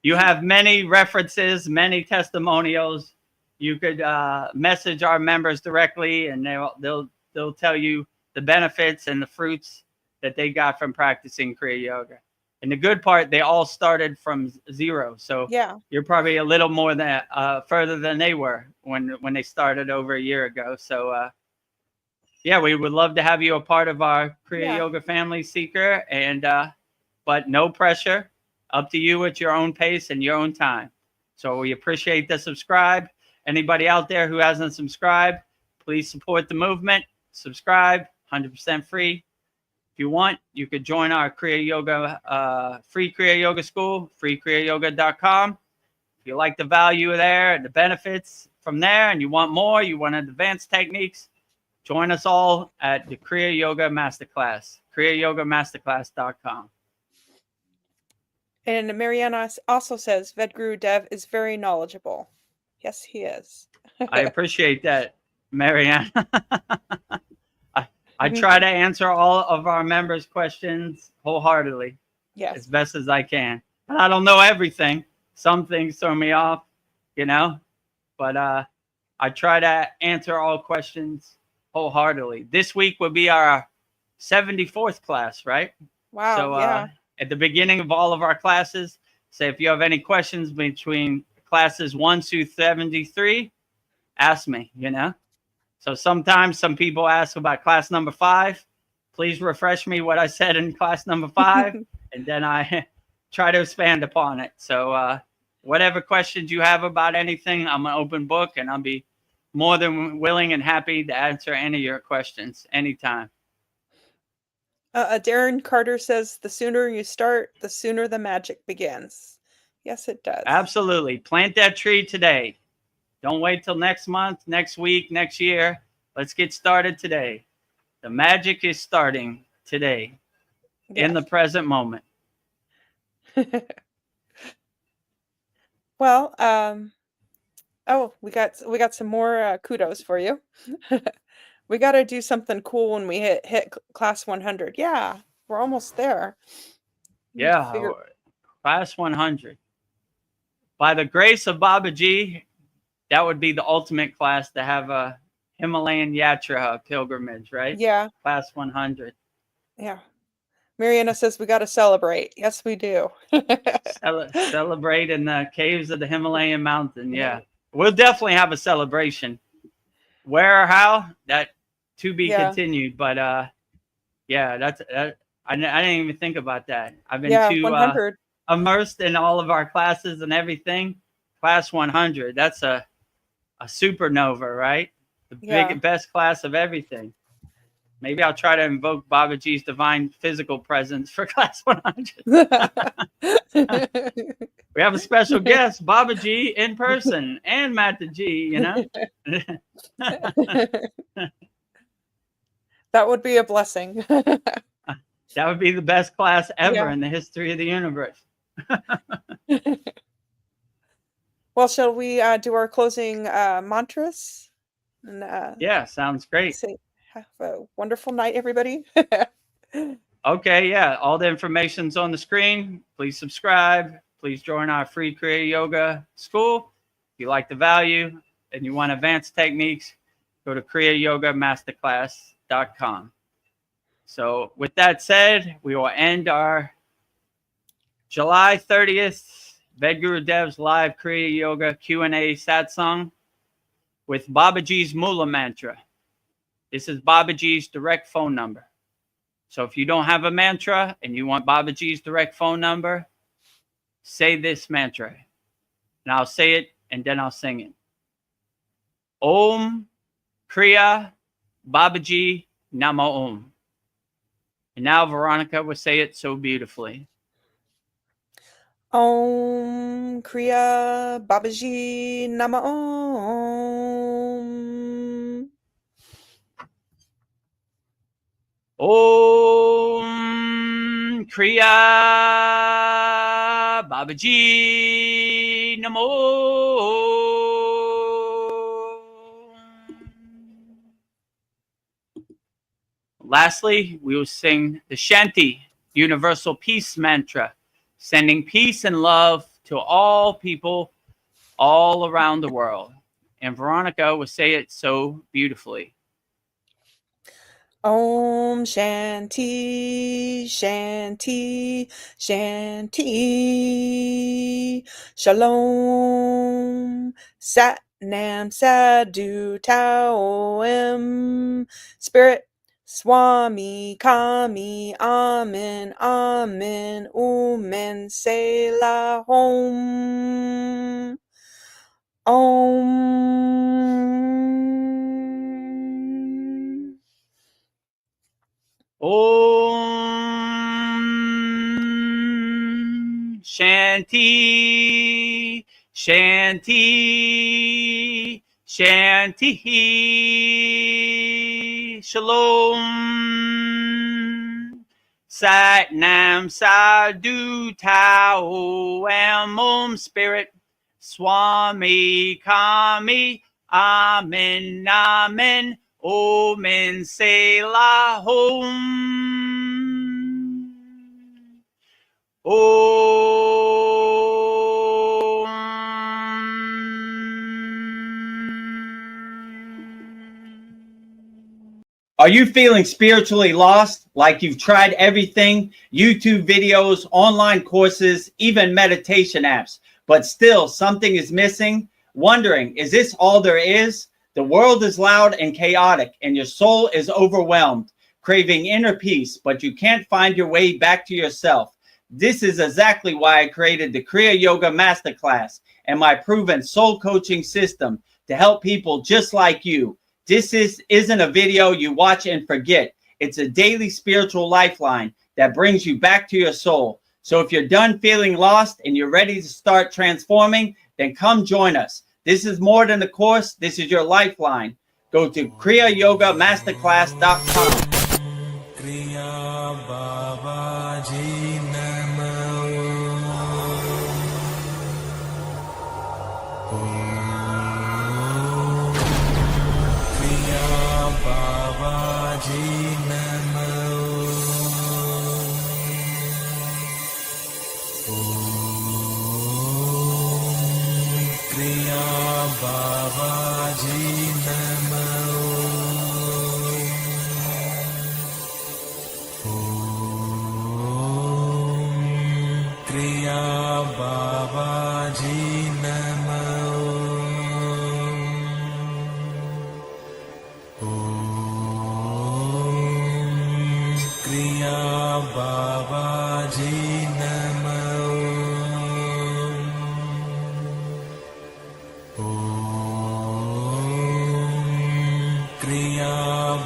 Speaker 1: you have many references, many testimonials. You could message our members directly, and they'll tell you the benefits and the fruits that they got from practicing Kriya Yoga. And the good part, they all started from zero. So
Speaker 2: yeah,
Speaker 1: you're probably a little more than further than they were when they started over a year ago. So yeah, we would love to have you a part of our Kriya Yoga family, Seeker. And but no pressure, up to you at your own pace and your own time. So we appreciate the subscribe. Anybody out there who hasn't subscribed, please support the movement. Subscribe, 100% free. If you want, you could join our Kriya Yoga, free Kriya Yoga school, freekriyayogamasterclass.com. If you like the value there and the benefits from there, and you want more, you want advanced techniques, join us all at the Kriya Yoga Masterclass, kriyayogamasterclass.com.
Speaker 2: And Mariana also says Vedagurudev is very knowledgeable. Yes, he is.
Speaker 1: I appreciate that, Marianne. I try to answer all of our members' questions wholeheartedly,
Speaker 2: yes,
Speaker 1: as best as I can. And I don't know everything. Some things throw me off, you know, but I try to answer all questions wholeheartedly. This week will be our 74th class, right?
Speaker 2: Wow.
Speaker 1: So
Speaker 2: yeah.
Speaker 1: At the beginning of all of our classes, say if you have any questions between classes 1 through 73, ask me, you know. So sometimes some people ask about class number 5. Please refresh me what I said in class number 5, and then I try to expand upon it. So whatever questions you have about anything, I'm an open book, and I'll be more than willing and happy to answer any of your questions anytime.
Speaker 2: Darren Carter says, the sooner you start, the sooner the magic begins. Yes, it does.
Speaker 1: Absolutely. Plant that tree today. Don't wait till next month, next week, next year. Let's get started today. The magic is starting today, in the present moment.
Speaker 2: Well, we got some more kudos for you. We got to do something cool when we hit class 100. Yeah, we're almost there.
Speaker 1: Yeah, class 100. By the grace of Babaji, that would be the ultimate class to have a Himalayan Yatra pilgrimage, right?
Speaker 2: Yeah.
Speaker 1: Class 100.
Speaker 2: Yeah. Mariana says we got to celebrate. Yes, we do.
Speaker 1: Celebrate in the caves of the Himalayan mountain. Yeah. We'll definitely have a celebration. Where or how, that to be continued. But yeah, I didn't even think about that. I've been too immersed in all of our classes and everything. Class 100, that's a supernova, right? The best class of everything. Maybe I'll try to invoke Babaji's divine physical presence for class 100. We have a special guest, Babaji in person, and Mataji, you know?
Speaker 2: That would be a blessing.
Speaker 1: That would be the best class ever in the history of the universe.
Speaker 2: Well, shall we do our closing mantras? And,
Speaker 1: yeah, sounds great.
Speaker 2: Have a wonderful night, everybody.
Speaker 1: Okay, yeah. All the information's on the screen. Please subscribe. Please join our free Kriya Yoga school. If you like the value and you want advanced techniques, go to kriyayogamasterclass.com. So with that said, we will end our July 30th Vedgurudev's live Kriya Yoga Q&A Satsang with Babaji's Mula mantra. This is Babaji's direct phone number. So if you don't have a mantra and you want Babaji's direct phone number, say this mantra. And I'll say it and then I'll sing it. Om Kriya Babaji Nama Om. And now Veronica will say it so beautifully.
Speaker 2: Om Kriya Babaji Nama Om.
Speaker 1: Om Kriya Babaji Namo. Lastly, we will sing the Shanti Universal Peace Mantra, sending peace and love to all people all around the world. And Veronica will say it so beautifully.
Speaker 2: Om Shanti, Shanti, Shanti. Shalom. Sat Nam Sadhu Tao Em. Spirit Swami Kami Amen Amen Umen Selah Hom. Om.
Speaker 1: Om Shanti Shanti Shanti Shalom Sat Nam Sadhu Tao Am Om Spirit Swami Kami Amen Amen Om Selah Om Om. Are you feeling spiritually lost? Like you've tried everything? YouTube videos, online courses, even meditation apps, but still something is missing? Wondering, is this all there is? The world is loud and chaotic, and your soul is overwhelmed, craving inner peace, but you can't find your way back to yourself. This is exactly why I created the Kriya Yoga Masterclass and my proven soul coaching system to help people just like you. This isn't a video you watch and forget. It's a daily spiritual lifeline that brings you back to your soul. So if you're done feeling lost and you're ready to start transforming, then come join us. This is more than a course. This is your lifeline. Go to kriyayogamasterclass.com.
Speaker 4: Kriya Babaji Namo. Kriya Babaji Namo. Kriya Babaji Namo. Kriya Babaji Namo. Kriya Babaji Namo. Kriya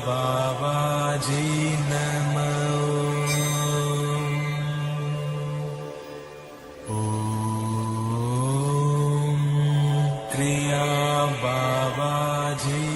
Speaker 4: Babaji Namo. Kriya Babaji